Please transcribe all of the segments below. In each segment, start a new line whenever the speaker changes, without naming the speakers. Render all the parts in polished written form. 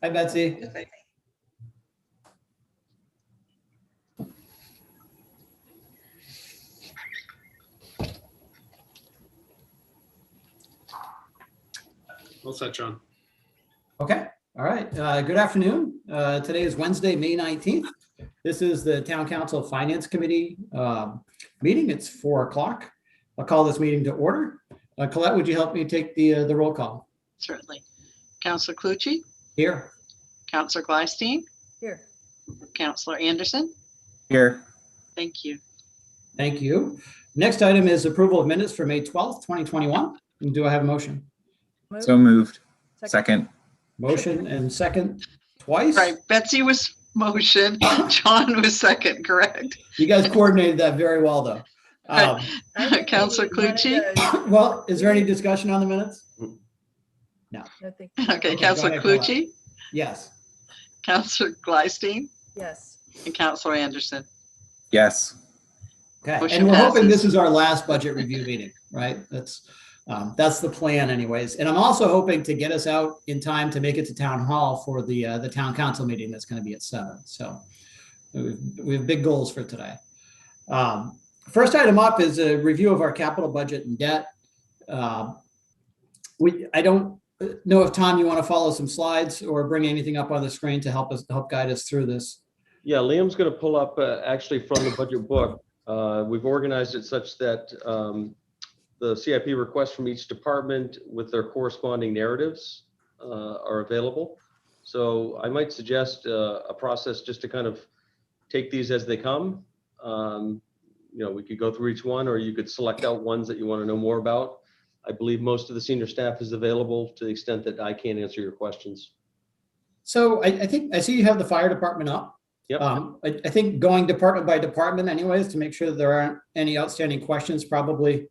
Hi, Betsy.
Well said, John.
Okay. All right. Good afternoon. Today is Wednesday, May 19th. This is the Town Council Finance Committee meeting. It's 4 o'clock. I'll call this meeting to order. Colette, would you help me take the roll call?
Certainly. Councillor Clucci?
Here.
Councillor Gleistein?
Here.
Councillor Anderson?
Here.
Thank you.
Thank you. Next item is approval of minutes for May 12th, 2021. Do I have a motion?
So moved. Second.
Motion and second twice.
Right, Betsy was motion, John was second, correct?
You guys coordinated that very well, though.
Councillor Clucci?
Well, is there any discussion on the minutes? No.
Okay,
go
Councillor
ahead, Colette.
Clucci?
Yes.
Councillor Gleistein?
Yes.
And Councillor Anderson?
Yes.
Okay.
Motion
And we're hoping
passes.
this is our last budget review meeting, right? That's the plan anyways. And I'm also hoping to get us out in time to make it to town hall for the town council meeting that's going to be at 7. So we have big goals for today. First item up is a review of our capital budget and debt. I don't know if, Tom, you want to follow some slides or bring anything up on the screen to help guide us through this.
Yeah, Liam's going to pull up actually from the budget book. We've organized it such that the CIP requests from each department with their corresponding narratives are available. So I might suggest a process just to kind of take these as they come. We could go through each one, or you could select out ones that you want to know more about. I believe most of the senior staff is available to the extent that I can't answer your questions.
So I think I see you have the fire department up.
Yep.
I think going department by department anyways, to make sure that there aren't any outstanding questions probably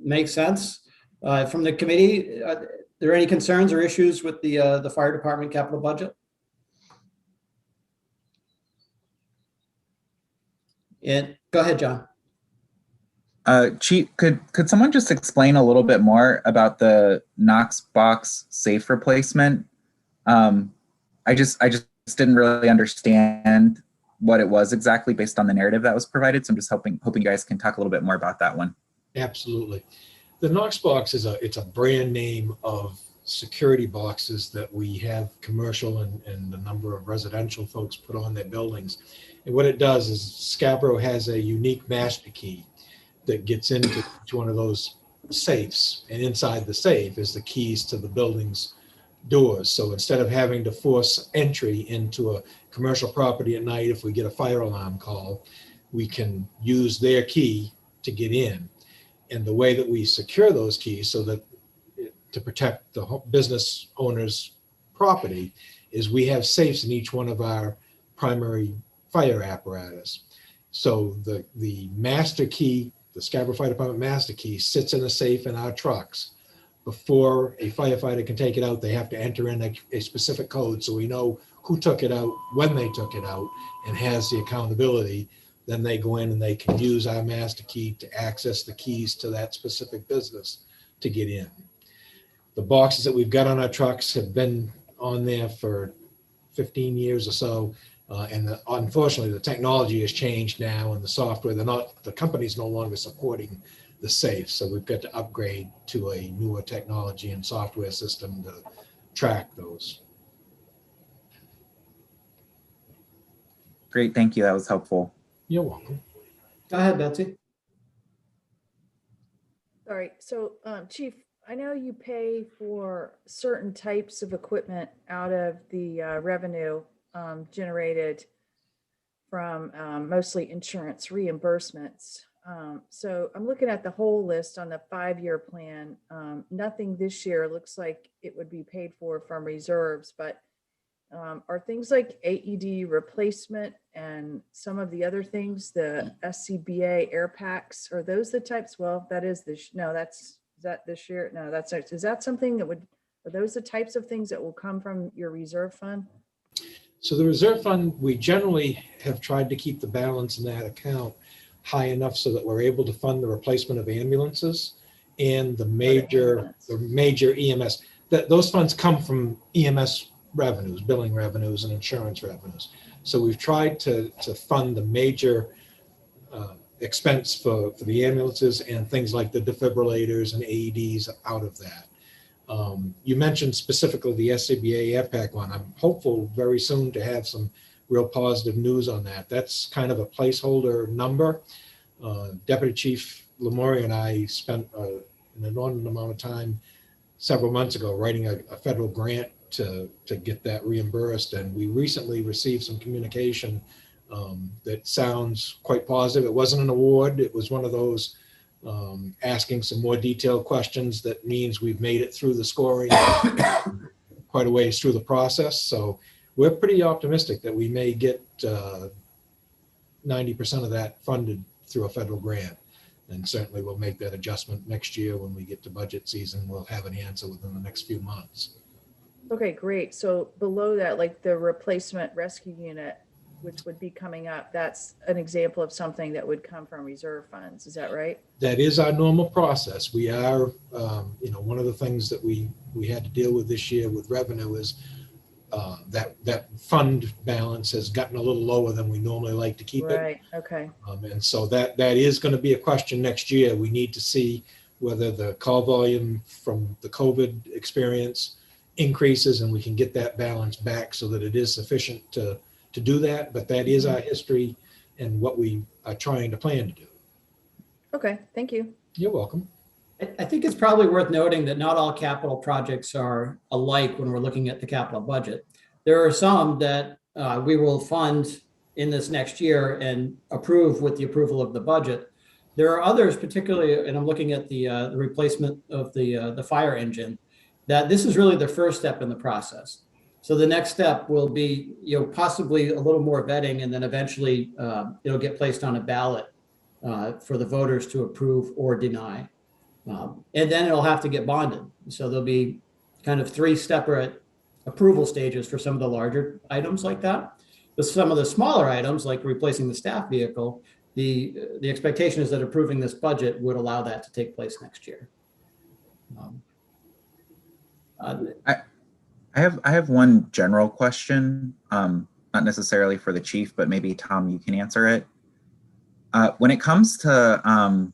makes sense. From the committee, are there any concerns or issues with the fire department capital budget? And go ahead, John.
Chief, could someone just explain a little bit more about the Knox box safe replacement? I just didn't really understand what it was exactly based on the narrative that was provided. So I'm just hoping you guys can talk a little bit more about that one.
Absolutely. The Knox box it's a brand name of security boxes that we have commercial and a number of residential folks put on their buildings. And what it does is Scarborough has a unique master key that gets into one of those safes, and inside the safe is the keys to the building's doors. So instead of having to force entry into a commercial property at night, if we get a fire alarm call, we can use their key to get in. And the way that we secure those keys so that to protect the business owner's property is we have safes in each one of our primary fire apparatus. So the master key, the Scarborough Fire Department master key, sits in a safe in our trucks. Before a firefighter can take it out, they have to enter in a specific code so we know who took it out, when they took it out, and has the accountability. Then they go in and they can use our master key to access the keys to that specific business to get in. The boxes that we've got on our trucks have been on there for 15 years or so. Unfortunately, the technology has changed now, and the software, the company's no longer supporting the safe. So we've got to upgrade to a newer technology and software system to track those.
Great, thank you. That was helpful.
You're welcome.
Go ahead, Betsy.
All right. So, Chief, I know you pay for certain types of equipment out of the revenue generated from mostly insurance reimbursements. So I'm looking at the whole list on the 5-year plan. Nothing this year looks like it would be paid for from reserves, but are things like AED replacement and some of the other things, the SCBA air packs, are those the types? Well, that is this. No, is that this year? No, is that something that are those the types of things that will come from your reserve fund?
So the reserve fund, we generally have tried to keep the balance in that account high enough so that we're able to fund the replacement of ambulances and the major EMS. Those funds come from EMS revenues, billing revenues and insurance revenues. So we've tried to fund the major expense for the ambulances and things like the defibrillators and AEDs out of that. You mentioned specifically the SCBA AirPack one. I'm hopeful very soon to have some real positive news on that. That's kind of a placeholder number. Deputy Chief Lamourie and I spent an inordinate amount of time several months ago writing a federal grant to get that reimbursed, and we recently received some communication that sounds quite positive. It wasn't an award. It was one of those asking some more detailed questions that means we've made it through the scoring quite a ways through the process. So we're pretty optimistic that we may get 90% of that funded through a federal grant. And certainly we'll make that adjustment next year when we get to budget season. We'll have an answer within the next few months.
Okay, great. So below that, like the replacement rescue unit, which would be coming up, that's an example of something that would come from reserve funds. Is that right?
That is our normal process. We are, one of the things that we had to deal with this year with revenue is that fund balance has gotten a little lower than we normally like to keep it.
Right, okay.
And so that is going to be a question next year. We need to see whether the call volume from the COVID experience increases and we can get that balance back so that it is sufficient to do that. But that is our history and what we are trying to plan to do.
Okay, thank you.
You're welcome.
I think it's probably worth noting that not all capital projects are alike when we're looking at the capital budget. There are some that we will fund in this next year and approve with the approval of the budget. There are others, particularly, and I'm looking at the replacement of the fire engine, that this is really the first step in the process. So the next step will be, possibly a little more vetting, and then eventually it'll get placed on a ballot for the voters to approve or deny. And then it'll have to get bonded. So there'll be kind of 3 separate approval stages for some of the larger items like that. But some of the smaller items, like replacing the staff vehicle, the expectation is that approving this budget would allow that to take place next year.
I have one general question, not necessarily for the chief, but maybe Tom, you can answer it. When it comes to,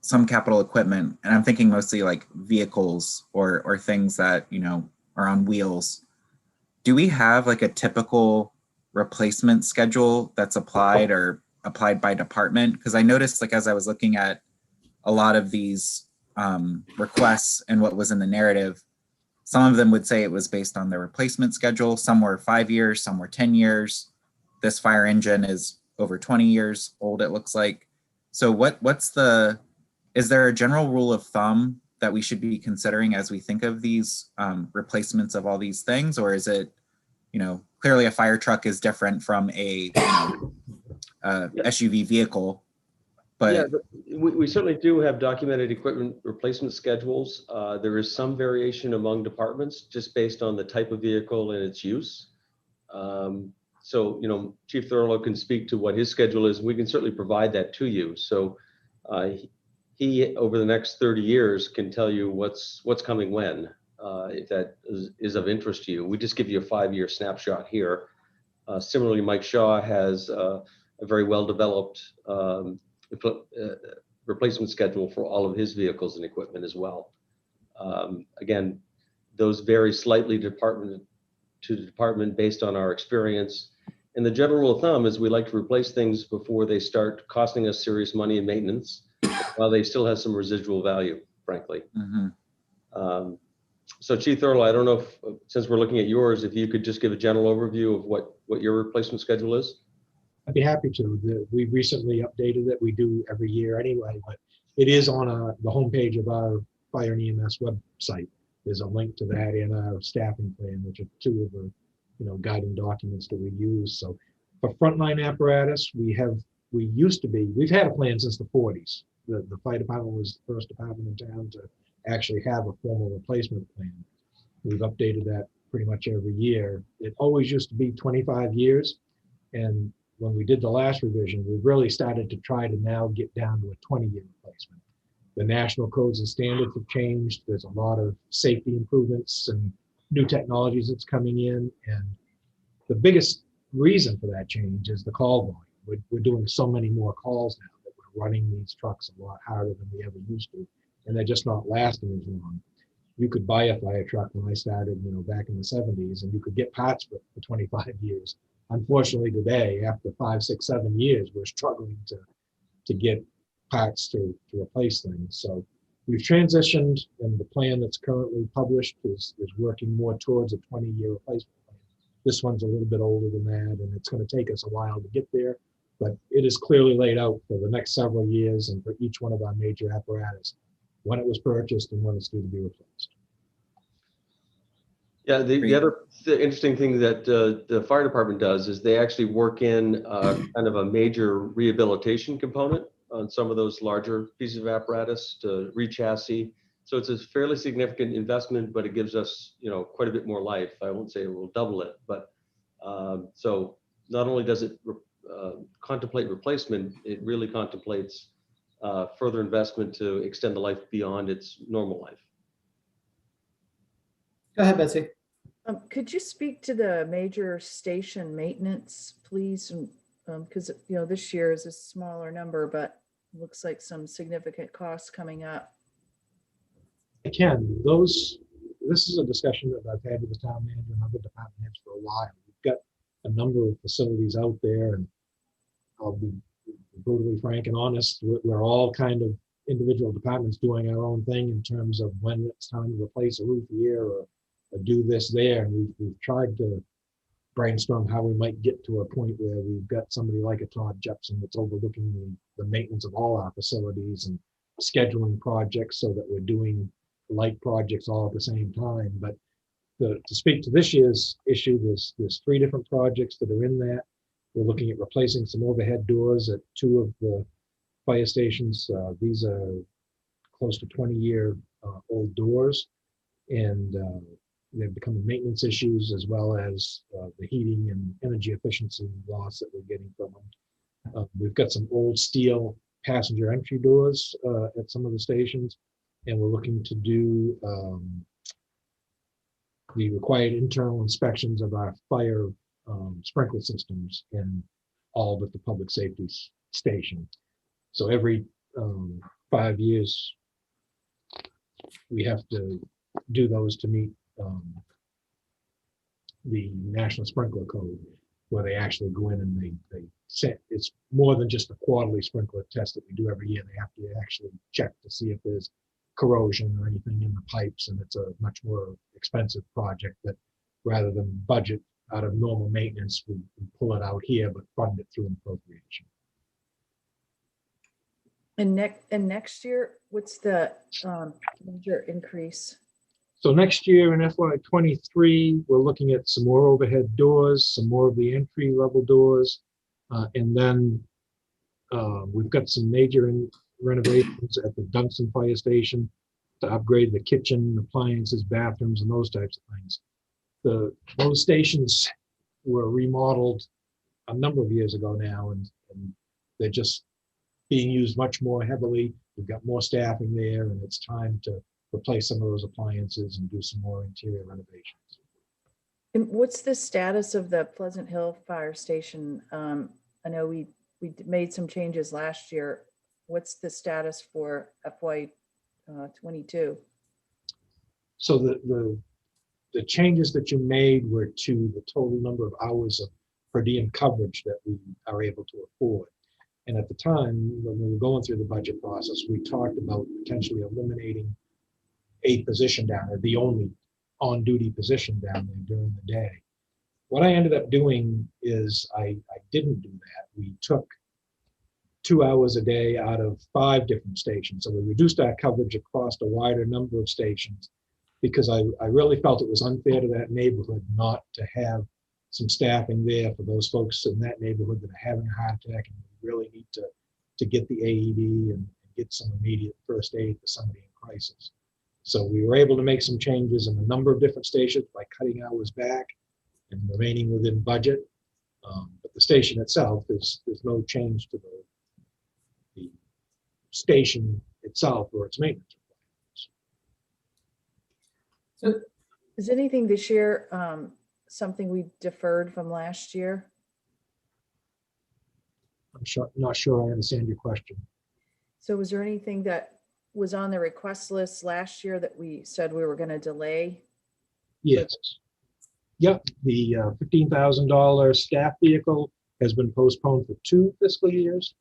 some capital equipment, and I'm thinking mostly like vehicles or things that, are on wheels, do we have like a typical replacement schedule that's applied by department? Because I noticed, like, as I was looking at a lot of these requests and what was in the narrative, some of them would say it was based on the replacement schedule. Some were 5 years, some were 10 years. This fire engine is over 20 years old, it looks like. So is there a general rule of thumb that we should be considering as we think of these replacements of all these things? Or is it, clearly a fire truck is different from a SUV vehicle, but
Yeah, we certainly do have documented equipment replacement schedules. There is some variation among departments just based on the type of vehicle and its use. So, Chief Thurlow can speak to what his schedule is. We can certainly provide that to you. So he, over the next 30 years, can tell you what's coming when, if that is of interest to you. We just give you a 5-year snapshot here. Similarly, Mike Shaw has a very well-developed replacement schedule for all of his vehicles and equipment as well. Again, those vary slightly department to department based on our experience. And the general rule of thumb is we like to replace things before they start costing us serious money in maintenance, while they still have some residual value, frankly.
mm-hmm.
So Chief Thurlow, I don't know if, since we're looking at yours, if you could just give a general overview of what your replacement schedule is?
I'd be happy to. We recently updated it. We do every year anyway, but it is on the homepage of our Fire and EMS website. There's a link to that in our staffing plan, which are 2 of the guiding documents that we use. So for frontline apparatus, we've had a plan since the 40s. The fire department was the first department in town to actually have a formal replacement plan. We've updated that pretty much every year. It always used to be 25 years. And when we did the last revision, we really started to try to now get down to a 20-year replacement. The national codes and standards have changed. There's a lot of safety improvements and new technologies that's coming in. And the biggest reason for that change is the call volume. We're doing so many more calls now that we're running these trucks a lot harder than we ever used to, and they're just not lasting as long. You could buy a fire truck when I started, back in the 70s, and you could get parts for 25 years. Unfortunately, today, after 5, 6, 7 years, we're struggling to get parts to replace things. So we've transitioned, and the plan that's currently published is working more towards a 20-year replacement plan. This one's a little bit older than that, and it's going to take us a while to get there, but it is clearly laid out for the next several years and for each one of our major apparatus, when it was purchased and when it's due to be replaced.
Yeah, the interesting thing that the fire department does is they actually work in kind of a major rehabilitation component on some of those larger pieces of apparatus to re-chassis. So it's a fairly significant investment, but it gives us, quite a bit more life. I won't say it will double it, but so not only does it contemplate replacement, it really contemplates further investment to extend the life beyond its normal life.
Go ahead, Betsy.
Could you speak to the major station maintenance, please? Because, this year is a smaller number, but looks like some significant costs coming up.
I can. This is a discussion that I've had with the town manager and other department heads for a while. We've got a number of facilities out there, and I'll be brutally frank and honest, we're all kind of individual departments doing our own thing in terms of when it's time to replace a roof here or do this there. And we've tried to brainstorm how we might get to a point where we've got somebody like a Todd Jepson that's overlooking the maintenance of all our facilities and scheduling projects so that we're doing light projects all at the same time. But to speak to this year's issue, there's 3 different projects that are in that. We're looking at replacing some overhead doors at 2 of the fire stations. These are close to 20-year old doors, and they've become maintenance issues, as well as the heating and energy efficiency loss that we're getting from them. We've got some old steel passenger entry doors at some of the stations, and we're looking to do the required internal inspections of our fire sprinkler systems in all but the public safety station. So every 5 years, we have to do those to meet the National Sprinkler Code, where they actually go in and they set, it's more than just a quarterly sprinkler test that we do every year. They have to actually check to see if there's corrosion or anything in the pipes, and it's a much more expensive project that, rather than budget out of normal maintenance, we pull it out here but fund it through an appropriation.
And next year, what's the major increase?
So next year in FY23, we're looking at some more overhead doors, some more of the entry level doors, and then we've got some major renovations at the Dunston Fire Station to upgrade the kitchen, appliances, bathrooms, and those types of things. Those stations were remodeled a number of years ago now, and they're just being used much more heavily. We've got more staffing there, and it's time to replace some of those appliances and do some more interior renovations.
And what's the status of the Pleasant Hill Fire Station? I know we made some changes last year. What's the status for FY22?
So the changes that you made were to the total number of hours of per diem coverage that we are able to afford. And at the time, when we were going through the budget process, we talked about potentially eliminating a position down there, the only on-duty position down there during the day. What I ended up doing is I didn't do that. We took 2 hours a day out of 5 different stations. So we reduced our coverage across a wider number of stations, because I really felt it was unfair to that neighborhood not to have some staffing there for those folks in that neighborhood that are having a heart attack and really need to get the AED and get some immediate first aid for somebody in crisis. So we were able to make some changes in a number of different stations by cutting hours back and remaining within budget. But the station itself, there's no change to the station itself or its maintenance.
Is anything this year something we deferred from last year?
Not sure I understand your question.
So was there anything that was on the request list last year that we said we were going to delay?
Yes. Yep, the $15,000 staff vehicle has been postponed for 2 fiscal years.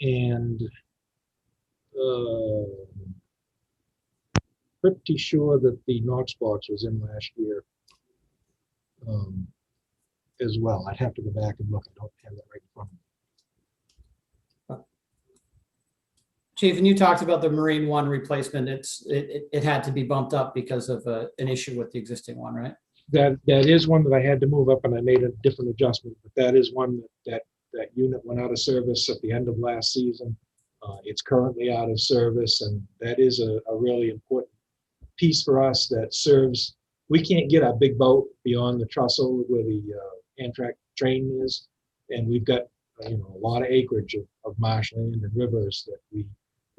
And pretty sure that the Knox box was in last year as well. I'd have to go back and look. I don't have that right in front of me.
Chief, and you talked about the Marine One replacement. It had to be bumped up because of an issue with the existing one, right?
That is one that I had to move up, and I made a different adjustment. But that is one that unit went out of service at the end of last season. It's currently out of service, and that is a really important piece for us that serves. We can't get our big boat beyond the trestle where the Amtrak train is, and we've got a lot of acreage of marshland and rivers that we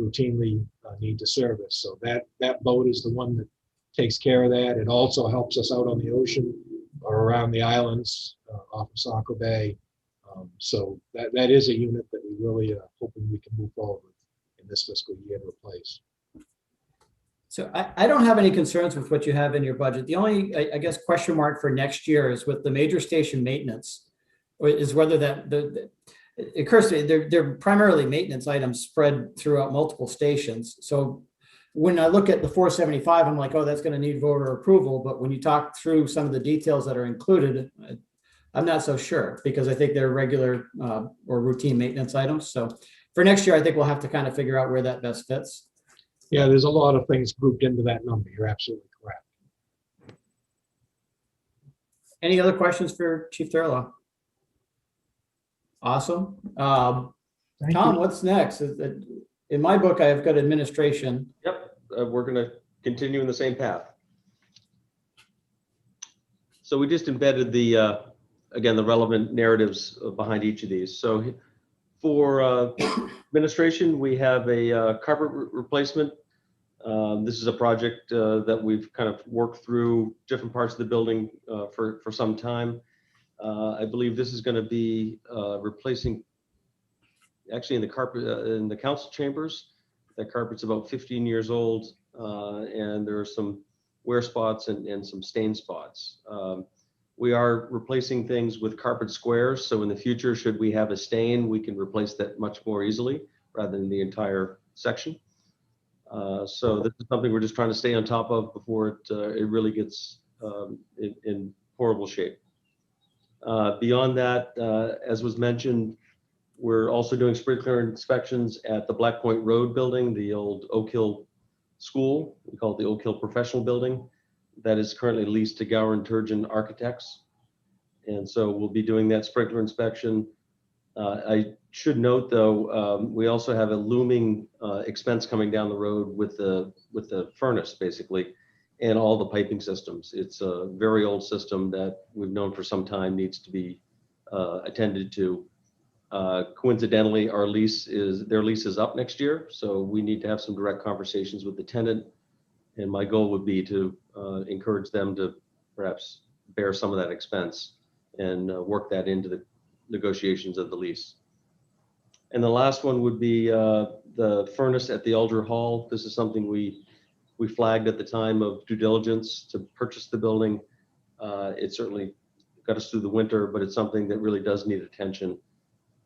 routinely need to service. So that boat is the one that takes care of that. It also helps us out on the ocean or around the islands off of Saco Bay. So that is a unit that we really are hoping we can move forward with in this fiscal year to replace.
So I don't have any concerns with what you have in your budget. The only, I guess, question mark for next year is with the major station maintenance, or is whether it occurs to me they're primarily maintenance items spread throughout multiple stations. So when I look at the 475, I'm like, oh, that's going to need voter approval. But when you talk through some of the details that are included, I'm not so sure, because I think they're regular or routine maintenance items. So for next year, I think we'll have to kind of figure out where that best fits.
Yeah, there's a lot of things grouped into that number. You're absolutely correct.
Any other questions for Chief Thurlow? Awesome.
Thank
Tom,
you.
what's next? In my book, I've got administration.
Yep, we're going to continue in the same path. So we just embedded again, the relevant narratives behind each of these. So for administration, we have a carpet replacement. This is a project that we've kind of worked through different parts of the building for some time. I believe this is going to be replacing, actually, in the carpet in the council chambers. That carpet's about 15 years old, and there are some wear spots and some stain spots. We are replacing things with carpet squares, so in the future, should we have a stain, we can replace that much more easily rather than the entire section. So this is something we're just trying to stay on top of before it really gets in horrible shape. Beyond that, as was mentioned, we're also doing sprinkler inspections at the Black Point Road building, the old Oak Hill School. We call it the Oak Hill Professional Building. That is currently leased to Gower & Turgeon Architects. And so we'll be doing that sprinkler inspection. I should note, though, we also have a looming expense coming down the road with the furnace, basically, and all the piping systems. It's a very old system that we've known for some time needs to be attended to. Coincidentally, their lease is up next year, so we need to have some direct conversations with the tenant. And my goal would be to encourage them to perhaps bear some of that expense and work that into the negotiations of the lease. And the last one would be the furnace at the Alger Hall. This is something we flagged at the time of due diligence to purchase the building. It certainly got us through the winter, but it's something that really does need attention.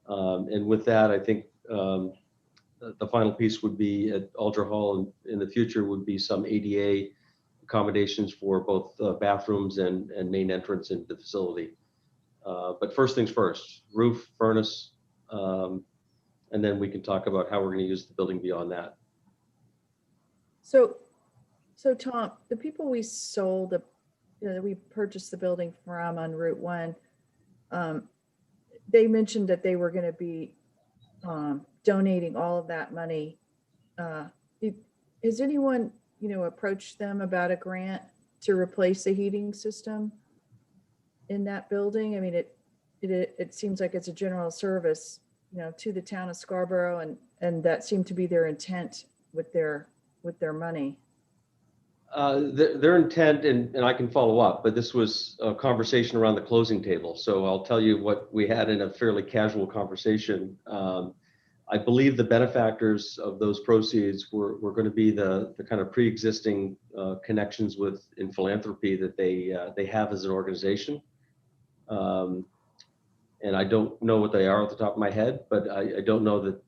And with that, I think the final piece would be at Alger Hall, and in the future would be some ADA accommodations for both bathrooms and main entrance into the facility. But first things first, roof, furnace, and then we can talk about how we're going to use the building beyond that.
So Tom, the people we sold, that we purchased the building from on Route 1, they mentioned that they were going to be donating all of that money. Has anyone, approached them about a grant to replace the heating system in that building? I mean, it seems like it's a general service, to the town of Scarborough, and that seemed to be their intent with their money?
Their intent, and I can follow up, but this was a conversation around the closing table. So I'll tell you what we had in a fairly casual conversation. I believe the benefactors of those proceeds were going to be the kind of pre-existing connections in philanthropy that they have as an organization. And I don't know what they are off the top of my head, but I don't know that.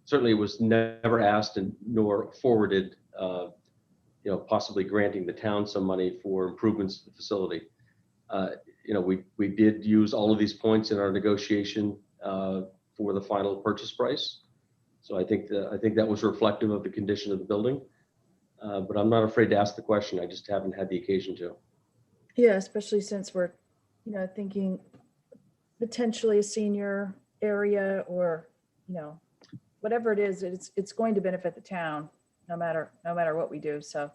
Certainly, it was never asked and nor forwarded. Possibly granting the town some money for improvements to the facility. We did use all of these points in our negotiation for the final purchase price. So I think that was reflective of the condition of the building. But I'm not afraid to ask the question. I just haven't had the occasion to.
Yeah, especially since we're, thinking potentially a senior area or, whatever it is, it's going to benefit the town no matter what we do. So.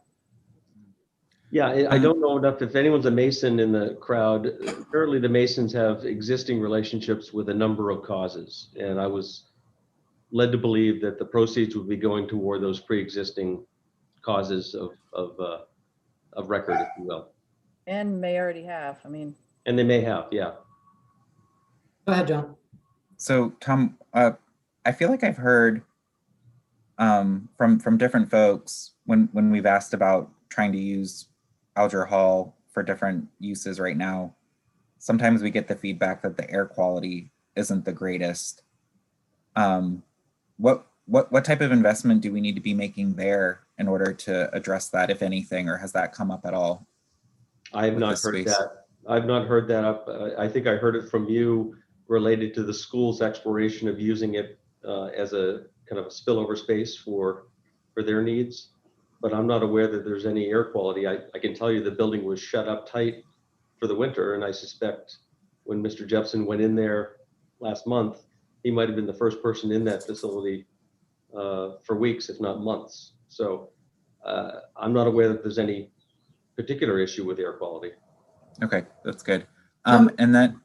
Yeah, I don't know enough. If anyone's a Mason in the crowd, apparently the Masons have existing relationships with a number of causes. And I was led to believe that the proceeds would be going toward those pre-existing causes of record, if you will.
And may already have,
And they may have, yeah.
Go ahead, John.
So Tom, I feel like I've heard from different folks when we've asked about trying to use Alger Hall for different uses right now, sometimes we get the feedback that the air quality isn't the greatest. What type of investment do we need to be making there in order to address that, if anything, or has that come up at all?
I have not heard that. I've not heard that up. I think I heard it from you related to the school's exploration of using it as a kind of a spillover space for their needs. But I'm not aware that there's any air quality. I can tell you the building was shut up tight for the winter. And I suspect when Mr. Jepson went in there last month, he might've been the first person in that facility for weeks, if not months. So I'm not aware that there's any particular issue with air quality.
Okay, that's good. And then,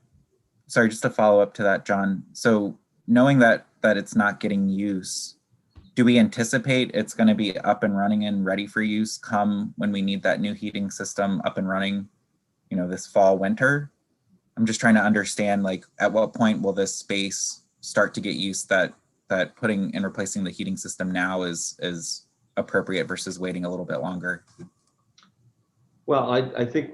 sorry, just to follow up to that, John. So knowing that it's not getting use, do we anticipate it's going to be up and running and ready for use come when we need that new heating system up and running, this fall, winter? I'm just trying to understand, like, at what point will this space start to get used that putting and replacing the heating system now is appropriate versus waiting a little bit longer? Well,
I think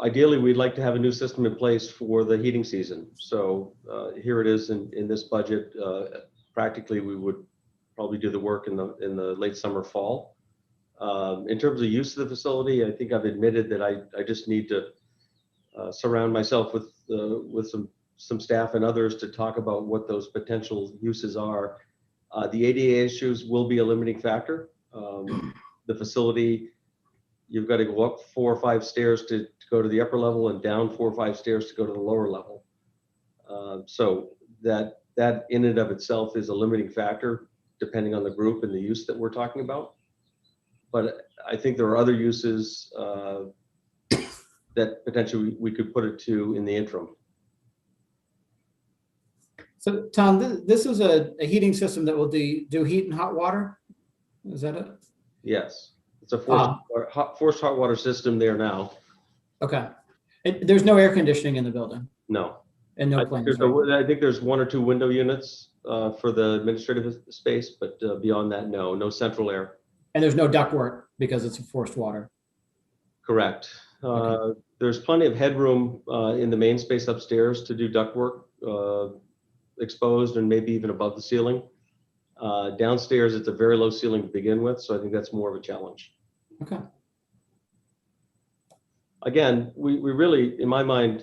ideally we'd like to have a new system in place for the heating season. So here it is in this budget. Practically, we would probably do the work in the late summer, fall. In terms of use of the facility, I think I've admitted that I just need to surround myself with some staff and others to talk about what those potential uses are. The ADA issues will be a limiting factor. The facility, you've got to go up 4 or 5 stairs to go to the upper level and down 4 or 5 stairs to go to the lower level. So that in and of itself is a limiting factor, depending on the group and the use that we're talking about. But I think there are other uses that potentially we could put it to in the interim.
So Tom, this is a heating system that will do heat and hot water? Is that it?
Yes, it's a forced hot water system there now.
Okay. There's no air conditioning in the building?
No.
And no plans?
I think there's 1 or 2 window units for the administrative space, but beyond that, no central air.
And there's no ductwork because it's a forced water?
Correct.
Okay.
There's plenty of headroom in the main space upstairs to do ductwork, exposed and maybe even above the ceiling. Downstairs, it's a very low ceiling to begin with, so I think that's more of a challenge.
Okay.
Again, we really, in my mind,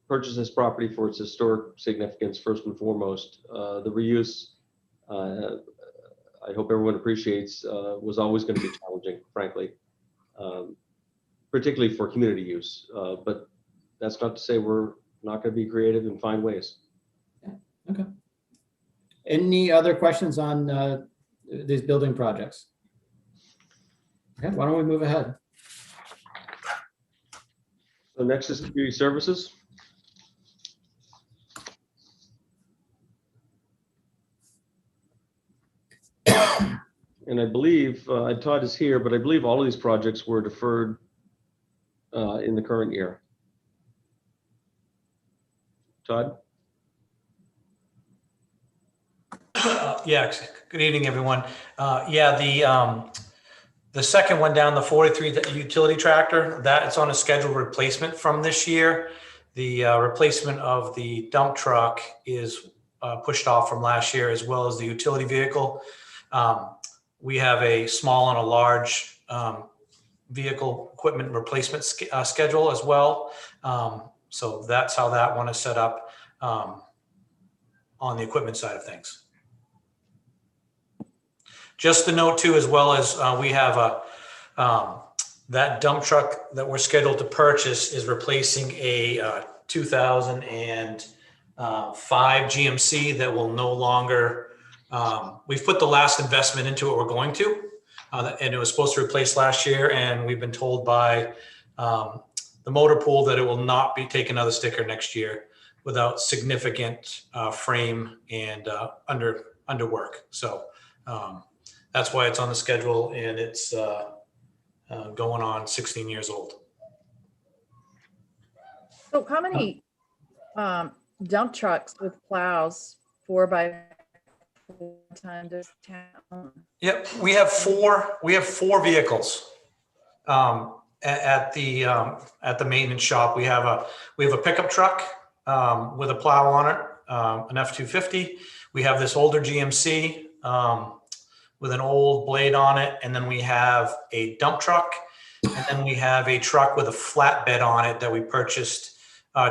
purchased this property for its historic significance first and foremost. The reuse, I hope everyone appreciates, was always going to be challenging, frankly, particularly for community use. But that's not to say we're not going to be creative and find ways.
Yeah. Okay. Any other questions on these building projects? Okay, why don't we move ahead?
So next is community services. And and I believe, Todd is here, but I believe all of these projects were deferred in the current year. Todd?
Yeah, good evening, everyone. Yeah, the second one down, the 43, the utility tractor, that it's on a scheduled replacement from this year. The replacement of the dump truck is pushed off from last year, as well as the utility vehicle. We have a small and a large vehicle equipment replacement schedule as well. So that's how that one is set up on the equipment side of things. Just to note too, as well as we have that dump truck that we're scheduled to purchase is replacing a 2005 GMC that will no longer, we've put the last investment into it we're going to, and it was supposed to replace last year, and we've been told by the motor pool that it will not be take another sticker next year without significant frame and under work. So that's why it's on the schedule, and it's going on 16 years old.
So how many dump trucks with plows 4x4 time does town?
Yep, we have four vehicles at the maintenance shop. We have a pickup truck with a plow on it, an F-250. We have this older GMC with an old blade on it, and then we have a dump truck, and then we have a truck with a flatbed on it that we purchased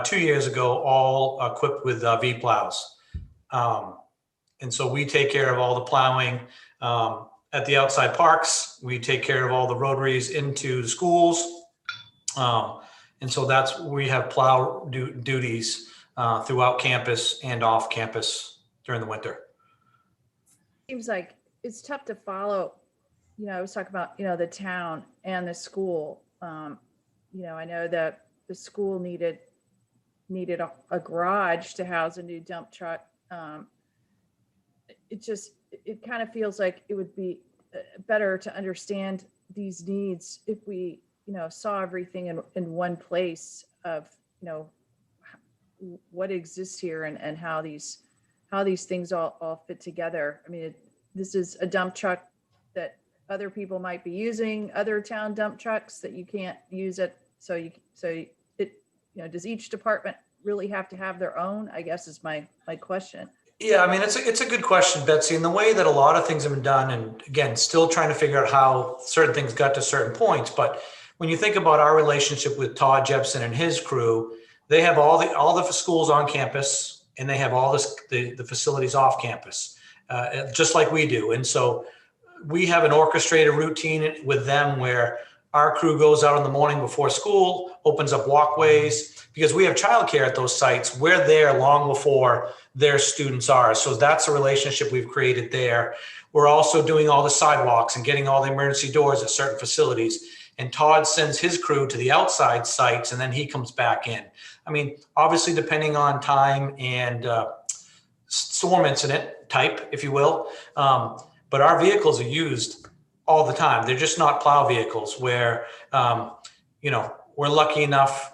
2 years ago, all equipped with V plows. And so we take care of all the plowing at the outside parks. We take care of all the rotaries into the schools. And so that's, we have plow duties throughout campus and off campus during the winter.
Seems like it's tough to follow. I was talking about, the town and the school. I know that the school needed a garage to house a new dump truck. It kind of feels like it would be better to understand these needs if we, saw everything in one place of, what exists here and how these things all fit together. I mean, this is a dump truck that other people might be using, other town dump trucks that you can't use it. So does each department really have to have their own, I guess is my question.
Yeah, I mean, it's a good question, Betsy. And the way that a lot of things have been done, and again, still trying to figure out how certain things got to certain points. But when you think about our relationship with Todd Jepson and his crew, they have all the schools on campus, and they have all the facilities off campus, just like we do. And so we have an orchestrated routine with them where our crew goes out in the morning before school, opens up walkways, because we have childcare at those sites. We're there long before their students are. So that's a relationship we've created there. We're also doing all the sidewalks and getting all the emergency doors at certain facilities. And Todd sends his crew to the outside sites, and then he comes back in. I mean, obviously, depending on time and storm incident type, if you will, but our vehicles are used all the time. They're just not plow vehicles where, we're lucky enough,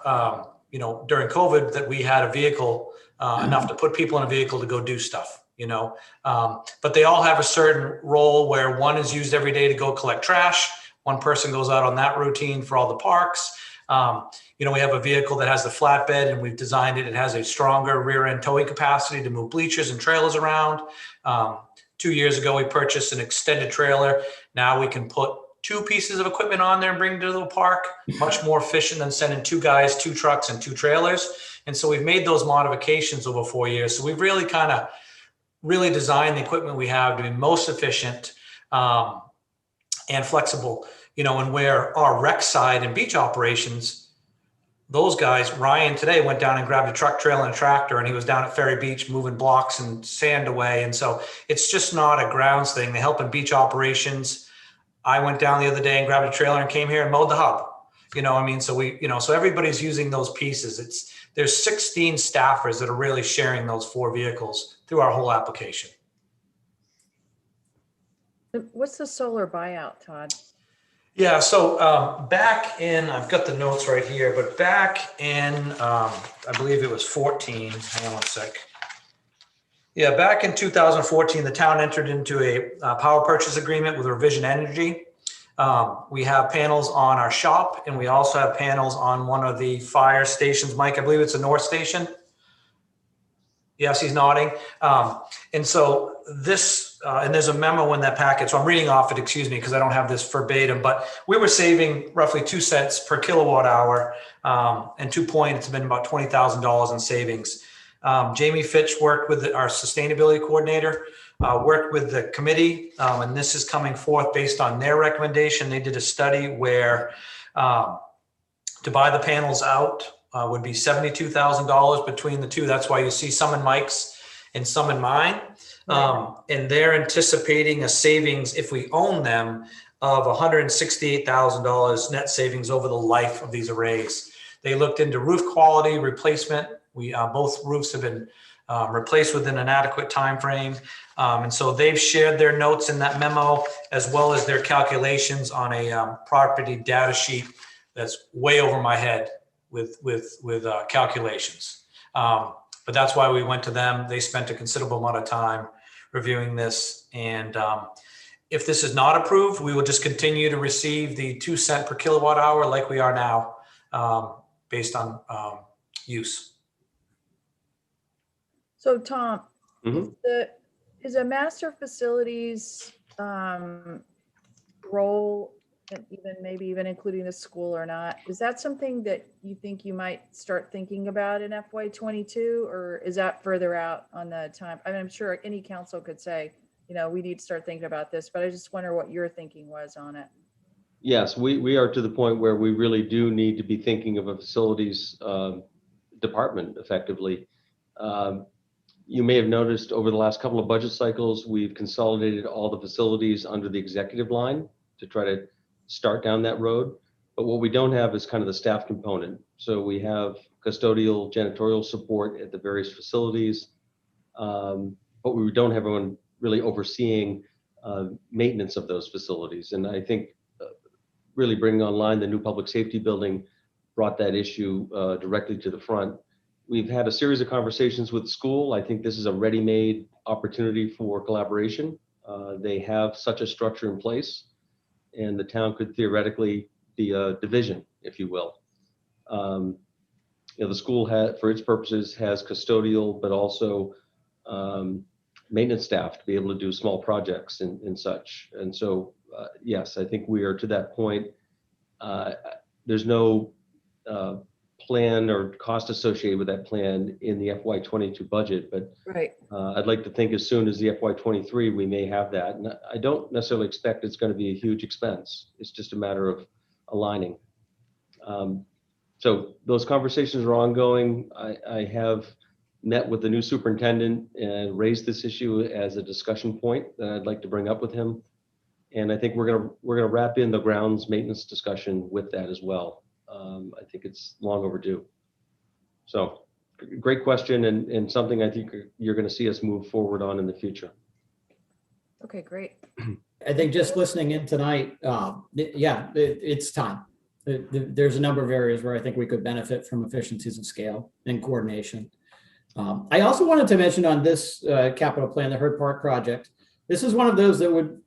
during COVID that we had a vehicle enough to put people in a vehicle to go do stuff, but they all have a certain role where one is used every day to go collect trash. One person goes out on that routine for all the parks. We have a vehicle that has the flatbed, and we've designed it. It has a stronger rear end towing capacity to move bleachers and trailers around. 2 years ago, we purchased an extended trailer. Now we can put 2 pieces of equipment on there and bring it to the park, much more efficient than sending 2 guys, 2 trucks, and 2 trailers. And so we've made those modifications over 4 years. So we've really designed the equipment we have to be most efficient and flexible, and where our rec side and beach operations, those guys, Ryan today went down and grabbed a truck, trailer, and a tractor, and he was down at Ferry Beach moving blocks and sand away. And so it's just not a grounds thing. They help in beach operations. I went down the other day and grabbed a trailer and came here and mowed the hub. So so everybody's using those pieces. There's 16 staffers that are really sharing those 4 vehicles through our whole application.
What's the solar buyout, Todd?
Yeah, so back in, I've got the notes right here, but back in, I believe it was 14, hang on one sec. Yeah, back in 2014, the town entered into a power purchase agreement with Revision Energy. We have panels on our shop, and we also have panels on one of the fire stations. Mike, I believe it's the North Station. Yes, he's nodding. And so this, and there's a memo in that packet, so I'm reading off it, excuse me, because I don't have this verbatim, but we were saving roughly 2 cents per kilowatt hour. And 2 point, it's been about $20,000 in savings. Jamie Fitch worked with our sustainability coordinator, worked with the committee, and this is coming forth based on their recommendation. They did a study where to buy the panels out would be $72,000 between the two. That's why you see some in Mike's and some in mine. And they're anticipating a savings, if we own them, of $168,000 net savings over the life of these arrays. They looked into roof quality replacement. We both roofs have been replaced within an adequate time frame. And so they've shared their notes in that memo, as well as their calculations on a property data sheet that's way over my head with calculations. But that's why we went to them. They spent a considerable amount of time reviewing this. And if this is not approved, we will just continue to receive the 2 cent per kilowatt hour like we are now, based on use.
So Tom,
Mhm.
is a master facilities role, and maybe even including the school or not, is that something that you think you might start thinking about in FY22, or is that further out on the time? I mean, I'm sure any council could say, we need to start thinking about this, but I just wonder what your thinking was on it.
Yes, we are to the point where we really do need to be thinking of a facilities department effectively. You may have noticed over the last couple of budget cycles, we've consolidated all the facilities under the executive line to try to start down that road. But what we don't have is kind of the staff component. So we have custodial, janitorial support at the various facilities, but we don't have anyone really overseeing maintenance of those facilities. And I think really bringing online the new public safety building brought that issue directly to the front. We've had a series of conversations with the school. I think this is a ready-made opportunity for collaboration. They have such a structure in place, and the town could theoretically be a division, if you will. The school for its purposes, has custodial, but also maintenance staff to be able to do small projects and such. And so, yes, I think we are to that point. There's no plan or cost associated with that plan in the FY22 budget, but
Right.
I'd like to think as soon as the FY23 we may have that. And I don't necessarily expect it's going to be a huge expense. It's just a matter of aligning. So those conversations are ongoing. I have met with the new superintendent and raised this issue as a discussion point that I'd like to bring up with him. And I think we're gonna wrap in the grounds maintenance discussion with that as well. I think it's long overdue. So great question, and something I think you're going to see us move forward on in the future.
Okay, great.
I think just listening in tonight, it's time. There's a number of areas where I think we could benefit from efficiencies of scale and coordination. I also wanted to mention on this capital plan, the Herd Park project, this is one of those that would,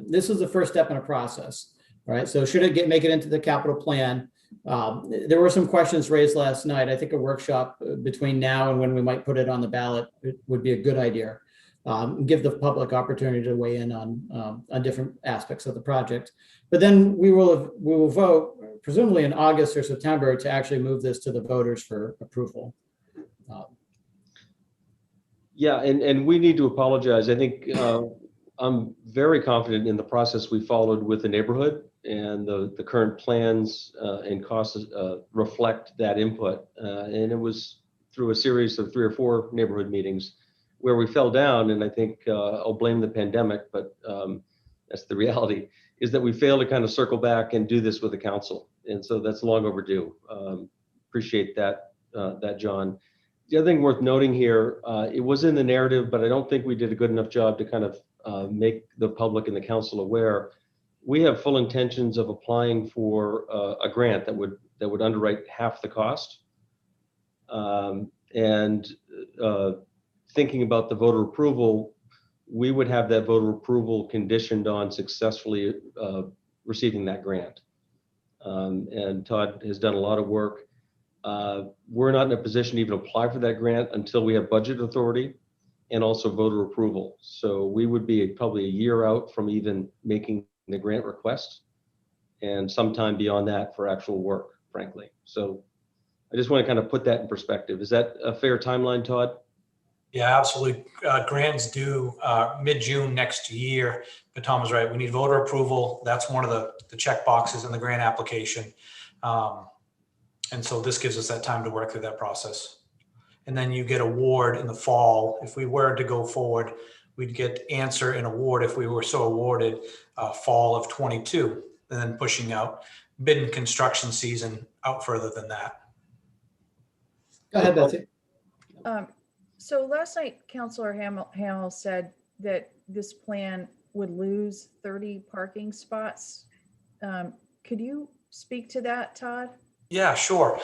this is the first step in a process, right? So should it make it into the capital plan? There were some questions raised last night. I think a workshop between now and when we might put it on the ballot would be a good idea. Give the public opportunity to weigh in on different aspects of the project. But then we will vote, presumably in August or September, to actually move this to the voters for approval.
Yeah, and we need to apologize. I think I'm very confident in the process we followed with the neighborhood, and the current plans and costs reflect that input. And it was through a series of 3 or 4 neighborhood meetings where we fell down, and I think I'll blame the pandemic, but that's the reality, is that we failed to kind of circle back and do this with the council. And so that's long overdue. Appreciate that, John. The other thing worth noting here, it was in the narrative, but I don't think we did a good enough job to kind of make the public and the council aware, we have full intentions of applying for a grant that would underwrite half the cost. And thinking about the voter approval, we would have that voter approval conditioned on successfully receiving that grant. And Todd has done a lot of work. We're not in a position to even apply for that grant until we have budget authority and also voter approval. So we would be probably a year out from even making the grant request, and sometime beyond that for actual work, frankly. So I just want to kind of put that in perspective. Is that a fair timeline, Todd?
Yeah, absolutely. Grants due mid-June next year. But Tom is right. We need voter approval. That's one of the check boxes in the grant application. And so this gives us that time to work through that process. And then you get award in the fall. If we were to go forward, we'd get answer and award if we were so awarded fall of 22, and then pushing out bid and construction season out further than that.
Go ahead, Betsy.
So last night, Councilor Hamel said that this plan would lose 30 parking spots. Could you speak to that, Todd?
Yeah, sure.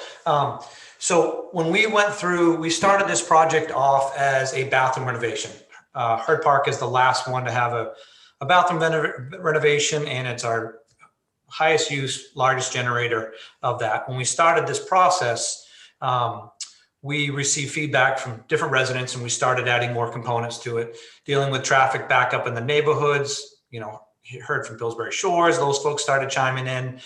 So when we went through, we started this project off as a bathroom renovation. Herd Park is the last one to have a bathroom renovation, and it's our highest use, largest generator of that. When we started this process, we received feedback from different residents, and we started adding more components to it, dealing with traffic backup in the neighborhoods. You know, heard from Pillsbury Shores, those folks started chiming in.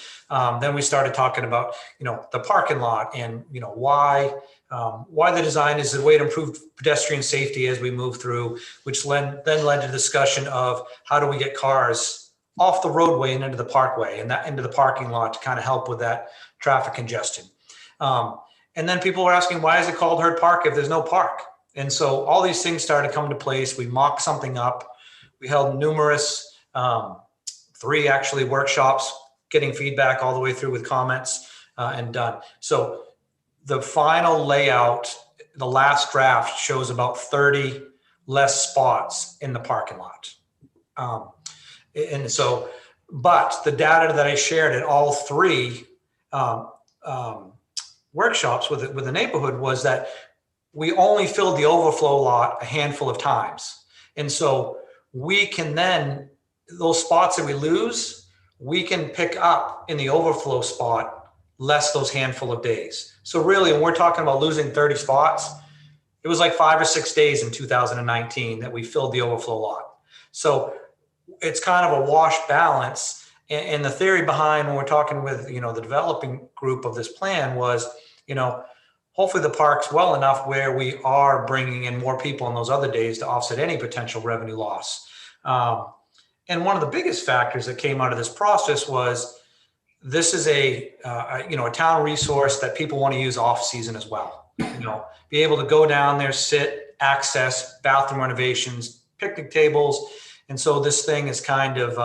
Then we started talking about, you know, the parking lot and, you know, why the design is a way to improve pedestrian safety as we move through, which then led to discussion of how do we get cars off the roadway and into the parkway and that into the parking lot to kind of help with that traffic congestion. And then people were asking, why is it called Herd Park if there's no park? And so all these things started to come to place. We mocked something up. We held numerous 3 actually workshops, getting feedback all the way through with comments and done. So the final layout, the last draft shows about 30 less spots in the parking lot. And so, but the data that I shared at all 3 workshops with the neighborhood was that we only filled the overflow lot a handful of times. And so we can then, those spots that we lose, we can pick up in the overflow spot less those handful of days. So really, when we're talking about losing 30 spots, it was like 5 or 6 days in 2019 that we filled the overflow lot. So it's kind of a wash balance. And the theory behind when we're talking with, you know, the developing group of this plan was, you know, hopefully the park's well enough where we are bringing in more people on those other days to offset any potential revenue loss. And one of the biggest factors that came out of this process was this is a town resource that people want to use off season as well. You know, be able to go down there, sit, access bathroom renovations, picnic tables. And so this thing is kind of,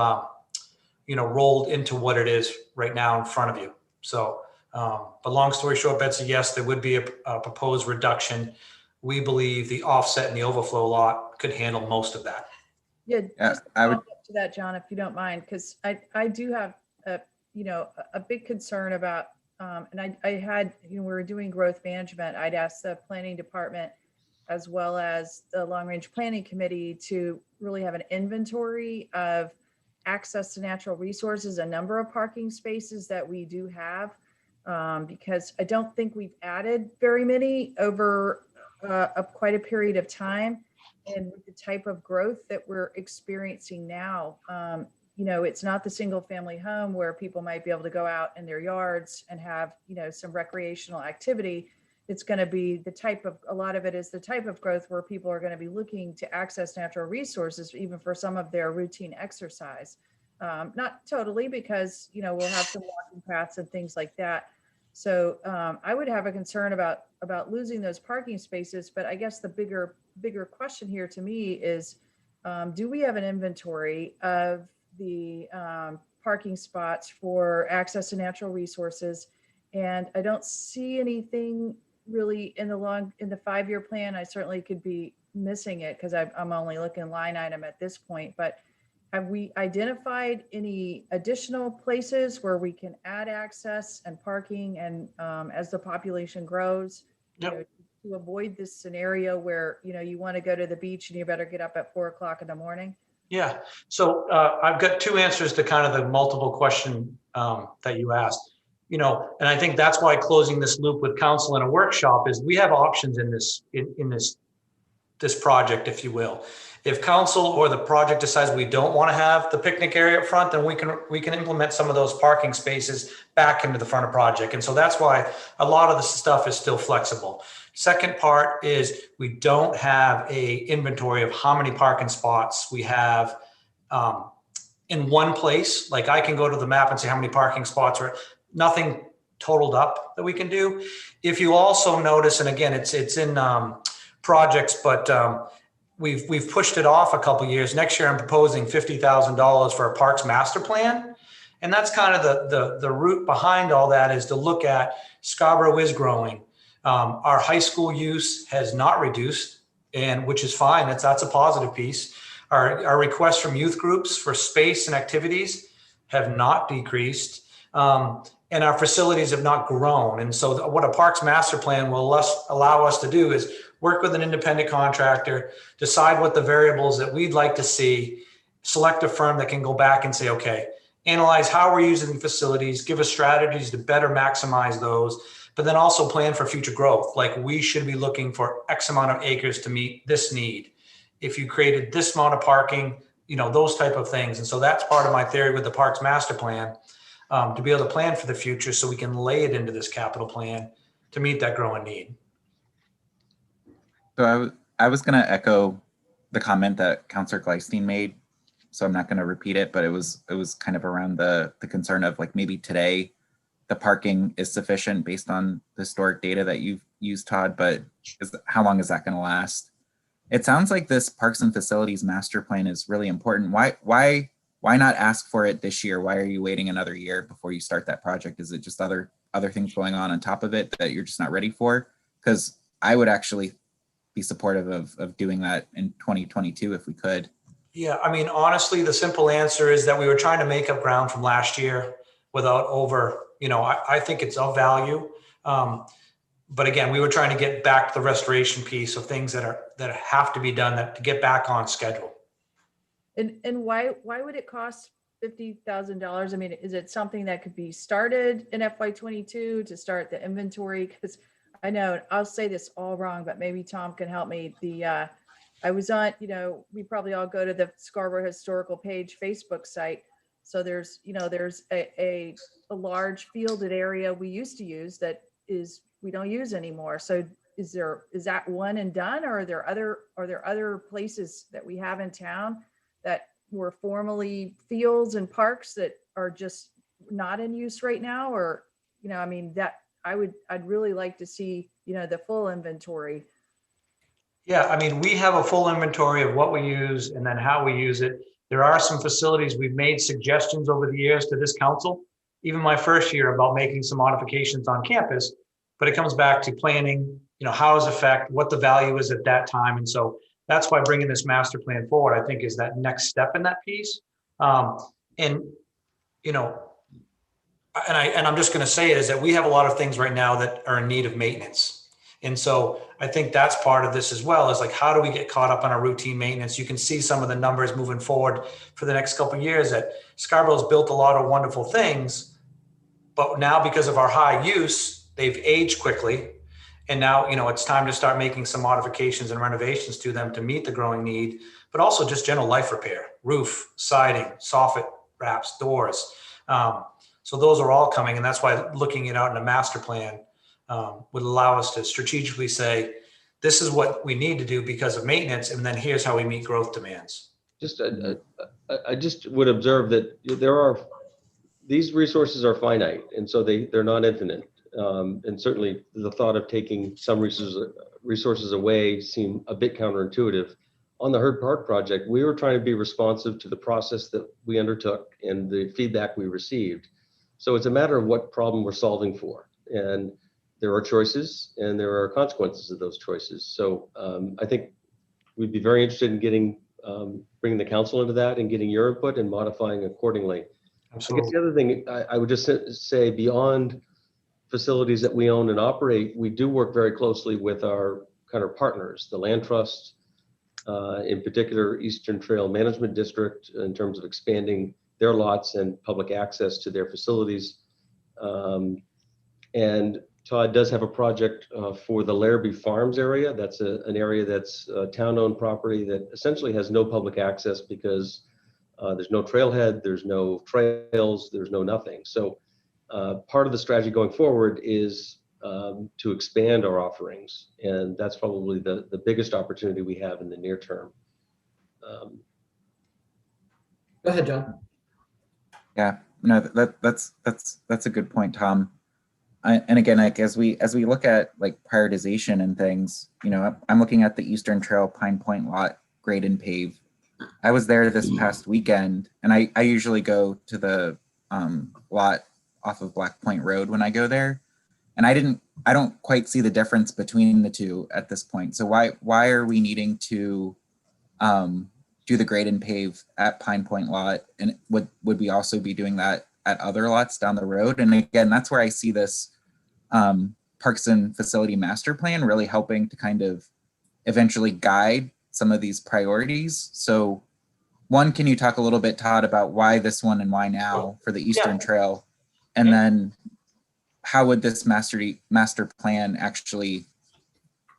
rolled into what it is right now in front of you. So, but long story short, Betsy, yes, there would be a proposed reduction. We believe the offset in the overflow lot could handle most of that.
Yeah, just
I would.
follow up to that, John, if you don't mind, because I do have a big concern about, and I had, we were doing growth management. I'd asked the planning department as well as the long range planning committee to really have an inventory of access to natural resources, a number of parking spaces that we do have, because I don't think we've added very many over quite a period of time. And with the type of growth that we're experiencing now, it's not the single family home where people might be able to go out in their yards and have, some recreational activity. It's going to be a lot of it is the type of growth where people are going to be looking to access natural resources, even for some of their routine exercise. Not totally, because, we'll have some walking paths and things like that. So I would have a concern about losing those parking spaces. But I guess the bigger question here to me is, do we have an inventory of the parking spots for access to natural resources? And I don't see anything really in the 5-year plan. I certainly could be missing it because I'm only looking line item at this point, but have we identified any additional places where we can add access and parking and as the population grows, you
Yep.
know, to avoid this scenario where, you know, you want to go to the beach and you better get up at 4 o'clock in the morning?
Yeah, so I've got two answers to kind of the multiple question that you asked. You know, and I think that's why closing this loop with council in a workshop is we have options in this project, if you will. If council or the project decides we don't want to have the picnic area up front, then we can implement some of those parking spaces back into the front of project. And so that's why a lot of the stuff is still flexible. Second part is we don't have a inventory of how many parking spots we have in one place. Like I can go to the map and see how many parking spots are, nothing totaled up that we can do. If you also notice, and again, it's in projects, but we've pushed it off a couple of years. Next year, I'm proposing $50,000 for a parks master plan. And that's kind of the root behind all that is to look at Scarborough is growing. Our high school use has not reduced, and which is fine. That's a positive piece. Our requests from youth groups for space and activities have not decreased. And our facilities have not grown. And so what a parks master plan will allow us to do is work with an independent contractor, decide what the variables that we'd like to see, select a firm that can go back and say, okay, analyze how we're using facilities, give us strategies to better maximize those, but then also plan for future growth. Like we should be looking for X amount of acres to meet this need. If you created this amount of parking, you know, those type of things. And so that's part of my theory with the parks master plan, to be able to plan for the future so we can lay it into this capital plan to meet that growing need.
So I was going to echo the comment that Councillor Gleistein made, so I'm not going to repeat it, but it was kind of around the concern of like maybe today the parking is sufficient based on the historic data that you've used, Todd, but how long is that going to last? It sounds like this parks and facilities master plan is really important. Why not ask for it this year? Why are you waiting another year before you start that project? Is it just other things going on top of it that you're just not ready for? Because I would actually be supportive of doing that in 2022 if we could.
Yeah, I mean, honestly, the simple answer is that we were trying to make up ground from last year without I think it's of value. But again, we were trying to get back to the restoration piece of things that have to be done to get back on schedule.
And why would it cost $50,000? I mean, is it something that could be started in FY22 to start the inventory? Because I know I'll say this all wrong, but maybe Tom can help me. I was on, we probably all go to the Scarborough Historical Page Facebook site. So there's a large fielded area we used to use that we don't use anymore. So is that one and done, or are there other places that we have in town that were formerly fields and parks that are just not in use right now? Or, I mean, that I'd really like to see, the full inventory.
Yeah, I mean, we have a full inventory of what we use and then how we use it. There are some facilities we've made suggestions over the years to this council, even my first year, about making some modifications on campus, but it comes back to planning, how is effect, what the value is at that time. And so that's why bringing this master plan forward, I think, is that next step in that piece. And I'm just going to say it is that we have a lot of things right now that are in need of maintenance. And so I think that's part of this as well, is like, how do we get caught up on our routine maintenance? You can see some of the numbers moving forward for the next couple of years that Scarborough's built a lot of wonderful things, but now because of our high use, they've aged quickly. And now, it's time to start making some modifications and renovations to them to meet the growing need, but also just general life repair, roof, siding, soffit wraps, doors. So those are all coming. And that's why looking it out in a master plan would allow us to strategically say, this is what we need to do because of maintenance, and then here's how we meet growth demands.
I just would observe that these resources are finite, and so they're not infinite. And certainly the thought of taking some resources away seemed a bit counterintuitive. On the Herd Park project, we were trying to be responsive to the process that we undertook and the feedback we received. So it's a matter of what problem we're solving for. And there are choices and there are consequences of those choices. So I think we'd be very interested in getting, bringing the council into that and getting your input and modifying accordingly. I guess
Absolutely.
the other thing I would just say, beyond facilities that we own and operate, we do work very closely with our kind of partners, the land trust, in particular Eastern Trail Management District, in terms of expanding their lots and public access to their facilities. And Todd does have a project for the Larrabee Farms area. That's an area that's town-owned property that essentially has no public access because there's no trailhead, there's no trails, there's no nothing. So part of the strategy going forward is to expand our offerings. And that's probably the biggest opportunity we have in the near term.
Go ahead, John.
Yeah, no, that's a good point, Tom. And again, like as we look at like prioritization and things, I'm looking at the Eastern Trail Pine Point lot, grade and pave. I was there this past weekend, and I usually go to the lot off of Black Point Road when I go there, and I don't quite see the difference between the two at this point. So why are we needing to do the grade and pave at Pine Point lot, and would we also be doing that at other lots down the road? And again, that's where I see this Parks and Facility Master Plan really helping to kind of eventually guide some of these priorities. So one, can you talk a little bit, Todd, about why this one and why now for the Eastern Trail? And then how would this master plan actually,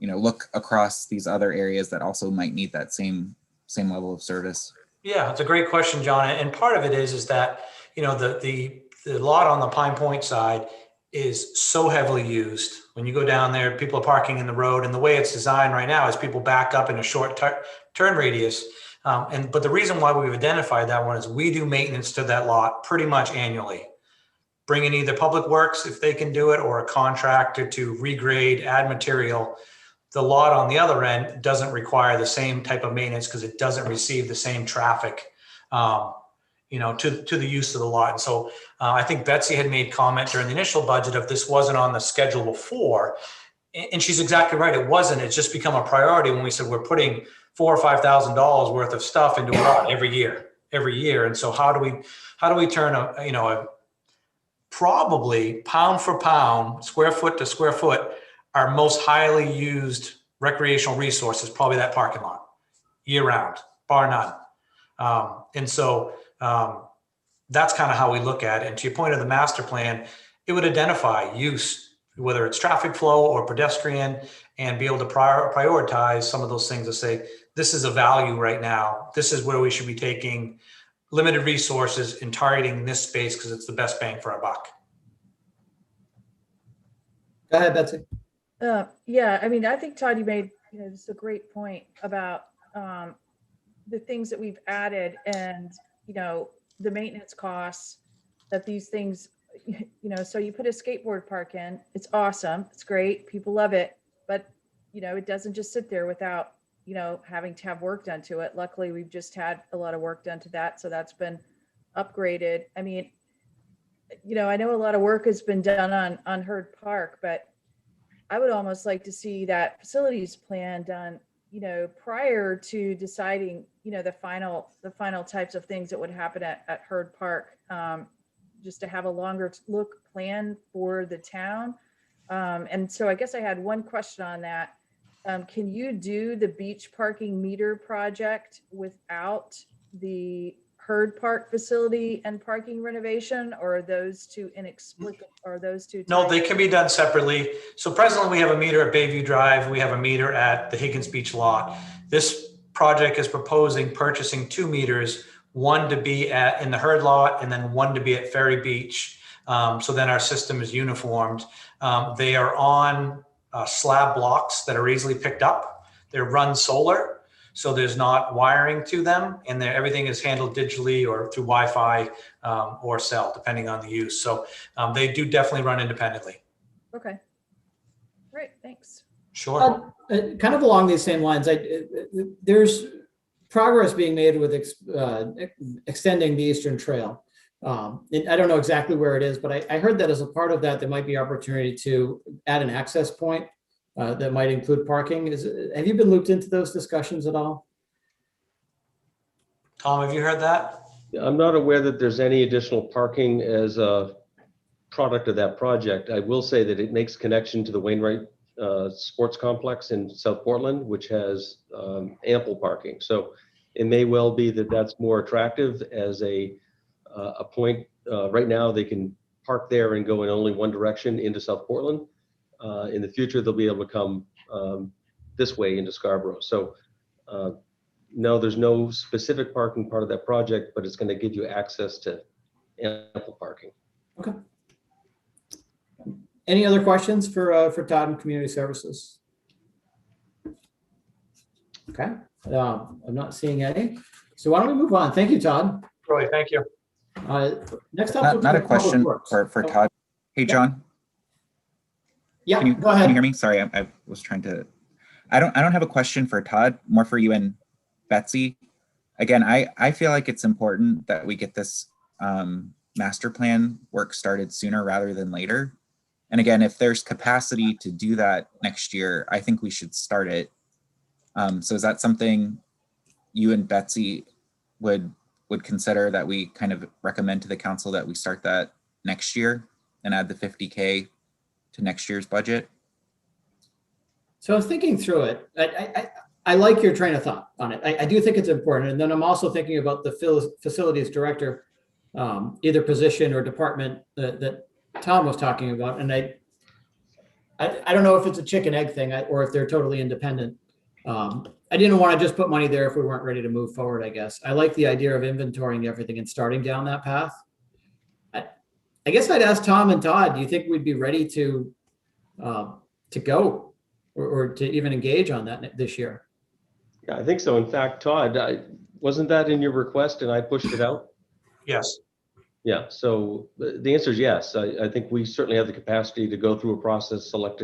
look across these other areas that also might need that same level of service?
Yeah, it's a great question, John. And part of it is that, the lot on the Pine Point side is so heavily used. When you go down there, people are parking in the road, and the way it's designed right now is people back up in a short turn radius. But the reason why we've identified that one is we do maintenance to that lot pretty much annually. Bring in either Public Works if they can do it, or a contractor to regrade, add material. The lot on the other end doesn't require the same type of maintenance because it doesn't receive the same traffic, to the use of the lot. And so I think Betsy had made comment during the initial budget if this wasn't on the schedule before, and she's exactly right. It wasn't. It's just become a priority when we said we're putting $4,000 or $5,000 worth of stuff into a lot every year. And so how do we turn a probably pound for pound, square foot to square foot, our most highly used recreational resource is probably that parking lot year round, bar none. And so that's kind of how we look at it. And to your point of the master plan, it would identify use, whether it's traffic flow or pedestrian, and be able to prioritize some of those things to say, this is a value right now. This is where we should be taking limited resources and targeting this space because it's the best bang for our buck.
Go ahead, Betsy.
Yeah, I mean, I think Todd, you made just a great point about the things that we've added and the maintenance costs that these things, so you put a skateboard park in, it's awesome, it's great, people love it, but it doesn't just sit there without having to have work done to it. Luckily, we've just had a lot of work done to that, so that's been upgraded. I mean, I know a lot of work has been done on Hurd Park, but I would almost like to see that facilities plan done, prior to deciding, the final types of things that would happen at Hurd Park, just to have a longer look plan for the town. And so I guess I had one question on that. Can you do the beach parking meter project without the Hurd Park facility and parking renovation, or are those two inexplicable? Are those two?
No, they can be done separately. So presently we have a meter at Bayview Drive. We have a meter at the Higgins Beach lot. This project is proposing purchasing 2 meters, one to be in the Hurd lot and then one to be at Ferry Beach. So then our system is uniformed. They are on slab blocks that are easily picked up. They're run solar, so there's not wiring to them, and everything is handled digitally or through Wi-Fi or cell, depending on the use. So they do definitely run independently.
Okay. Great. Thanks.
Sure.
Kind of along these same lines, there's progress being made with extending the Eastern Trail. And I don't know exactly where it is, but I heard that as a part of that, there might be opportunity to add an access point that might include parking. Have you been looped into those discussions at all?
Tom, have you heard that?
I'm not aware that there's any additional parking as a product of that project. I will say that it makes connection to the Wainwright Sports Complex in South Portland, which has ample parking. So it may well be that that's more attractive as a point. Right now, they can park there and go in only one direction into South Portland. In the future, they'll be able to come this way into Scarborough. So no, there's no specific parking part of that project, but it's going to give you access to ample parking.
Okay. Any other questions for Todd and Community Services? Okay, I'm not seeing any. So why don't we move on? Thank you, Todd.
Roy, thank you.
Next up.
Not a question for Todd. Hey, John.
Yeah,
Can you,
go ahead.
Can you hear me? Sorry, I was trying to. I don't have a question for Todd. More for you and Betsy. Again, I feel like it's important that we get this master plan work started sooner rather than later. And again, if there's capacity to do that next year, I think we should start it. So is that something you and Betsy would consider, that we kind of recommend to the council that we start that next year and add the 50K to next year's budget?
So I was thinking through it. I like your train of thought on it. I do think it's important. And then I'm also thinking about the facilities director, either position or department that Tom was talking about. And I don't know if it's a chicken egg thing or if they're totally independent. I didn't want to just put money there if we weren't ready to move forward, I guess. I like the idea of inventorying everything and starting down that path. I guess I'd ask Tom and Todd, do you think we'd be ready to go or to even engage on that this year?
Yeah, I think so. In fact, Todd, wasn't that in your request and I pushed it out?
Yes.
Yeah, so the answer is yes. I think we certainly have the capacity to go through a process, select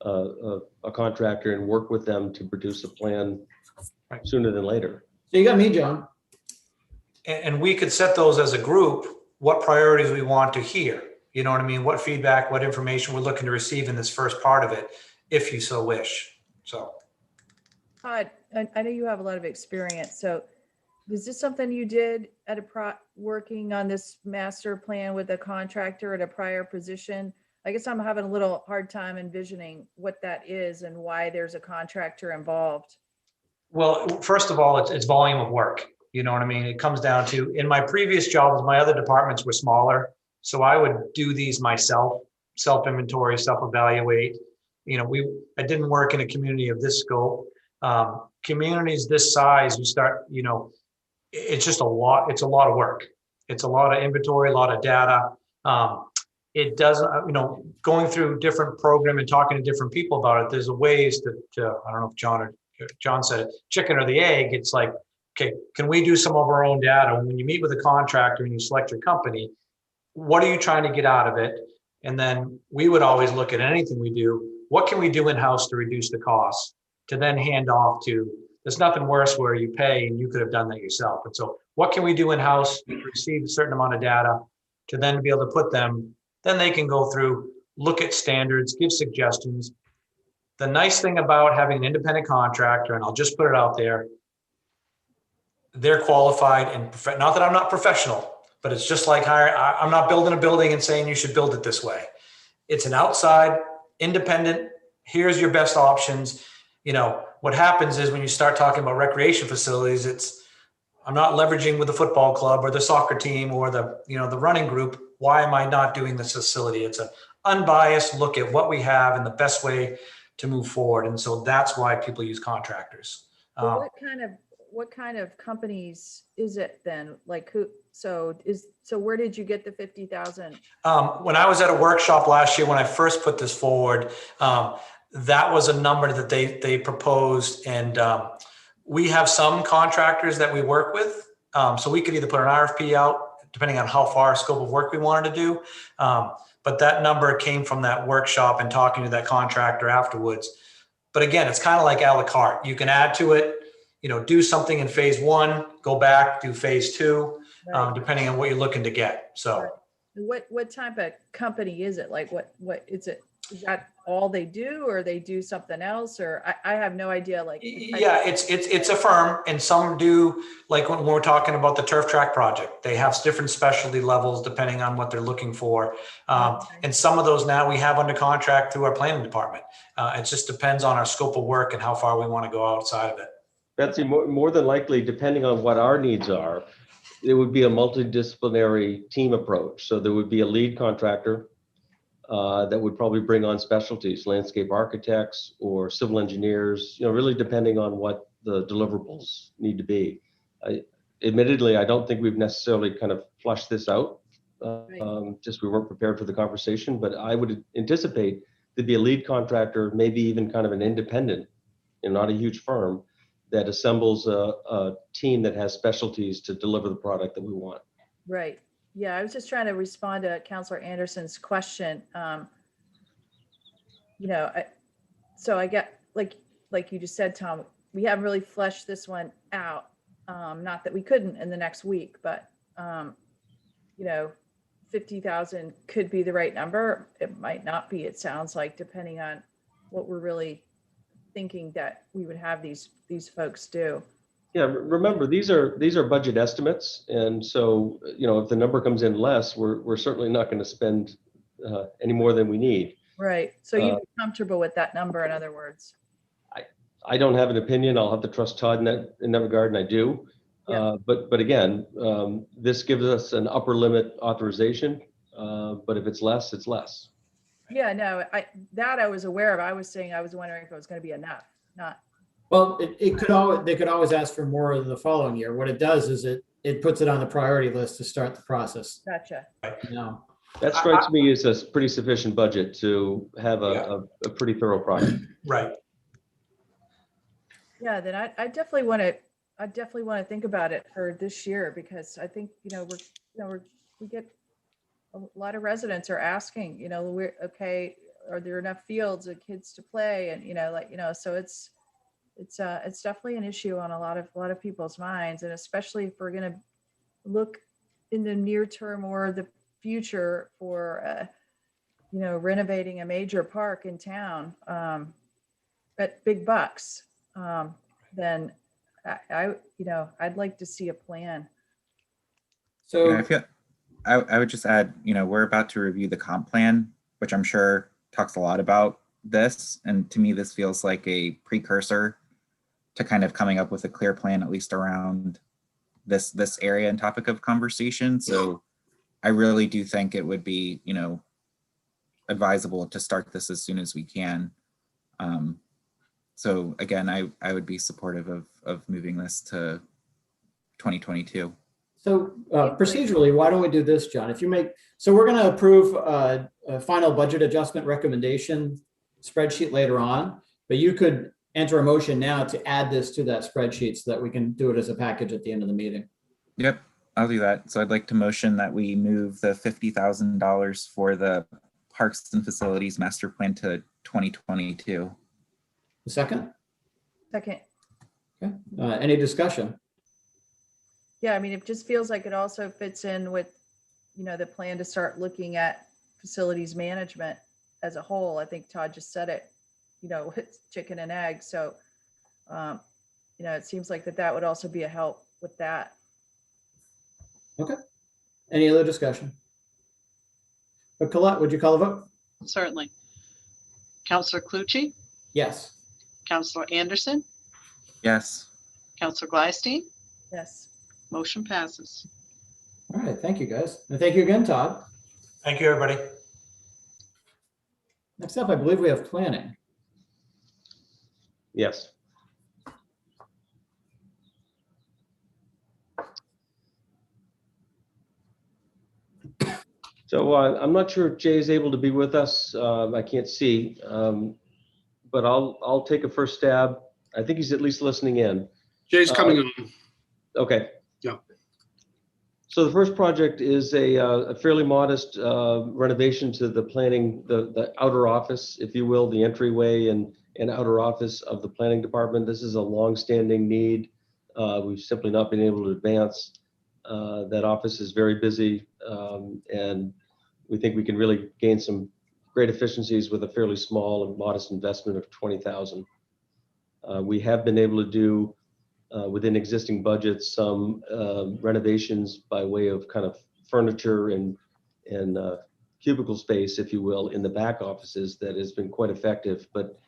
a contractor and work with them to produce a plan sooner than later.
So you got me, John.
And we could set those as a group, what priorities we want to hear. You know what I mean? What feedback, what information we're looking to receive in this first part of it, if you so wish. So.
Todd, I know you have a lot of experience. So was this something you did at working on this master plan with a contractor at a prior position? I guess I'm having a little hard time envisioning what that is and why there's a contractor involved.
Well, first of all, it's volume of work. You know what I mean? It comes down to, in my previous jobs, my other departments were smaller. So I would do these myself, self-inventory, self-evaluate. You know, I didn't work in a community of this scope. Communities this size, you start, you know, it's just a lot. It's a lot of work. It's a lot of inventory, a lot of data. It doesn't, you know, going through different program and talking to different people about it, there's ways to I don't know if John said it, chicken or the egg. It's like, okay, can we do some of our own data? When you meet with a contractor and you select your company, what are you trying to get out of it? And then we would always look at anything we do. What can we do in-house to reduce the cost, to then hand off to, there's nothing worse where you pay and you could have done that yourself. And so what can we do in-house to receive a certain amount of data to then be able to put them, then they can go through, look at standards, give suggestions. The nice thing about having an independent contractor, and I'll just put it out there, they're qualified and not that I'm not professional, but it's just like I'm not building a building and saying you should build it this way. It's an outside, independent, here's your best options. You know, what happens is when you start talking about recreation facilities, I'm not leveraging with the football club or the soccer team or the running group. Why am I not doing this facility? It's an unbiased look at what we have and the best way to move forward. And so that's why people use contractors.
What kind of companies is it then? Like who? So where did you get the 50,000?
When I was at a workshop last year, when I first put this forward, that was a number that they proposed. And we have some contractors that we work with. So we could either put an RFP out, depending on how far scope of work we wanted to do. But that number came from that workshop and talking to that contractor afterwards. But again, it's kind of like a la carte. You can add to it, you know, do something in phase one, go back, do phase two,
Right.
depending on what you're looking to get. So
What type of company is it? Like what is it? is that all they do, or they do something else, or I have no idea, like.
Yeah, it's a firm, and some do, like when we're talking about the turf track project, they have different specialty levels depending on what they're looking for.
Okay.
And some of those now we have under contract through our planning department. It just depends on our scope of work and how far we want to go outside of it.
Betsy, more than likely, depending on what our needs are, it would be a multidisciplinary team approach. So there would be a lead contractor that would probably bring on specialties, landscape architects or civil engineers, really depending on what the deliverables need to be. Admittedly, I don't think we've necessarily kind of flushed this out. Just we weren't prepared for the conversation, but I would anticipate there'd be a lead contractor, maybe even kind of an independent, not a huge firm, that assembles a team that has specialties to deliver the product that we want.
Right. Yeah, I was just trying to respond to Counselor Anderson's question. So I get, like you just said, Tom, we haven't really fleshed this one out. Not that we couldn't in the next week, but 50,000 could be the right number. It might not be, it sounds like, depending on what we're really thinking that we would have these folks do.
Yeah, remember, these are budget estimates. And so, if the number comes in less, we're certainly not going to spend any more than we need.
Right. So you'd be comfortable with that number, in other words?
I don't have an opinion. I'll have to trust Todd in that regard, and I do.
Yeah.
But again, this gives us an upper limit authorization. But if it's less, it's less.
Yeah, no, I was aware of. I was wondering if it was going to be enough, not.
Well, they could always ask for more in the following year. What it does is it puts it on the priority list to start the process.
Gotcha.
That strikes me as a pretty sufficient budget to have a pretty thorough project.
Right.
Yeah, then I definitely want to think about it for this year, because I think, we get a lot of residents are asking, are there enough fields and kids to play? And, so it's definitely an issue on a lot of people's minds. And especially if we're going to look in the near term or the future for, renovating a major park in town at big bucks, then I'd like to see a plan.
So
Yeah, I would just add, we're about to review the comp plan, which I'm sure talks a lot about this. And to me, this feels like a precursor to kind of coming up with a clear plan, at least around this area and topic of conversation. So I really do think it would be, advisable to start this as soon as we can. So again, I would be supportive of moving this to 2022.
So procedurally, why don't we do this, John? So we're going to approve a final budget adjustment recommendation spreadsheet later on, but you could enter a motion now to add this to that spreadsheet so that we can do it as a package at the end of the meeting.
Yep, I'll do that. So I'd like to motion that we move the $50,000 for the Parks and Facilities Master Plan to 2022.
A second?
Second.
Okay. Any discussion?
Yeah, I mean, it just feels like it also fits in with, the plan to start looking at facilities management as a whole. I think Todd just said it, it's chicken and egg. So, it seems like that would also be a help with that.
Okay. Any other discussion? But Colette, would you call the vote?
Certainly. Counselor Clucci,
Yes.
Counselor Anderson,
Yes.
Counselor Glystein,
Yes.
motion passes.
All right. Thank you, guys. And thank you again, Todd.
Thank you, everybody.
Next up, I believe we have planning.
Yes. So I'm not sure if Jay is able to be with us. I can't see, but I'll take a first stab. I think he's at least listening in.
Jay's coming on.
Okay.
Yeah.
So the first project is a fairly modest renovation to the planning, the outer office, if you will, the entryway and outer office of the planning department. This is a long-standing need. We've simply not been able to advance. That office is very busy, and we think we can really gain some great efficiencies with a fairly small and modest investment of $20,000. We have been able to do within existing budgets some renovations by way of kind of furniture and cubicle space, if you will, in the back offices that has been quite effective. But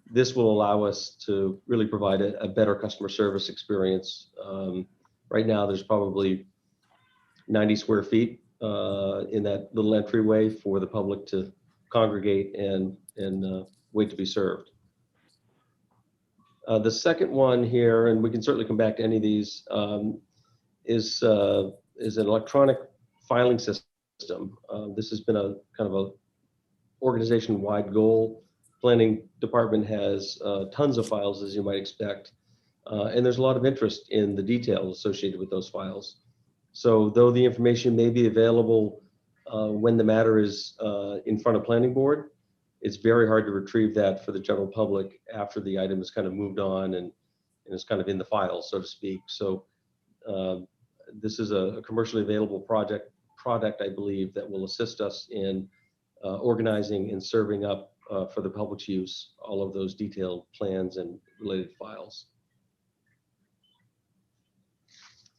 this will allow us to really provide a better customer service experience. Right now, there's probably 90 square feet in that little entryway for the public to congregate and wait to be served. The second one here, and we can certainly come back to any of these, is an electronic filing system. This has been a kind of a organization-wide goal. Planning department has tons of files, as you might expect, and there's a lot of interest in the details associated with those files. So though the information may be available when the matter is in front of planning board, it's very hard to retrieve that for the general public after the item is kind of moved on and is kind of in the file, so to speak. So this is a commercially available product, I believe, that will assist us in organizing and serving up for the public's use all of those detailed plans and related files.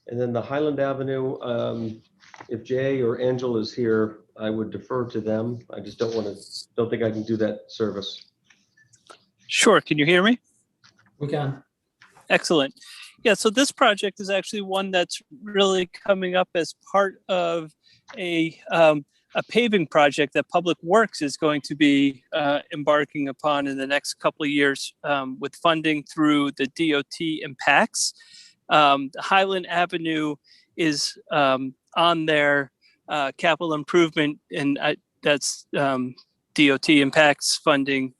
And then the Highland Avenue, if Jay or Angela is here, I would defer to them. I just don't think I can do that service.
Sure. Can you hear me?
We can.
Excellent. Yeah, so this project is actually one that's really coming up as part of a paving project that Public Works is going to be embarking upon in the next couple of years with funding through the DOT impacts. Highland Avenue is on their capital improvement, and that's DOT impacts funding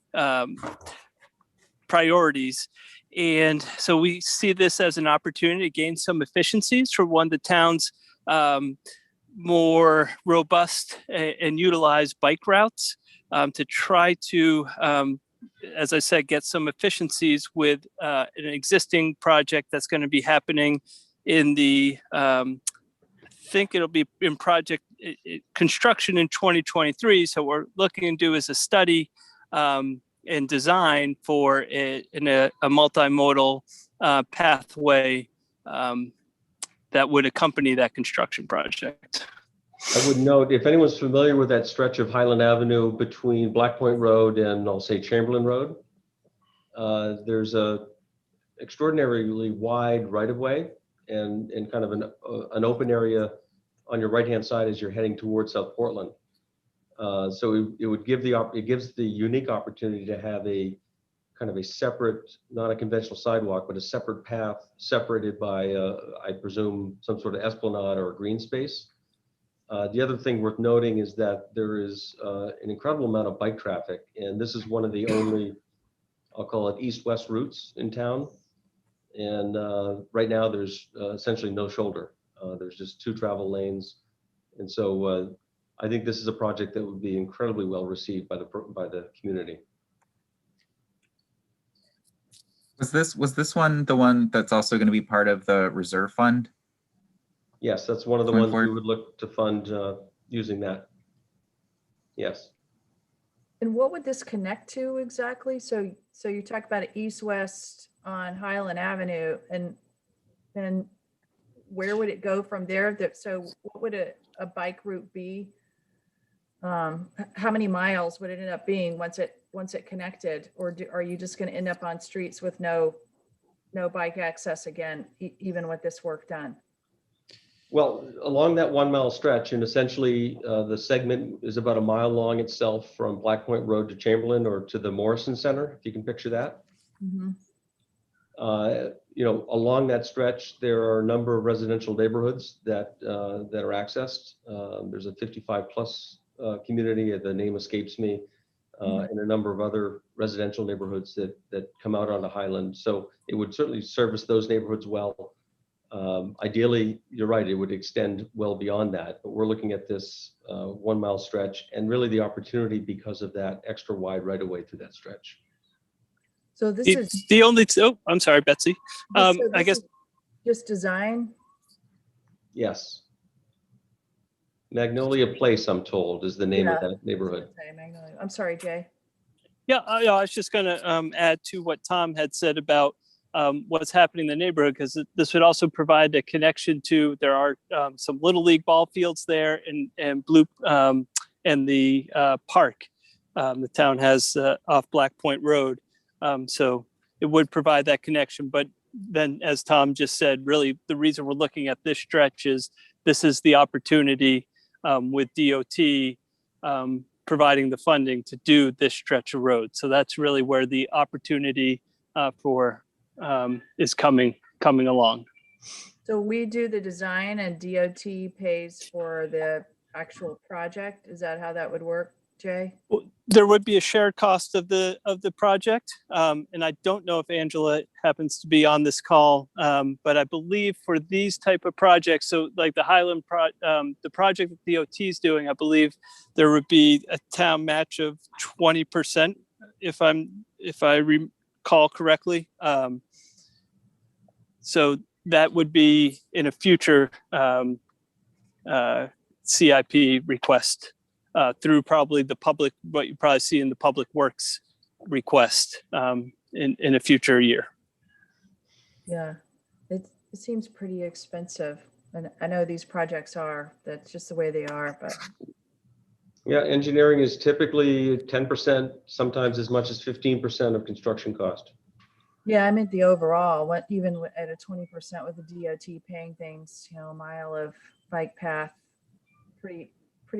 priorities. And so we see this as an opportunity to gain some efficiencies for one of the town's more robust and utilized bike routes to try to, as I said, get some efficiencies with an existing project that's going to be happening in the, I think it'll be in project construction in 2023. So what we're looking to do is a study and design for a multimodal pathway that would accompany that construction project.
I would note, if anyone's familiar with that stretch of Highland Avenue between Black Point Road and I'll say Chamberlain Road, there's a extraordinarily wide right-of-way and kind of an open area on your right-hand side as you're heading towards South Portland. So it would give it gives the unique opportunity to have a kind of a separate, not a conventional sidewalk, but a separate path separated by, I presume, some sort of esplanade or green space. The other thing worth noting is that there is an incredible amount of bike traffic, and this is one of the only, I'll call it east-west routes in town. And right now there's essentially no shoulder. There's just 2 travel lanes. And so I think this is a project that would be incredibly well received by the community.
Was this one the one that's also going to be part of the reserve fund?
Yes, that's one of the
Going
ones we
forward?
would look to fund using that. Yes.
And what would this connect to exactly? So you talk about east-west on Highland Avenue, and then where would it go from there? So what would a bike route be? How many miles would it end up being once it connected? Or are you just going to end up on streets with no bike access again, even with this work done?
Well, along that 1 mile stretch, and essentially the segment is about a mile long itself from Black Point Road to Chamberlain or to the Morrison Center, if you can picture that.
Mm-hmm.
Along that stretch, there are a number of residential neighborhoods that are accessed. There's a 55 plus community, the name escapes me, and a number of other residential neighborhoods that come out onto Highland. So it would certainly service those neighborhoods well. Ideally, you're right, it would extend well beyond that, but we're looking at this 1 mile stretch and really the opportunity because of that extra wide right of way through that stretch.
So this is
The only, I'm sorry, Betsy.
so
I
this
guess
is just design.
Yes. Magnolia Place, I'm told, is the name of
Yeah.
that neighborhood.
I'm sorry, Jay.
Yeah, I was just going to add to what Tom had said about what's happening in the neighborhood, because this would also provide a connection to, there are some Little League ball fields there and and the park. The town has off Black Point Road. So it would provide that connection. But then, as Tom just said, really the reason we're looking at this stretch is this is the opportunity with DOT providing the funding to do this stretch of road. So that's really where the opportunity for is coming along.
So we do the design and DOT pays for the actual project. Is that how that would work, Jay?
There would be a shared cost of the project, and I don't know if Angela happens to be on this call, but I believe for these type of projects, so like the Highland the project that DOT is doing, I believe there would be a town match of 20%, if I recall correctly. So that would be in a future CIP request. Through probably the public, what you probably see in the public works request in a future year.
Yeah, it seems pretty expensive. And I know these projects are, that's just the way they are, but.
Yeah, engineering is typically 10%, sometimes as much as 15% of construction cost.
Yeah, I meant the overall, even at a 20% with the DOT paying things, a mile of bike path, pretty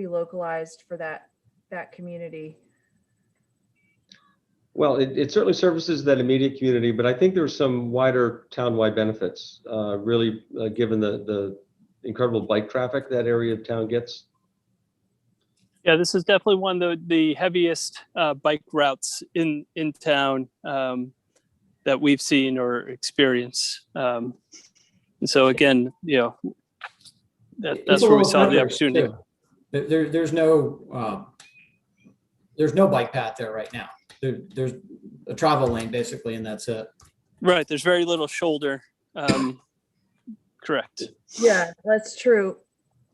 localized for that community.
Well, it certainly services that immediate community, but I think there's some wider town-wide benefits, really given the incredible bike traffic that area of town gets.
Yeah, this is definitely one of the heaviest bike routes in town that we've seen or experienced. And so again, that's where we saw the opportunity.
There's no bike path there right now. There's a travel lane basically, and that's it.
Right. There's very little shoulder. Correct.
Yeah, that's true.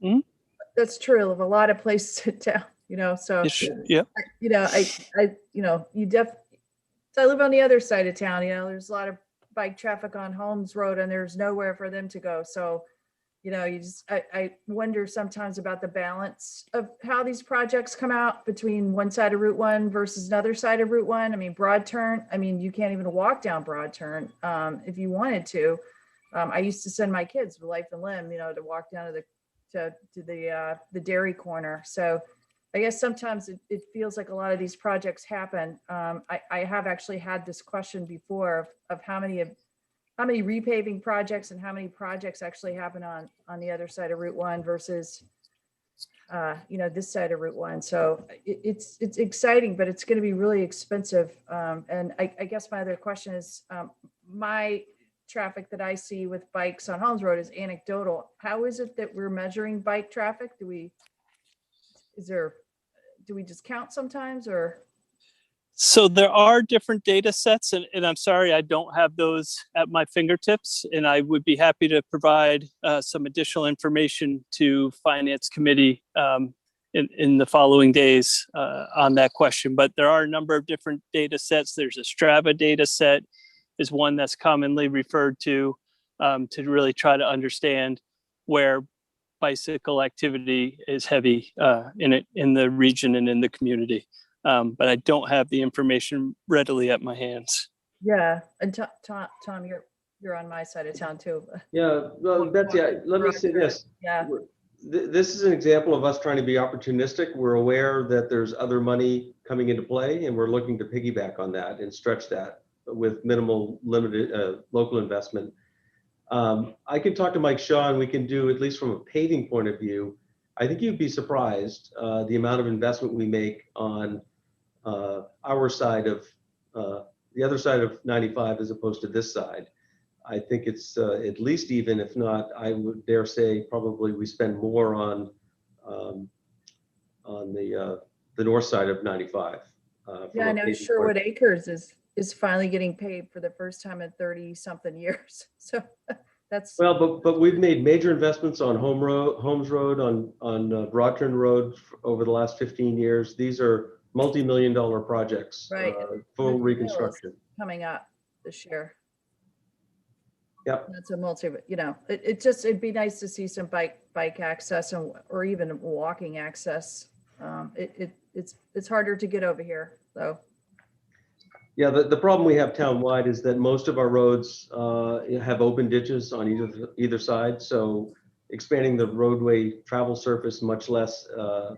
Mhm.
That's true of a lot of places in town, so,
Yeah.
So I live on the other side of town, there's a lot of bike traffic on Holmes Road and there's nowhere for them to go. So, I wonder sometimes about the balance of how these projects come out between one side of Route 1 versus another side of Route 1. I mean, Broad Turn, you can't even walk down Broad Turn if you wanted to. I used to send my kids with Life and Limb, to walk down to the dairy corner. So I guess sometimes it feels like a lot of these projects happen. I have actually had this question before of how many repaving projects and how many projects actually happen on the other side of Route 1 versus, this side of Route 1. So it's exciting, but it's going to be really expensive. And I guess my other question is, my traffic that I see with bikes on Holmes Road is anecdotal. How is it that we're measuring bike traffic? Do we just count sometimes, or?
So there are different data sets, and I'm sorry, I don't have those at my fingertips, and I would be happy to provide some additional information to Finance Committee in the following days on that question. But there are a number of different data sets. There's a Strava data set is one that's commonly referred to really try to understand where bicycle activity is heavy in the region and in the community. But I don't have the information readily at my hands.
Yeah, and Tom, you're on my side of town too.
Yeah, well, Betsy, let me say this.
Yeah.
This is an example of us trying to be opportunistic. We're aware that there's other money coming into play, and we're looking to piggyback on that and stretch that with minimal, limited local investment. I can talk to Mike Shaw, and we can do, at least from a paving point of view, I think you'd be surprised the amount of investment we make on our side of the other side of 95 as opposed to this side. I think it's at least even, if not, I would dare say probably we spend more on the north side of 95.
Yeah, I know Sherwood Acres is finally getting paid for the first time in 30 something years. So That's,
Well, but we've made major investments on Holmes Road, on Broadturn Road over the last 15 years. These are multi-million-dollar projects,
right.
full
Richmond Hill is
reconstruction.
coming up this year.
Yep.
That's a it'd be nice to see some bike access or even walking access. It's harder to get over here, though.
Yeah, the problem we have townwide is that most of our roads have open ditches on either side. So expanding the roadway travel surface, much less, a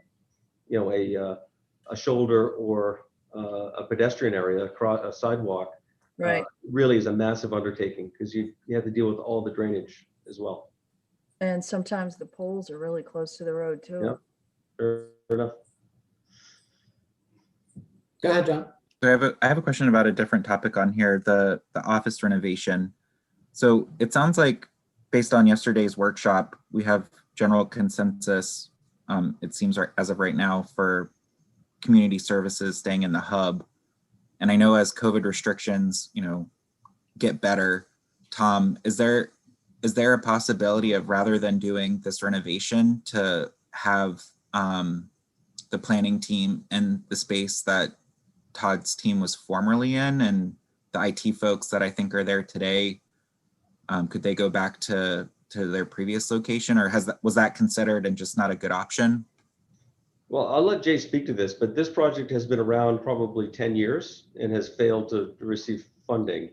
shoulder or a pedestrian area across a sidewalk,
Right.
really is a massive undertaking because you have to deal with all the drainage as well.
And sometimes the poles are really close to the road too.
Yeah. Fair enough.
Go ahead, John.
So I have a question about a different topic on here, the office renovation. So it sounds like based on yesterday's workshop, we have general consensus, it seems as of right now, for community services staying in the hub. And I know as COVID restrictions, get better, Tom, is there a possibility of, rather than doing this renovation, to have the planning team in the space that Todd's team was formerly in, and the IT folks that I think are there today, could they go back to their previous location, or was that considered and just not a good option?
Well, I'll let Jay speak to this, but this project has been around probably 10 years and has failed to receive funding.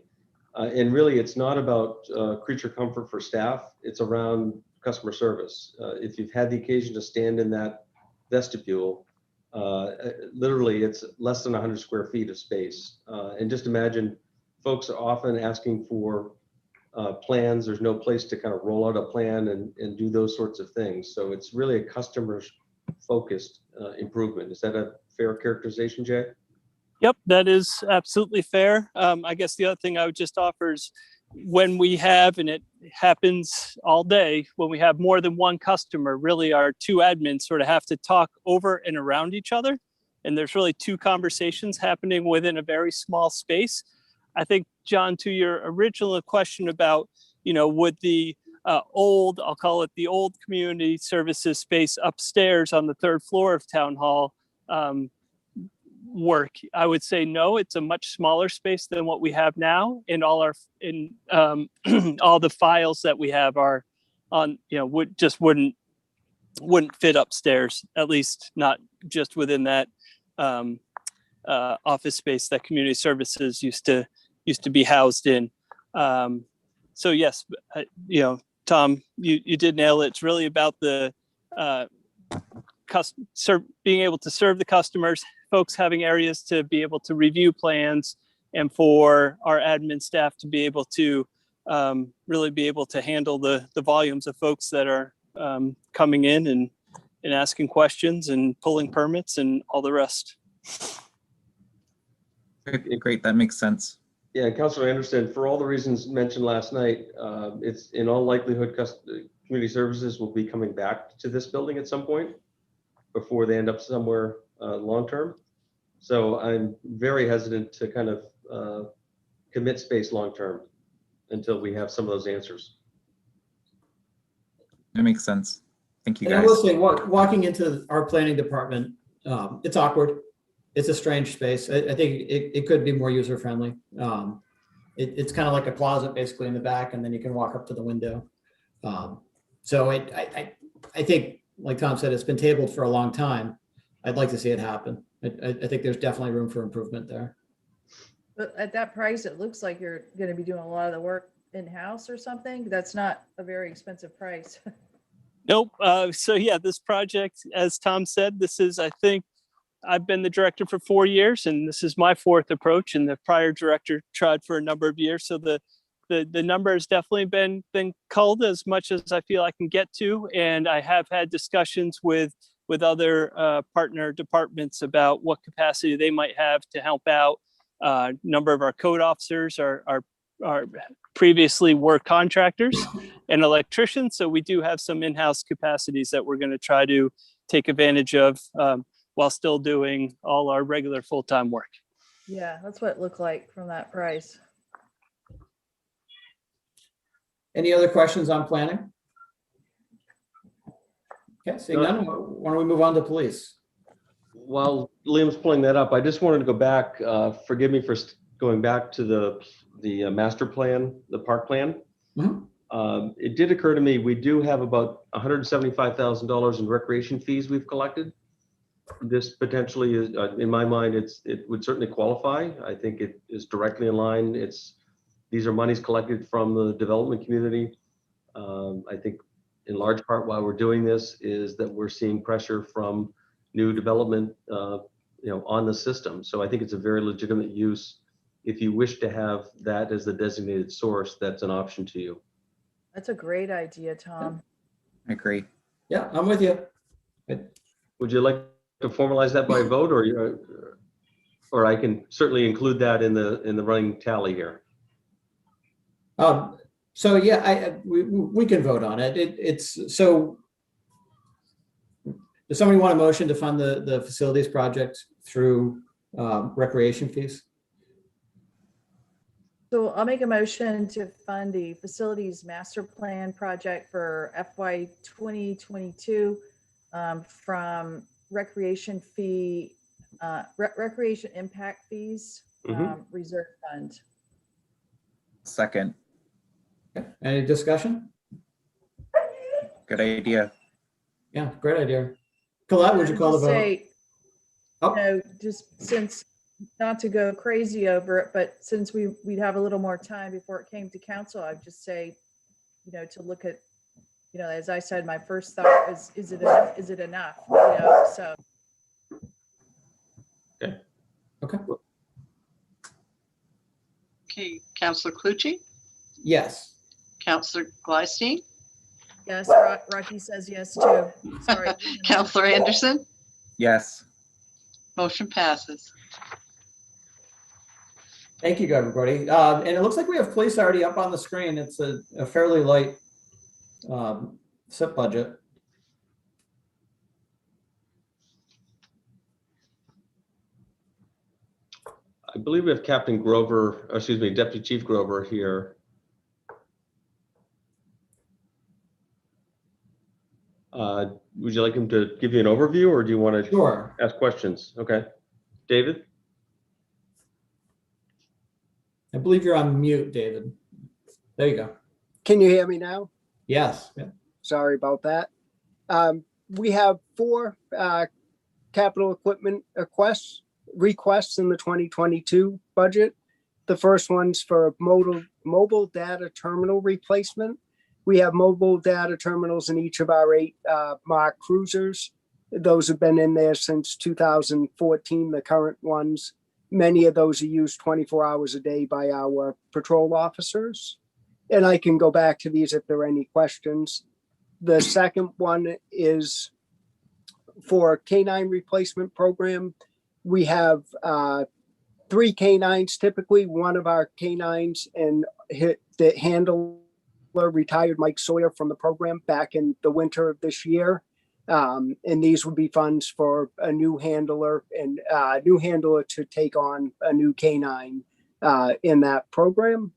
And really, it's not about creature comfort for staff. It's around customer service. If you've had the occasion to stand in that vestibule, literally it's less than 100 square feet of space. And just imagine, folks are often asking for plans. There's no place to kind of roll out a plan and do those sorts of things. So it's really a customer focused improvement. Is that a fair characterization, Jay?
Yep, that is absolutely fair. I guess the other thing I would just offer is when we have, and it happens all day, when we have more than one customer, really our two admins sort of have to talk over and around each other. And there's really two conversations happening within a very small space. I think, John, to your original question about, would the I'll call it the old community services space upstairs on the third floor of Town Hall work? I would say no. It's a much smaller space than what we have now, and all the files that we have are on, wouldn't fit upstairs, at least not just within that office space that community services used to be housed in. So yes, Tom, you did nail it. It's really about the being able to serve the customers, folks having areas to be able to review plans, and for our admin staff to be able to really be able to handle the volumes of folks that are coming in and asking questions and pulling permits and all the rest.
Great, that makes sense.
Yeah, Councilor Anderson, for all the reasons mentioned last night, it's in all likelihood community services will be coming back to this building at some point before they end up somewhere long-term. So I'm very hesitant to kind of commit space long-term until we have some of those answers.
That makes sense. Thank you,
And I
guys.
will say, walking into our planning department, it's awkward. It's a strange space. I think it could be more user-friendly. It's kind of like a closet basically in the back, and then you can walk up to the window. So I think, like Tom said, it's been tabled for a long time. I'd like to see it happen. I think there's definitely room for improvement there.
But at that price, it looks like you're going to be doing a lot of the work in-house or something. That's not a very expensive price.
Nope. So yeah, this project, as Tom said, this is, I think, I've been the director for 4 years, and this is my fourth approach, and the prior director tried for a number of years. So the number has definitely been culled as much as I feel I can get to. And I have had discussions with other partner departments about what capacity they might have to help out. A number of our code officers are previously were contractors and electricians. So we do have some in-house capacities that we're going to try to take advantage of while still doing all our regular full-time work.
Yeah, that's what it looked like from that price.
Any other questions on planning? Okay, seeing none, why don't we move on to police?
While Liam's pulling that up, I just wanted to go back, forgive me for going back to the master plan, the park plan.
Mhm.
It did occur to me, we do have about $175,000 in recreation fees we've collected. This potentially is, in my mind, it would certainly qualify. I think it is directly in line. These are monies collected from the development community. I think in large part why we're doing this is that we're seeing pressure from new development, on the system. So I think it's a very legitimate use. If you wish to have that as the designated source, that's an option to you.
That's a great idea, Tom.
I agree.
Yeah, I'm with you. Good.
Would you like to formalize that by vote, or I can certainly include that in the running tally here?
So yeah, we can vote on it. It's so. Does somebody want a motion to fund the facilities project through recreation fees?
So I'll make a motion to fund the facilities master plan project for FY 2022 from recreation fee, recreation impact fees, reserve fund.
Second.
Okay. Any discussion?
Good idea.
Yeah, great idea. Colette, would you call the vote?
Say,
Oh.
just since, not to go crazy over it, but since we'd have a little more time before it came to council, I'd just say, to look at, as I said, my first thought was, is it enough? So.
Okay.
Okay.
Okay, Counselor Clucci,
Yes.
Counselor Glystein,
Yes, Rocky says yes too. Sorry.
Counselor Anderson,
Yes.
motion passes.
Thank you, everybody. And it looks like we have police already up on the screen. It's a fairly light SIP budget.
I believe we have Captain Grover, Deputy Chief Grover here. Would you like him to give you an overview, or do you want to
Sure.
ask questions? Okay. David?
I believe you're on mute, David. There you go.
Can you hear me now?
Yes. Yeah.
Sorry about that. We have 4 capital equipment requests in the 2022 budget. The first one's for mobile data terminal replacement. We have mobile data terminals in each of our 8 Mark cruisers. Those have been in there since 2014, the current ones. Many of those are used 24 hours a day by our patrol officers. And I can go back to these if there are any questions. The second one is for canine replacement program. We have 3 canines typically. One of our canines and the handler retired Mike Sawyer from the program back in the winter of this year. And these would be funds for a new handler and a new handler to take on a new canine in that program.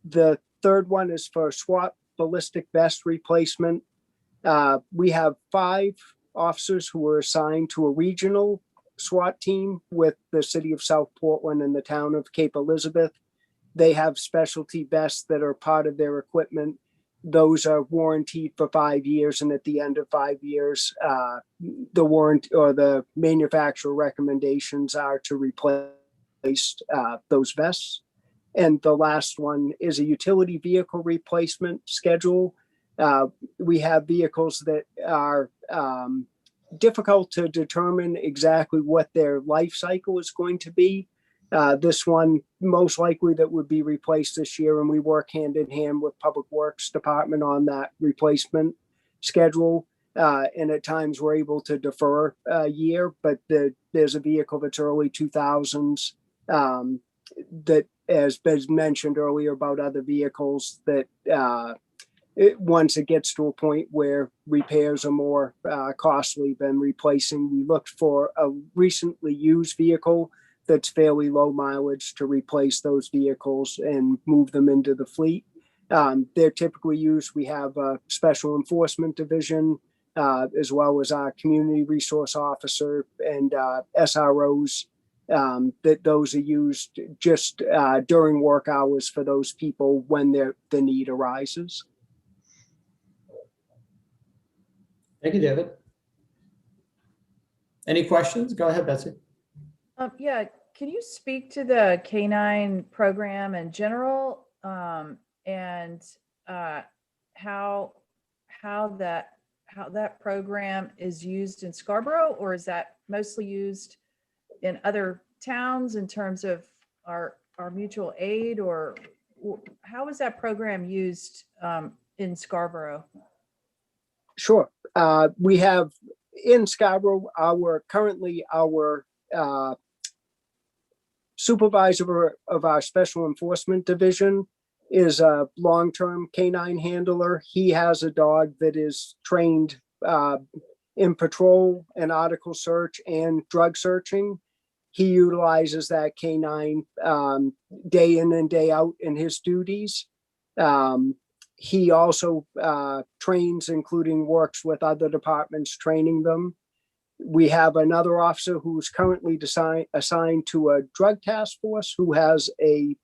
The third one is for SWAT ballistic vest replacement. We have 5 officers who were assigned to a regional SWAT team with the city of South Portland and the town of Cape Elizabeth. They have specialty vests that are part of their equipment. Those are warranted for 5 years, and at the end of 5 years, the warranty or the manufacturer recommendations are to replace those vests. And the last one is a utility vehicle replacement schedule. We have vehicles that are difficult to determine exactly what their life cycle is going to be. This one, most likely that would be replaced this year, and we work hand in hand with Public Works Department on that replacement schedule. And at times we're able to defer a year, but there's a vehicle that's early 2000s that, as mentioned earlier about other vehicles, that once it gets to a point where repairs are more costly than replacing, we looked for a recently used vehicle that's fairly low mileage to replace those vehicles and move them into the fleet. They're typically used. We have a special enforcement division, as well as our community resource officer and SROs. That those are used just during work hours for those people when the need arises.
Thank you, David. Any questions? Go ahead, Betsy.
Yeah, can you speak to the K-9 program in general, and how that program is used in Scarborough, or is that mostly used in other towns in terms of our mutual aid, or how is that program used in Scarborough?
Sure. We have in Scarborough, currently our supervisor of our special enforcement division is a long-term canine handler. He has a dog that is trained in patrol and article search and drug searching. He utilizes that canine day in and day out in his duties. He also trains, including works with other departments, training them. We have another officer who's currently assigned to a drug task force who has a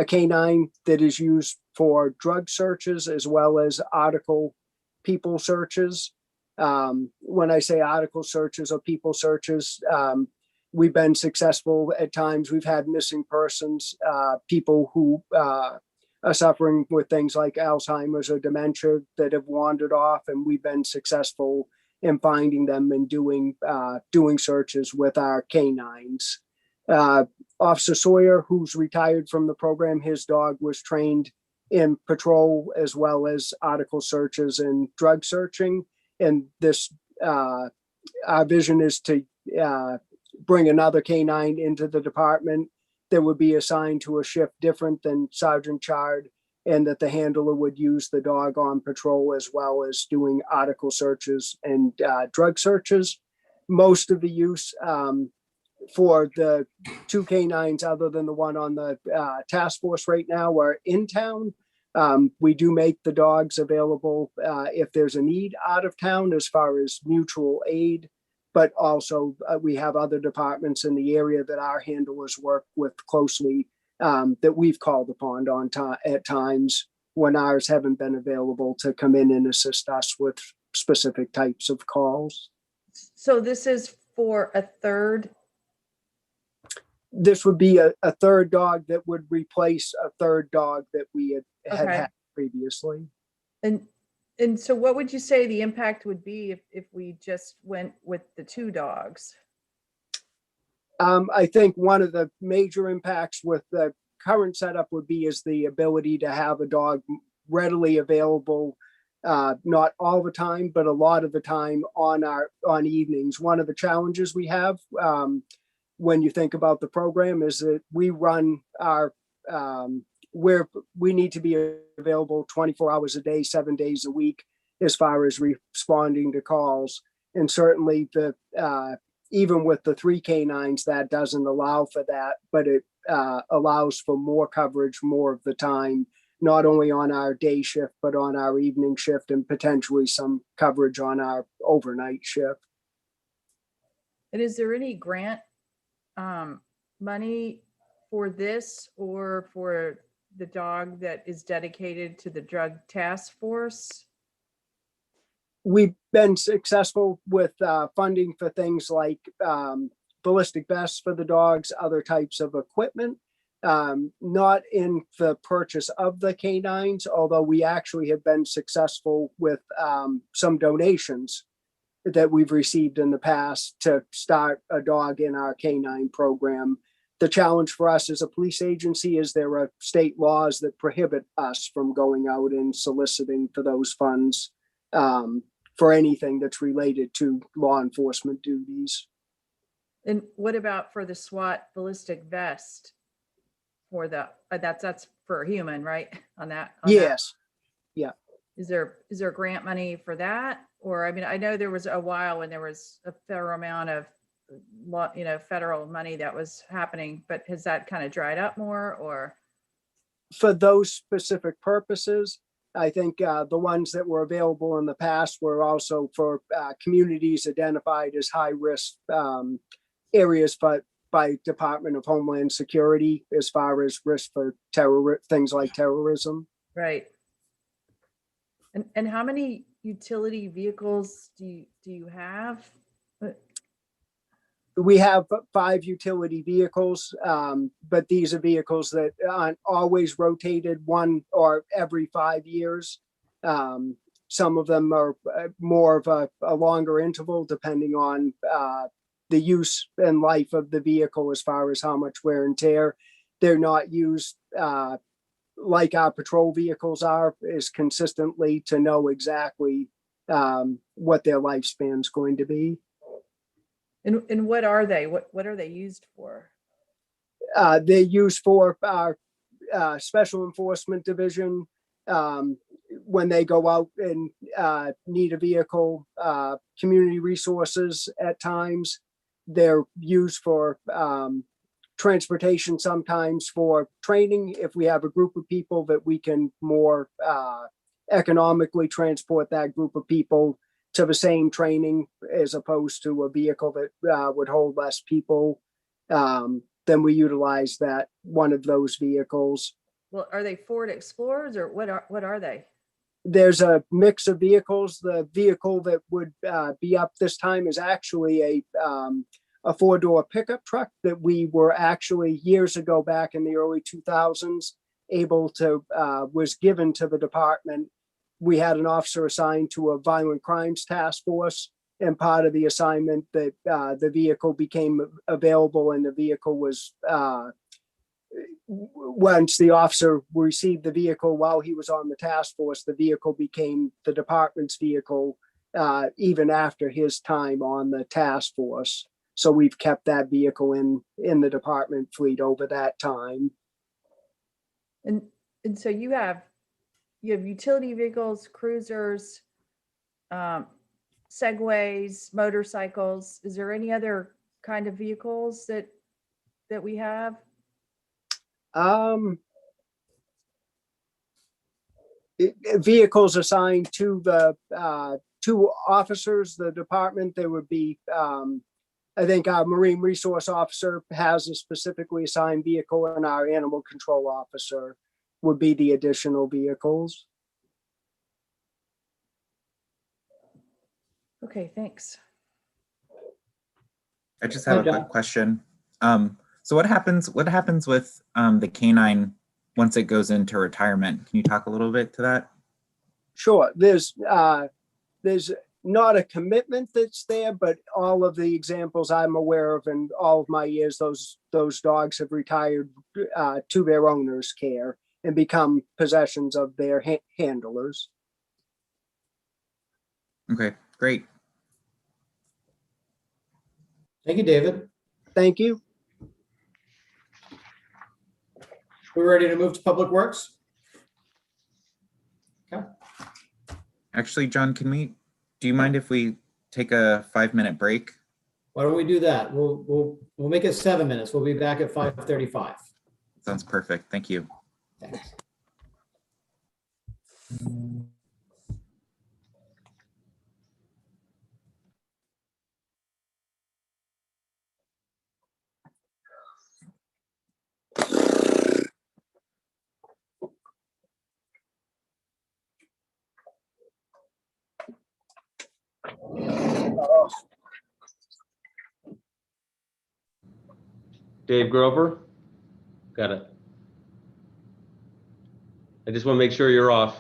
canine that is used for drug searches as well as article people searches. When I say article searches or people searches, we've been successful at times. We've had missing persons, people who are suffering with things like Alzheimer's or dementia that have wandered off, and we've been successful in finding them and doing searches with our canines. Officer Sawyer, who's retired from the program, his dog was trained in patrol as well as article searches and drug searching. And this, our vision is to bring another canine into the department that would be assigned to a shift different than Sergeant Chard, and that the handler would use the dog on patrol as well as doing article searches and drug searches. Most of the use for the two canines, other than the one on the task force right now, are in town. We do make the dogs available if there's a need out of town as far as mutual aid, but also we have other departments in the area that our handlers work with closely, that we've called upon at times when ours haven't been available to come in and assist us with specific types of calls.
So this is for a third?
This would be a third dog that would replace a third dog that we had
Okay.
had previously.
And so what would you say the impact would be if we just went with the two dogs?
I think one of the major impacts with the current setup would be is the ability to have a dog readily available, not all the time, but a lot of the time on evenings. One of the challenges we have when you think about the program is that we run our where we need to be available 24 hours a day, 7 days a week, as far as responding to calls. And certainly the even with the 3 canines, that doesn't allow for that, but it allows for more coverage more of the time, not only on our day shift, but on our evening shift, and potentially some coverage on our overnight shift.
And is there any grant money for this, or for the dog that is dedicated to the drug task force?
We've been successful with funding for things like ballistic vests for the dogs, other types of equipment, not in the purchase of the canines, although we actually have been successful with some donations that we've received in the past to start a dog in our canine program. The challenge for us as a police agency is there are state laws that prohibit us from going out and soliciting for those funds for anything that's related to law enforcement duties.
And what about for the SWAT ballistic vest? For the that's for a human, right? On that?
Yes. Yeah.
Is there grant money for that? Or, I mean, I know there was a while when there was a fair amount of federal money that was happening, but has that kind of dried up more, or?
for those specific purposes. I think the ones that were available in the past were also for communities identified as high risk areas, but by Department of Homeland Security as far as risk for things like terrorism.
Right. And how many utility vehicles do you have?
We have 5 utility vehicles, but these are vehicles that aren't always rotated one or every 5 years. Some of them are more of a longer interval depending on the use and life of the vehicle as far as how much wear and tear. They're not used like our patrol vehicles are, is consistently to know exactly what their lifespan is going to be.
And what are they? What are they used for?
They're used for our Special Enforcement Division when they go out and need a vehicle, community resources at times. They're used for transportation, sometimes for training. If we have a group of people that we can more economically transport that group of people to the same training as opposed to a vehicle that would hold less people, then we utilize that one of those vehicles.
Well, are they Ford Explorers or what are they?
There's a mix of vehicles. The vehicle that would be up this time is actually a 4-door pickup truck that we were actually years ago back in the early 2000s able to was given to the department. We had an officer assigned to a violent crimes task force, and part of the assignment that the vehicle became available, and the vehicle was once the officer received the vehicle while he was on the task force, the vehicle became the department's vehicle even after his time on the task force. So we've kept that vehicle in the department fleet over that time.
And so you have utility vehicles, cruisers, segways, motorcycles. Is there any other kind of vehicles that we have?
Vehicles assigned to the 2 officers, the department, there would be, I think our Marine Resource Officer has a specifically assigned vehicle, and our Animal Control Officer would be the additional vehicles.
Okay, thanks.
I just have a
John.
quick question. So what happens with the canine once it goes into retirement? Can you talk a little bit to that?
Sure. There's not a commitment that's there, but all of the examples I'm aware of in all of my years, those dogs have retired to their owner's care and become possessions of their handlers.
Okay, great.
Thank you, David.
Thank you.
We're ready to move to Public Works? Okay.
Actually, John, do you mind if we take a 5-minute break?
Why don't we do that? We'll make it 7 minutes. We'll be back at 5:35.
Sounds perfect. Thank you.
Thanks.
Dave Grover? Got it. I just want to make sure you're off.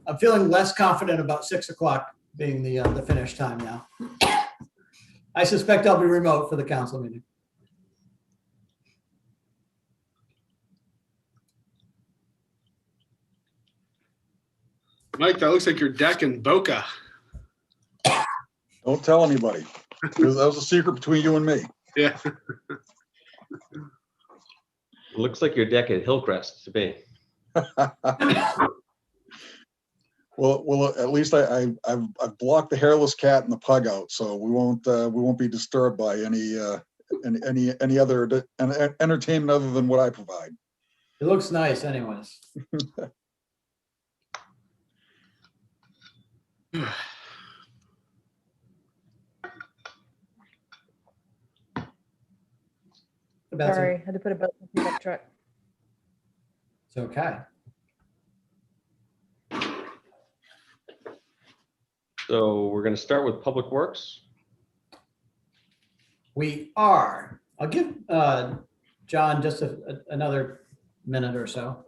I'm feeling less confident about 6 o'clock being the finish time now. I suspect I'll be remote for the council meeting.
Mike, that looks like your deck in Boca.
Don't tell anybody. That was a secret between you and me.
Yeah.
It looks like your deck at Hillcrest to me.
Well, at least I've blocked the hairless cat and the pug out, so we won't be disturbed by any other entertainment other than what I provide.
It looks nice anyways.
Sorry, had to put a button in the pickup truck.
It's okay.
So we're going to start with Public Works.
We are. I'll give John just another minute or so.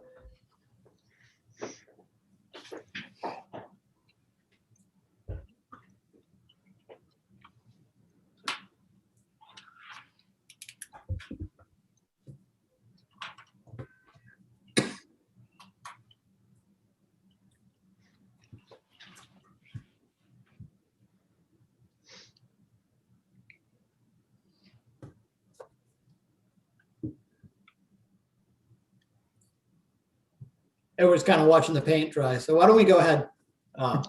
Everyone's kind of watching the paint dry. So why don't we go ahead and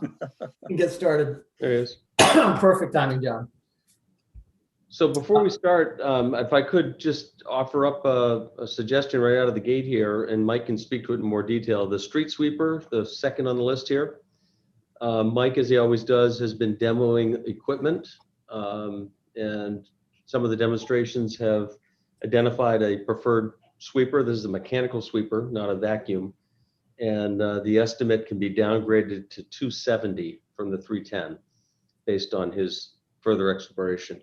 get started?
There it is.
Perfect timing, John.
So before we start, if I could just offer up a suggestion right out of the gate here, and Mike can speak to it in more detail. The street sweeper, the second on the list here, Mike, as he always does, has been demoing equipment, and some of the demonstrations have identified a preferred sweeper. This is a mechanical sweeper, not a vacuum. And the estimate can be downgraded to 270 from the 310 based on his further exploration.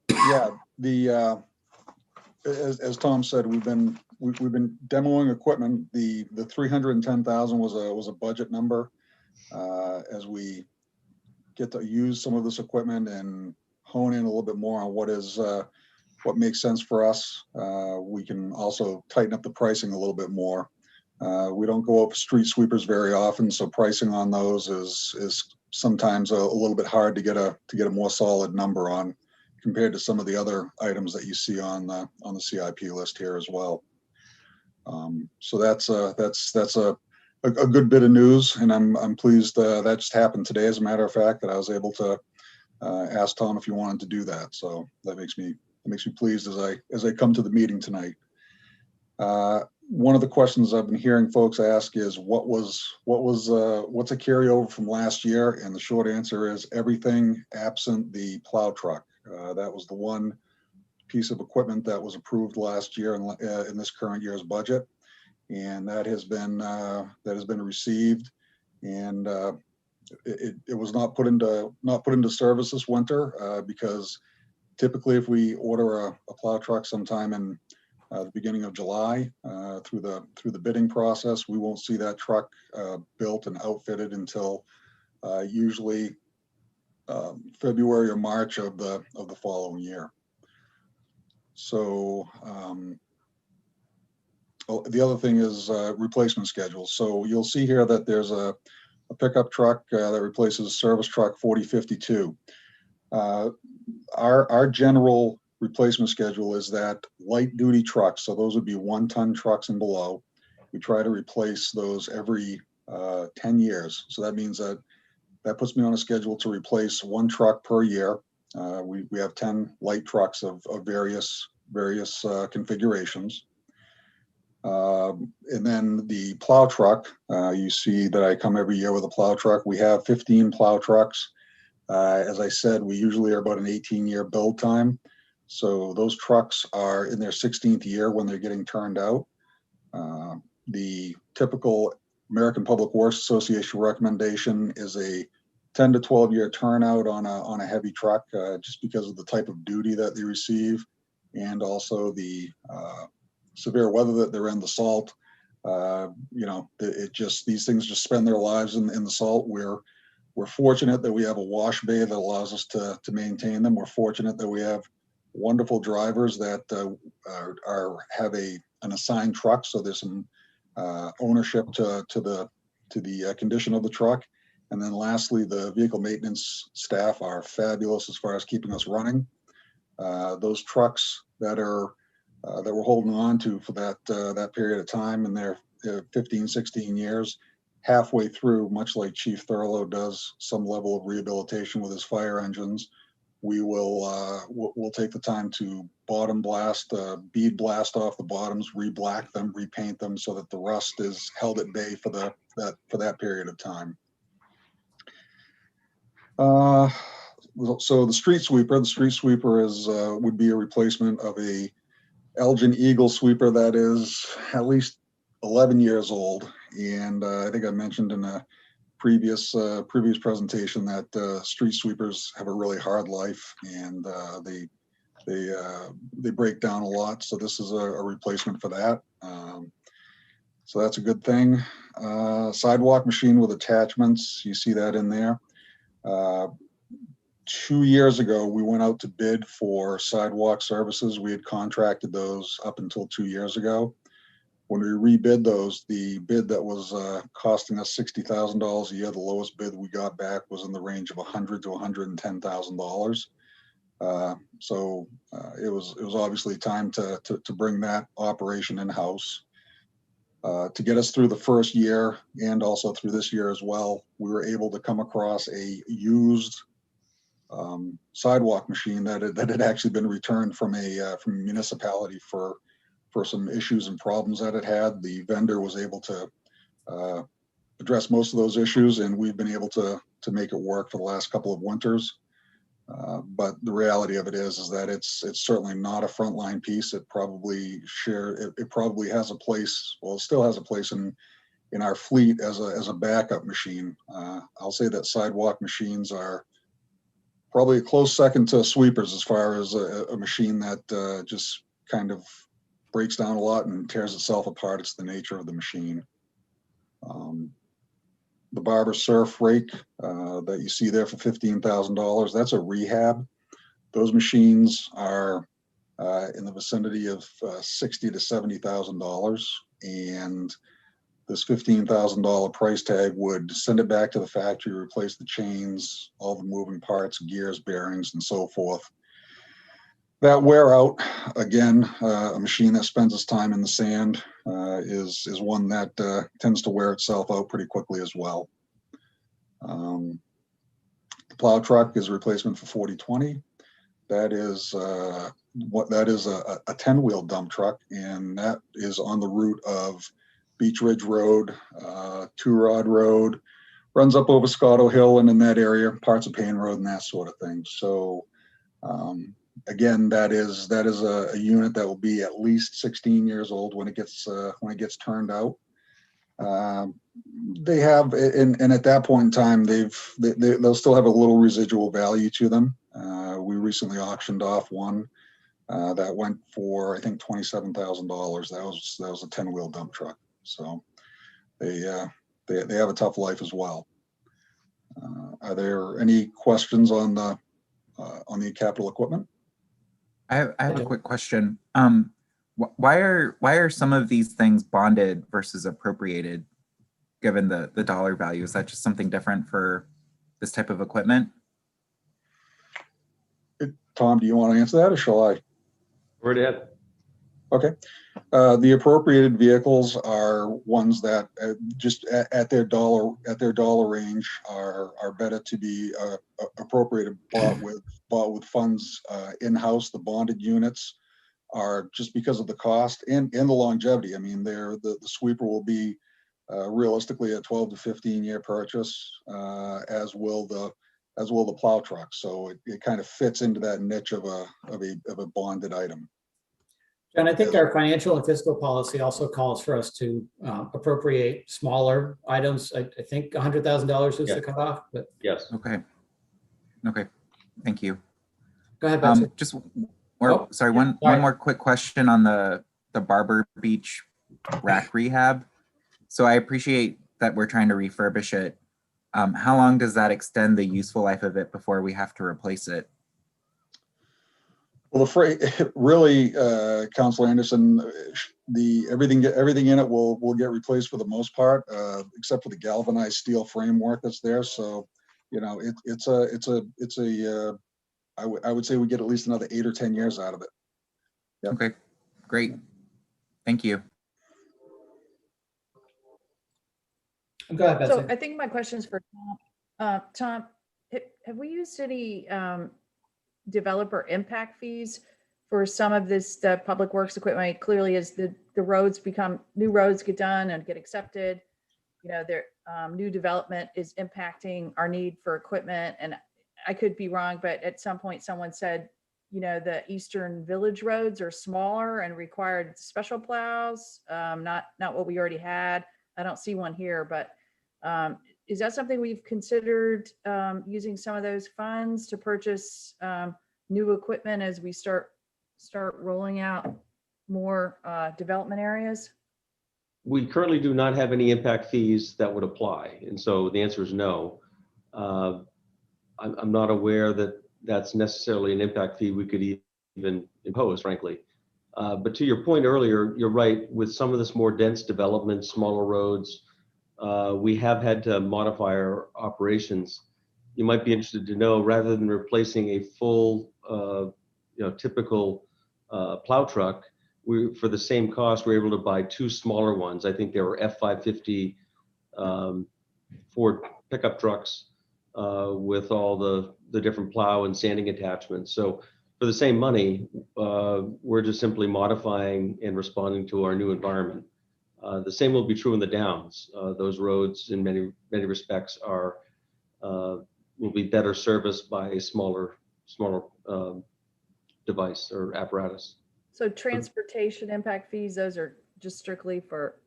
Yeah, as Tom said, we've been demoing equipment. The 310,000 was a budget number. As we get to use some of this equipment and hone in a little bit more on what makes sense for us, we can also tighten up the pricing a little bit more. We don't go out for street sweepers very often, so pricing on those is sometimes a little bit hard to get a more solid number on, compared to some of the other items that you see on the CIP list here as well. So that's a good bit of news, and I'm pleased that just happened today. As a matter of fact, that I was able to ask Tom if he wanted to do that. So that makes me pleased as I come to the meeting tonight. One of the questions I've been hearing folks ask is what's a carryover from last year? And the short answer is everything absent the plow truck. That was the one piece of equipment that was approved last year in this current year's budget, and that has been received, and it was not put into service this winter because typically if we order a plow truck sometime in the beginning of July through the bidding process, we won't see that truck built and outfitted until usually February or March of the following year. So the other thing is replacement schedules. So you'll see here that there's a pickup truck that replaces service truck 4052. Our general replacement schedule is that light duty trucks, so those would be 1-ton trucks and below, we try to replace those every 10 years. So that means that puts me on a schedule to replace 1 truck per year. We have 10 light trucks of various configurations. And then the plow truck, you see that I come every year with a plow truck. We have 15 plow trucks. As I said, we usually are about an 18-year build time. So those trucks are in their 16th year when they're getting turned out. The typical American Public Works Association recommendation is a 10 to 12 year turnout on a heavy truck, just because of the type of duty that they receive, and also the severe weather that they're in, the salt. You know, these things just spend their lives in the salt. We're fortunate that we have a wash bay that allows us to maintain them. We're fortunate that we have wonderful drivers that have an assigned truck, so there's some ownership to the condition of the truck. And then lastly, the vehicle maintenance staff are fabulous as far as keeping us running. Those trucks that we're holding on to for that period of time, and they're 15, 16 years, halfway through, much like Chief Thurlow does some level of rehabilitation with his fire engines, we'll take the time to bottom blast, bead blast off the bottoms, re-black them, repaint them so that the rust is held at bay for that period of time. So the street sweeper would be a replacement of a Elgin Eagle sweeper that is at least 11 years old. And I think I mentioned in a previous presentation that street sweepers have a really hard life, and they break down a lot. So this is a replacement for that. So that's a good thing. Sidewalk machine with attachments, you see that in there. 2 years ago, we went out to bid for sidewalk services. We had contracted those up until 2 years ago. When we rebid those, the bid that was costing us $60,000 a year, the lowest bid we got back was in the range of $100,000 to $110,000. So it was obviously time to bring that operation in-house. To get us through the first year and also through this year as well, we were able to come across a used sidewalk machine that had actually been returned from a municipality for some issues and problems that it had. The vendor was able to address most of those issues, and we've been able to make it work for the last couple of winters. But the reality of it is that it's certainly not a frontline piece. It probably has a place. Well, it still has a place in our fleet as a backup machine. I'll say that sidewalk machines are probably a close second to sweepers as far as a machine that just kind of breaks down a lot and tears itself apart. It's the nature of the machine. The Barber Surf rake that you see there for $15,000, that's a rehab. Those machines are in the vicinity of $60,000 to $70,000, and this $15,000 price tag would send it back to the factory, replace the chains, all the moving parts, gears, bearings, and so forth. That wear out, again, a machine that spends its time in the sand is one that tends to wear itself out pretty quickly as well. The plow truck is a replacement for 4020. That is a 10-wheel dump truck, and that is on the route of Beach Ridge Road, Two Rod Road, runs up over Scotto Hill and in that area, parts of Payne Road and that sort of thing. So again, that is a unit that will be at least 16 years old when it gets turned out. They have, and at that point in time, they'll still have a little residual value to them. We recently auctioned off one that went for, I think, $27,000. That was a 10-wheel dump truck. So they have a tough life as well. Are there any questions on the capital equipment?
I have a quick question. Why are some of these things bonded versus appropriated, given the dollar value? Is that just something different for this type of equipment?
Tom, do you want to answer that, or shall I?
Right ahead.
Okay. The appropriated vehicles are ones that just at their dollar range are better to be appropriated, bought with funds in-house. The bonded units are just because of the cost and the longevity. I mean, the sweeper will be realistically a 12 to 15-year purchase, as will the plow truck. So it kind of fits into that niche of a bonded item.
And I think our financial and fiscal policy also calls for us to appropriate smaller items. I think $100,000 is the cutoff, but
Yes.
Okay. Thank you.
go ahead, Betsy.
One more quick question on the Barber Beach rack rehab. So I appreciate that we're trying to refurbish it. How long does that extend the useful life of it before we have to replace it?
Well, really, Councilor Anderson, everything in it will get replaced for the most part, except for the galvanized steel framework that's there. So, you know, I would say we get at least another 8 or 10 years out of it. Yep.
Okay, great. Thank you.
Go ahead, Betsy.
So I think my question is for Tom. Tom, have we used any developer impact fees for some of this public works equipment? Clearly, as the roads become, new roads get done and get accepted, you know, their new development is impacting our need for equipment. And I could be wrong, but at some point someone said, you know, the Eastern Village roads are smaller and required special plows, not what we already had. I don't see one here, but is that something we've considered, using some of those funds to purchase new equipment as we start rolling out more development areas?
We currently do not have any impact fees that would apply. And so the answer is no. I'm not aware that that's necessarily an impact fee we could even impose, frankly. But to your point earlier, you're right. With some of this more dense development, smaller roads, we have had to modify our operations. You might be interested to know, rather than replacing a full, typical plow truck, for the same cost, we're able to buy 2 smaller ones. I think they were F550 Ford pickup trucks with all the different plow and sanding attachments. So for the same money, we're just simply modifying and responding to our new environment. The same will be true in the Downs. Those roads, in many respects, will be better serviced by a smaller device or apparatus.
So transportation impact fees, those are just strictly for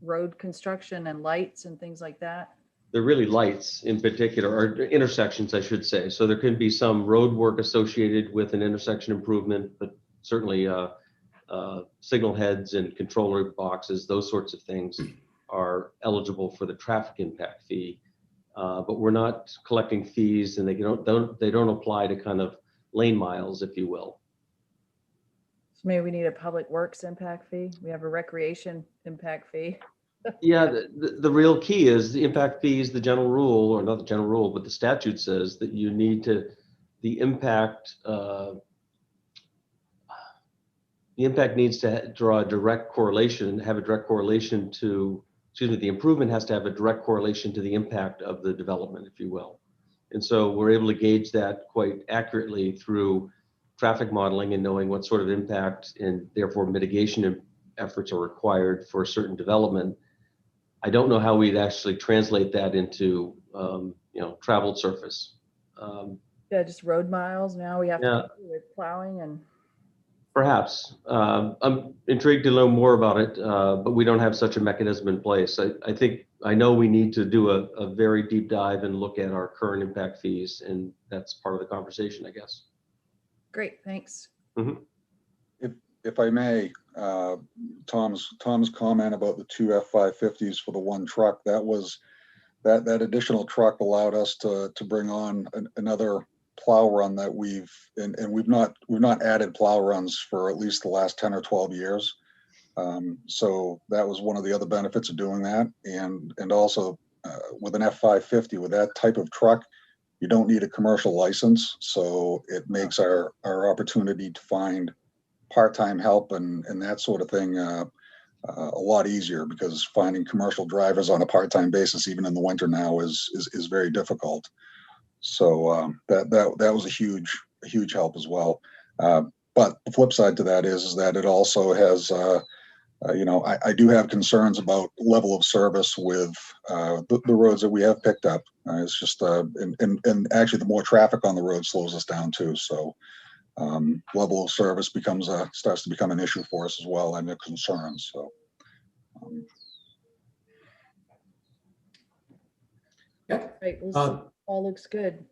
road construction and lights and things like that?
They're really lights in particular, or intersections, I should say. So there can be some road work associated with an intersection improvement, but certainly signal heads and controller boxes, those sorts of things are eligible for the traffic impact fee. But we're not collecting fees, and they don't apply to kind of lane miles, if you will.
So maybe we need a public works impact fee. We have a recreation impact fee.
Yeah, the real key is the impact fees, the general rule, or not the general rule, but the statute says that you need to, the impact needs to draw a direct correlation, have a direct correlation to, the improvement has to have a direct correlation to the impact of the development, if you will. And so we're able to gauge that quite accurately through traffic modeling and knowing what sort of impact and therefore mitigation efforts are required for a certain development. I don't know how we'd actually translate that into, traveled surface.
Yeah, just road miles. Now we have
Yeah.
to do with plowing and.
Perhaps. I'm intrigued to learn more about it, but we don't have such a mechanism in place. I know we need to do a very deep dive and look at our current impact fees, and that's part of the conversation, I guess.
Great, thanks.
Mm-hmm.
If I may, Tom's comment about the 2 F550s for the one truck, that additional truck allowed us to bring on another plow run that we've not added plow runs for at least the last 10 or 12 years. So that was one of the other benefits of doing that. And also with an F550, with that type of truck, you don't need a commercial license. So it makes our opportunity to find part-time help and that sort of thing a lot easier, because finding commercial drivers on a part-time basis, even in the winter now, is very difficult. So that was a huge help as well. But the flip side to that is that it also has, I do have concerns about level of service with the roads that we have picked up. It's just, and actually the more traffic on the road slows us down too. So level of service starts to become an issue for us as well, and a concern. So.
Yeah.
Right, all looks good.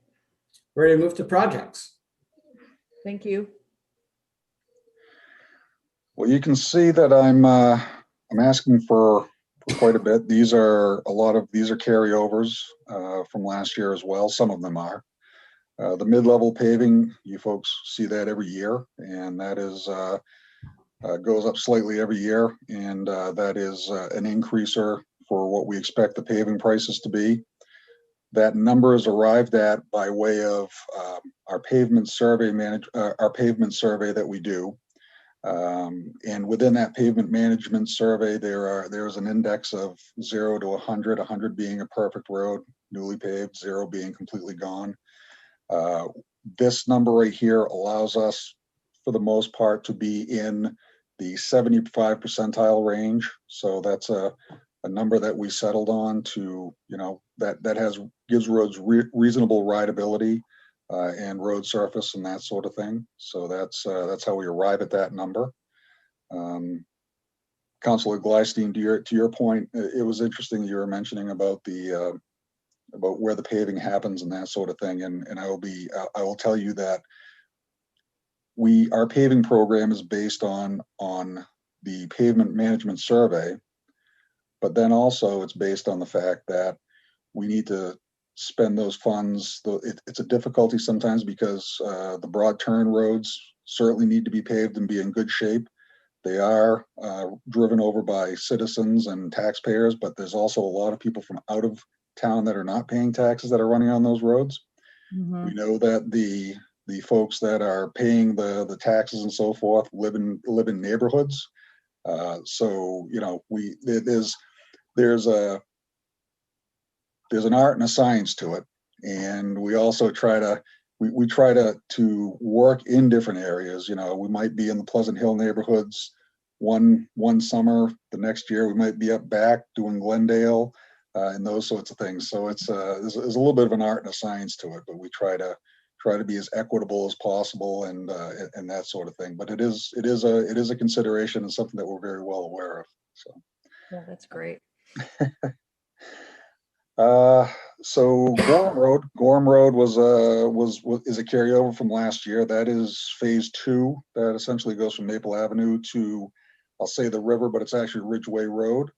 Ready to move to projects.
Thank you.
Well, you can see that I'm asking for for quite a bit. These are carryovers from last year as well. Some of them are. The mid-level paving, you folks see that every year, and that is goes up slightly every year, and that is an increaser for what we expect the paving prices to be. That number is arrived at by way of our pavement survey that we do. And within that pavement management survey, there's an index of 0 to 100, 100 being a perfect road, newly paved, 0 being completely gone. This number right here allows us, for the most part, to be in the 75 percentile range. So that's a number that we settled on to, that gives roads reasonable rideability and road surface and that sort of thing. So that's how we arrive at that number. Councilor Gleistein, to your point, it was interesting you were mentioning about about where the paving happens and that sort of thing. And I will tell you that our paving program is based on the pavement management survey, but then also it's based on the fact that we need to spend those funds. It's a difficulty sometimes because the broad turn roads certainly need to be paved and be in good shape. They are driven over by citizens and taxpayers, but there's also a lot of people from out of town that are not paying taxes that are running on those roads.
Mhm.
We know that the folks that are paying the taxes and so forth live in neighborhoods. So there's an art and a science to it, and we also try to work in different areas. We might be in the Pleasant Hill neighborhoods one summer. The next year we might be up back doing Glendale and those sorts of things. So there's a little bit of an art and a science to it, but we try to be as equitable as possible and that sort of thing. But it is a consideration and something that we're very well aware of. So
Yeah, that's great.
So Gorham Road is a carryover from last year. That is phase 2. That essentially goes from Maple Avenue to, I'll say the river, but it's actually Ridgeway Road.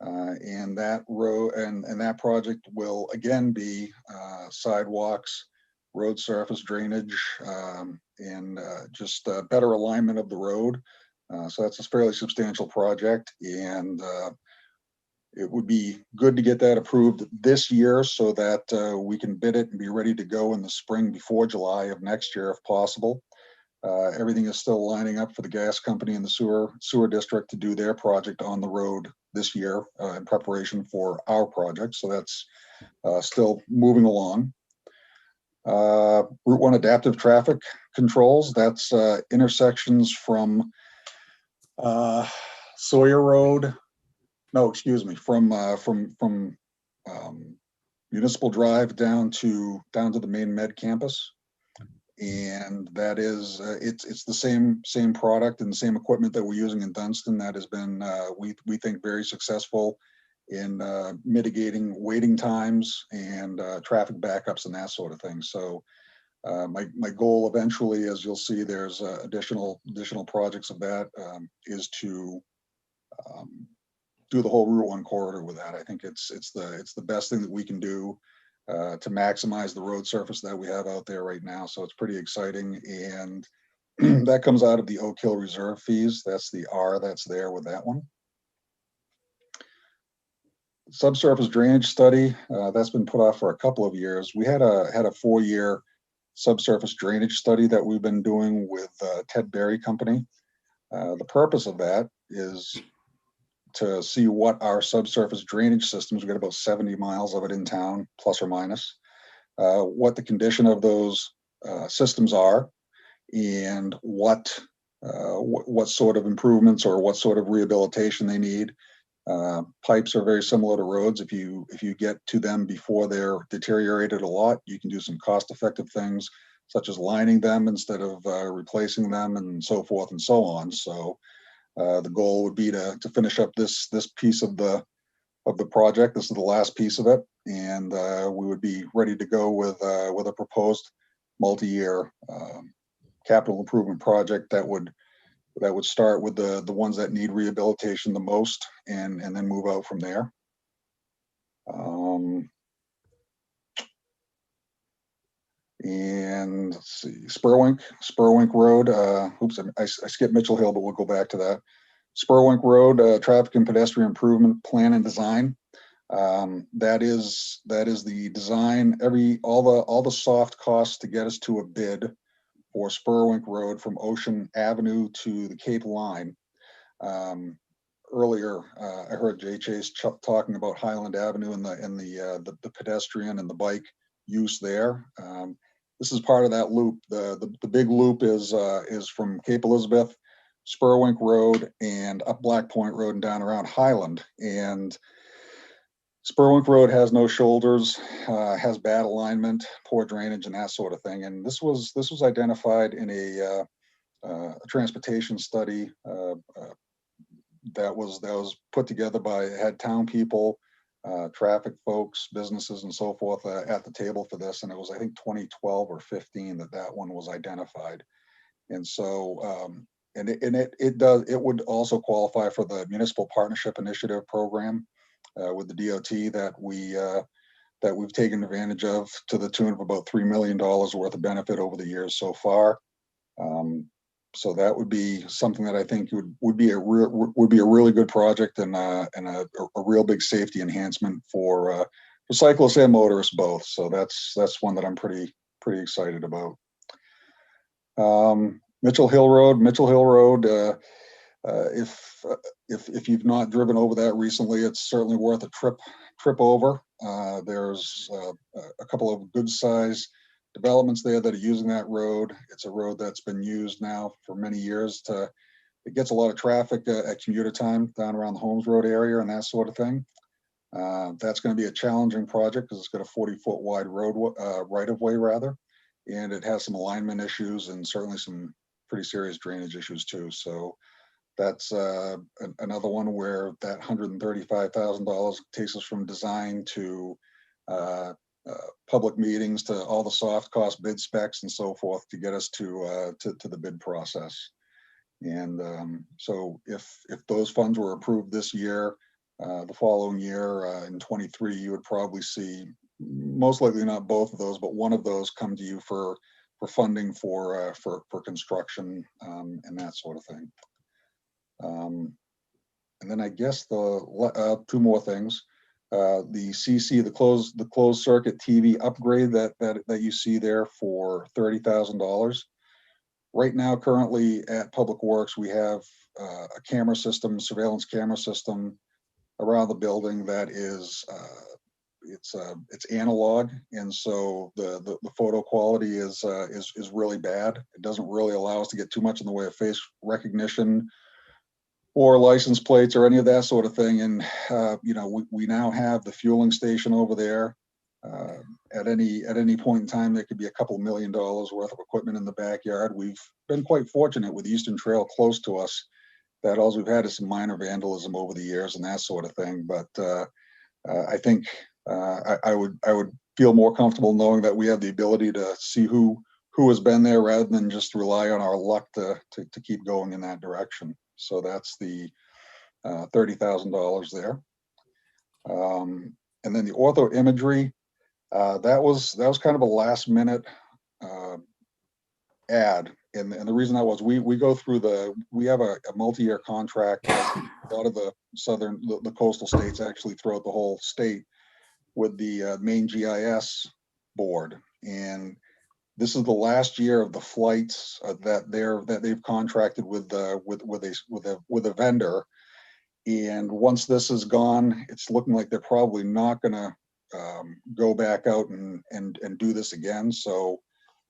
And that road and that project will again be sidewalks, road surface drainage, and just better alignment of the road. So that's a fairly substantial project, and it would be good to get that approved this year so that we can bid it and be ready to go in the spring before July of next year if possible. Everything is still lining up for the gas company and the sewer district to do their project on the road this year in preparation for our project. So that's still moving along. Route 1 adaptive traffic controls, that's intersections from Sawyer Road. No, excuse me, from Municipal Drive down to the main med campus. And that is it's the same product and the same equipment that we're using in Dunston that has been we think very successful in mitigating waiting times and traffic backups and that sort of thing. So my goal eventually, as you'll see, there's additional projects of that is to do the whole Route 1 corridor with that. I think it's the best thing that we can do to maximize the road surface that we have out there right now. So it's pretty exciting. And that comes out of the Oak Hill Reserve fees. That's the R that's there with that one. Subsurface drainage study, that's been put off for a couple of years. We had a 4-year subsurface drainage study that we've been doing with Ted Berry Company. The purpose of that is to see what our subsurface drainage systems, we've got about 70 miles of it in town, plus or minus, what the condition of those systems are, and what sort of improvements or what sort of rehabilitation they need. Pipes are very similar to roads. If you get to them before they're deteriorated a lot, you can do some cost-effective things, such as lining them instead of replacing them, and so forth and so on. So the goal would be to finish up this piece of the project. This is the last piece of it, and we would be ready to go with a proposed multi-year capital improvement project that would that would start with the ones that need rehabilitation the most, and then move out from there. And let's see, Spurwink Road. Oops, I skipped Mitchell Hill, but we'll go back to that. Spurwink Road, traffic and pedestrian improvement plan and design. That is the design. All the soft costs to get us to a bid for Spurwink Road from Ocean Avenue to the Cape Line. Earlier, I heard Jay Chase talking about Highland Avenue and the pedestrian and the bike use there. This is part of that loop. The big loop is from Cape Elizabeth, Spurwink Road, and up Black Point Road and down around Highland. And Spurwink Road has no shoulders, has bad alignment, poor drainage, and that sort of thing. And this was identified in a transportation study that was put together had town people, traffic folks, businesses, and so forth at the table for this. And it was, I think, 2012 or 15 that one was identified. And so, it would also qualify for the Municipal Partnership Initiative program with the DOT that we've taken advantage of to the tune of about $3 million worth of benefit over the years so far. So that would be something that I think would be a really good project and a real big safety enhancement for cyclists and motorists both. So that's one that I'm pretty excited about. Mitchell Hill Road. If you've not driven over that recently, it's certainly worth a trip over. There's a couple of good size developments there that are using that road. It's a road that's been used now for many years. It gets a lot of traffic at commuter time down around the Holmes Road area and that sort of thing. That's going to be a challenging project because it's got a 40-foot wide road right of way rather, and it has some alignment issues and certainly some pretty serious drainage issues too. So that's another one where that $135,000 takes us from design to public meetings to all the soft cost bid specs and so forth to get us to the bid process. And so if those funds were approved this year, the following year in 23, you would probably see, most likely not both of those, but one of those come to you for funding for construction and that sort of thing. And then I guess the two more things. The CC, the closed circuit TV upgrade that you see there for $30,000. Right now, currently at Public Works, we have a camera system, surveillance camera system around the building that is it's analog, and so the photo quality is really bad. It doesn't really allow us to get too much in the way of face recognition or license plates or any of that sort of thing. And we now have the fueling station over there. At any point in time, there could be a couple $1 million worth of equipment in the backyard. We've been quite fortunate with Eastern Trail close to us that all we've had is some minor vandalism over the years and that sort of thing. But I think I would feel more comfortable knowing that we have the ability to see who has been there rather than just rely on our luck to keep going in that direction. So that's the $30,000 there. And then the ortho imagery, that was kind of a last minute ad. And the reason that was, we go through we have a multi-year contract, a lot of the coastal states actually throughout the whole state with the main GIS board. And this is the last year of the flights that they've contracted with a vendor. And once this is gone, it's looking like they're probably not going to go back out and do this again. So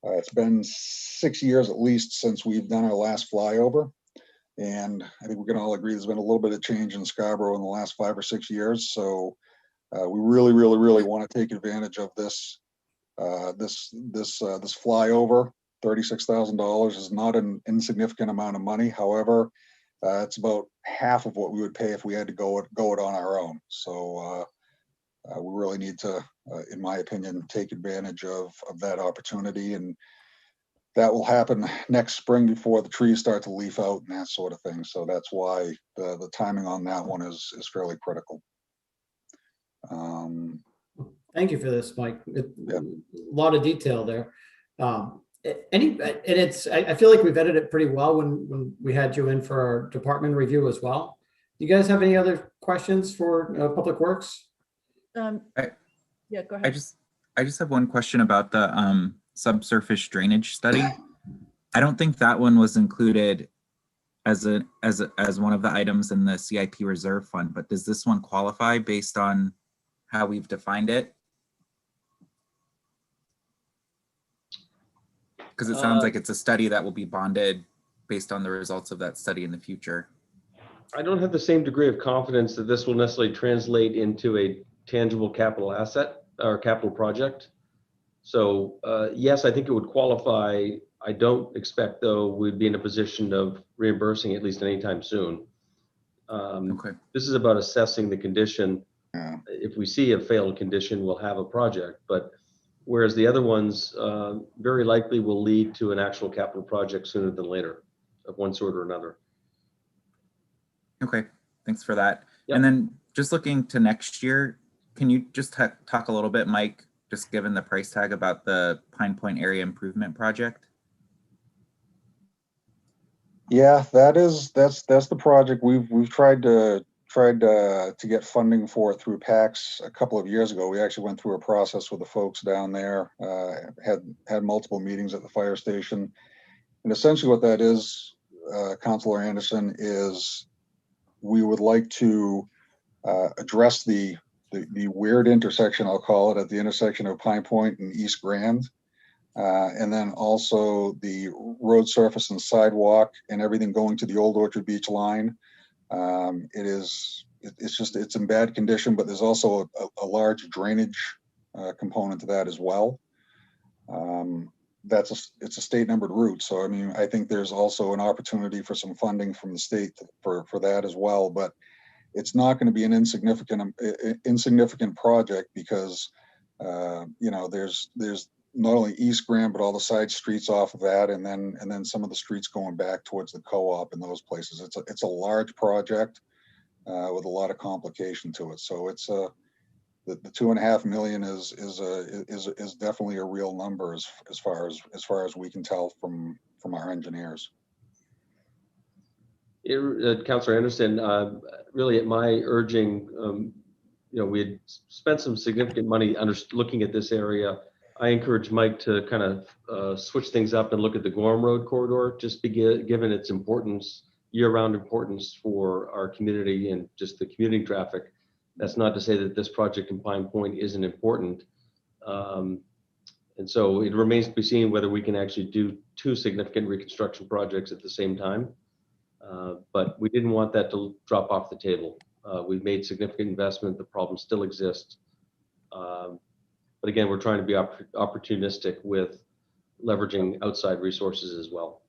it's been 6 years at least since we've done our last flyover. And I think we can all agree there's been a little bit of change in Scarborough in the last 5 or 6 years. So we really want to take advantage of this flyover. $36,000 is not an insignificant amount of money. However, it's about half of what we would pay if we had to go it on our own. So we really need to, in my opinion, take advantage of that opportunity. And that will happen next spring before the trees start to leaf out and that sort of thing. So that's why the timing on that one is fairly critical.
Thank you for this, Mike.
Yeah.
A lot of detail there. I feel like we've edited it pretty well when we had you in for our department review as well. Do you guys have any other questions for Public Works?
Yeah, go ahead.
I just have one question about the subsurface drainage study. I don't think that one was included as one of the items in the CIP reserve fund, but does this one qualify based on how we've defined it? Because it sounds like it's a study that will be bonded based on the results of that study in the future.
I don't have the same degree of confidence that this will necessarily translate into a tangible capital asset or capital project. So yes, I think it would qualify. I don't expect, though, we'd be in a position of reimbursing at least anytime soon.
Okay.
This is about assessing the condition.
Yeah.
If we see a failed condition, we'll have a project. But whereas the other ones very likely will lead to an actual capital project sooner than later of one sort or another.
Okay, thanks for that.
Yep.
And then just looking to next year, can you just talk a little bit, Mike, just given the price tag, about the Pine Point Area Improvement Project?
Yeah, that's the project we've tried to get funding for through PACS a couple of years ago. We actually went through a process with the folks down there, had multiple meetings at the fire station, and essentially what that is, Councilor Anderson, is we would like to address the weird intersection, I'll call it, at the intersection of Pine Point and East Grand. And then also the road surface and sidewalk and everything going to the old Orchard Beach line. It's in bad condition, but there's also a large drainage component to that as well. It's a state numbered route. So, I mean, I think there's also an opportunity for some funding from the state for that as well, but it's not going to be an insignificant project because, there's not only East Grand, but all the side streets off of that, and then some of the streets going back towards the co-op and those places. It's a large project with a lot of complication to it. So it's the $2.5 million is definitely a real number as far as we can tell from our engineers.
Councilor Anderson, really at my urging, we had spent some significant money looking at this area. I encourage Mike to kind of switch things up and look at the Gorham Road corridor, just given its importance, year-round importance for our community and just the commuting traffic. That's not to say that this project in Pine Point isn't important. And so it remains to be seen whether we can actually do two significant reconstruction projects at the same time. But we didn't want that to drop off the table. We've made significant investment. The problem still exists. But again, we're trying to be opportunistic with leveraging outside resources as well.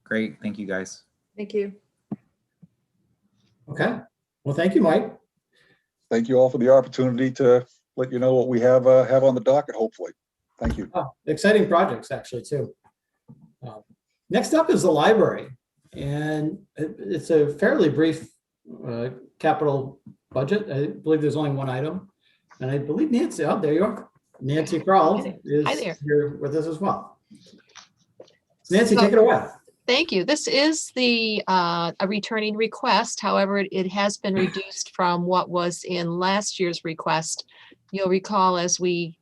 Great, thank you guys.
Thank you.
Okay, well, thank you, Mike.
Thank you all for the opportunity to let you know what we have on the docket, hopefully. Thank you.
Oh, exciting projects, actually, too. Next up is the library, and it's a fairly brief capital budget. I believe there's only one item, and I believe Nancy, oh, there you are. Nancy Kroll is here with us as well. Nancy, take it away.
Thank you. This is a returning request. However, it has been reduced from what was in last year's request. You'll recall as we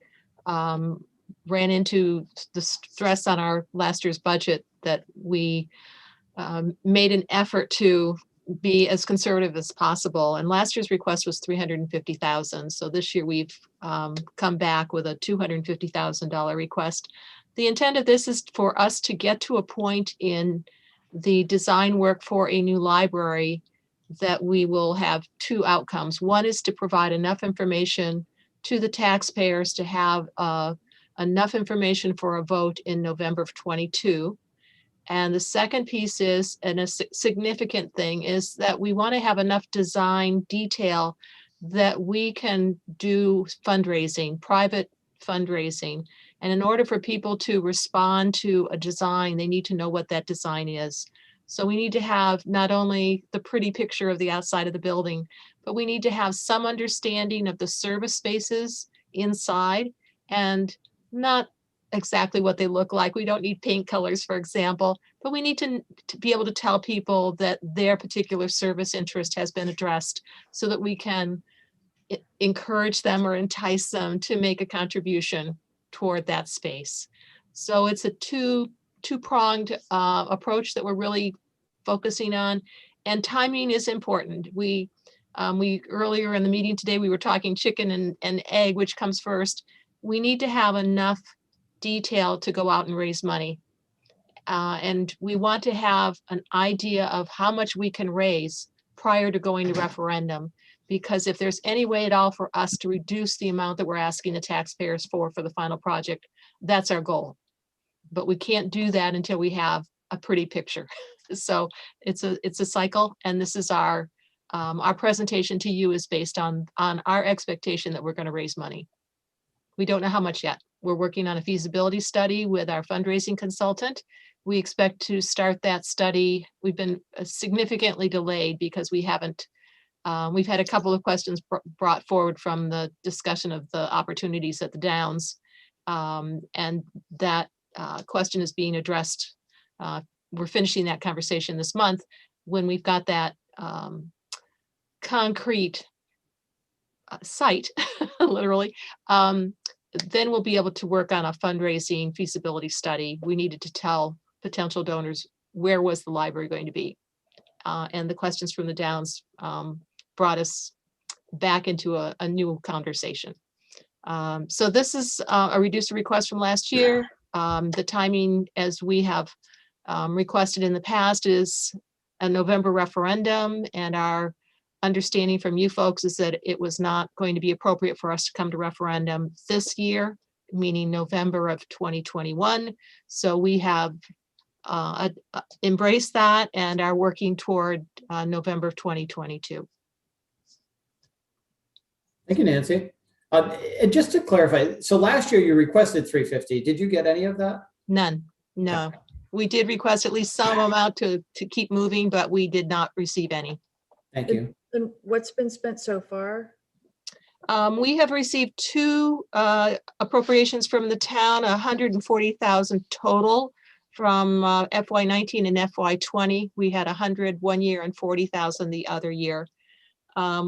ran into the stress on our last year's budget that we made an effort to be as conservative as possible. And last year's request was $350,000. So this year we've come back with a $250,000 request. The intent of this is for us to get to a point in the design work for a new library that we will have two outcomes. One is to provide enough information to the taxpayers to have enough information for a vote in November of '22. And the second piece is, and a significant thing, is that we want to have enough design detail that we can do fundraising, private fundraising, And in order for people to respond to a design, they need to know what that design is. So we need to have not only the pretty picture of the outside of the building, but we need to have some understanding of the service spaces inside and not exactly what they look like. We don't need paint colors, for example, but we need to be able to tell people that their particular service interest has been addressed so that we can encourage them or entice them to make a contribution toward that space. So it's a two-pronged approach that we're really focusing on, and timing is important. We earlier in the meeting today, we were talking chicken and egg, which comes first. We need to have enough detail to go out and raise money. And we want to have an idea of how much we can raise prior to going to referendum. Because if there's any way at all for us to reduce the amount that we're asking the taxpayers for the final project, that's our goal. But we can't do that until we have a pretty picture. So it's a cycle, and this is our presentation to you is based on our expectation that we're going to raise money. We don't know how much yet. We're working on a feasibility study with our fundraising consultant. We expect to start that study. We've been significantly delayed because we haven't. We've had a couple of questions brought forward from the discussion of the opportunities at the Downs, and that question is being addressed. We're finishing that conversation this month. When we've got that concrete site, literally, then we'll be able to work on a fundraising feasibility study. We needed to tell potential donors where was the library going to be. And the questions from the Downs brought us back into a new conversation. So this is a reduced request from last year. The timing, as we have requested in the past, is a November referendum, and our understanding from you folks is that it was not going to be appropriate for us to come to referendum this year, meaning November of 2021. So we have embraced that and are working toward November of 2022.
Thank you, Nancy. And just to clarify, so last year you requested 350. Did you get any of that?
None, no. We did request at least some amount to keep moving, but we did not receive any.
Thank you.
And what's been spent so far?
We have received two appropriations from the town, 140,000 total from FY19 and FY20. We had 100 one year and 40,000 the other year.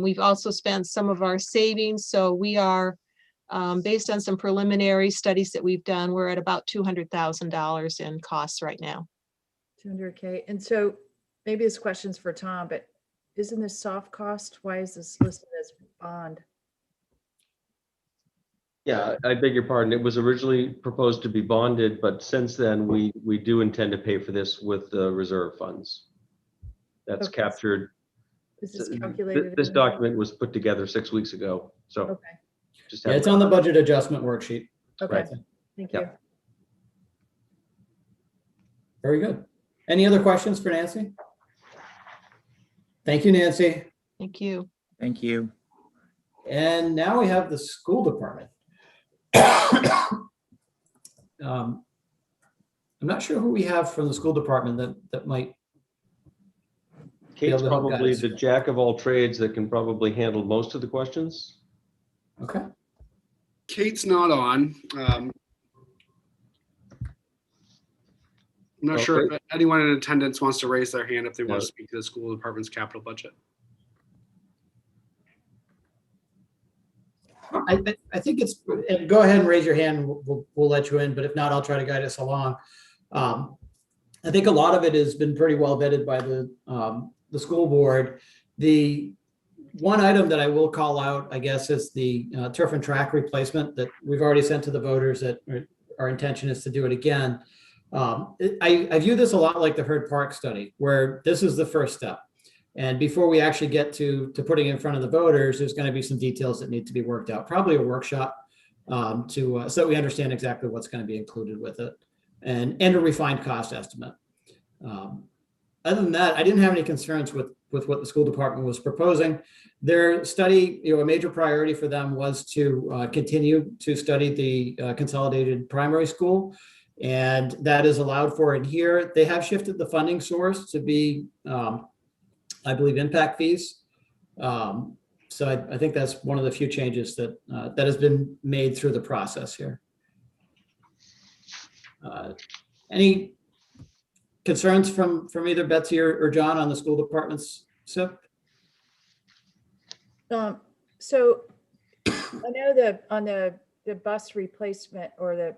We've also spent some of our savings, so we are, based on some preliminary studies that we've done, we're at about $200,000 in costs right now.
200K. And so maybe this question's for Tom, but isn't this soft cost? Why is this listed as bond?
Yeah, I beg your pardon. It was originally proposed to be bonded, but since then, we do intend to pay for this with the reserve funds. That's
Okay.
captured.
Is this calculated?
This
in-
document was put together 6 weeks ago, so.
Okay,
Just
Yeah,
have
it's on the budget adjustment worksheet.
okay.
Right.
Thank
Yeah.
you.
Very good. Any other questions for Nancy? Thank you, Nancy.
Thank you.
Thank you.
And now we have the school department. I'm not sure who we have from the school department that might.
Kate's
able to help
probably
guys.
the jack of all trades that can probably handle most of the questions.
Okay.
Kate's not on. I'm not sure if anyone in attendance wants to raise their hand if they want to speak to the school department's capital budget.
I think it's, and go ahead and raise your hand. We'll let you in, but if not, I'll try to guide us along. I think a lot of it has been pretty well vetted by the school board. The one item that I will call out, I guess, is the turf and track replacement that we've already sent to the voters that our intention is to do it again. I view this a lot like the Herd Park study, where this is the first step. And before we actually get to putting it in front of the voters, there's going to be some details that need to be worked out, probably a workshop so that we understand exactly what's going to be included with it, and a refined cost estimate. Other than that, I didn't have any concerns with with what the school department was proposing. Their study, a major priority for them was to continue to study the consolidated primary school. And that is allowed for in here. They have shifted the funding source to be, I believe, impact fees. So I think that's one of the few changes that that has been made through the process here. Any concerns from either Betsy or John on the school department's SIP?
So I know that on the bus replacement or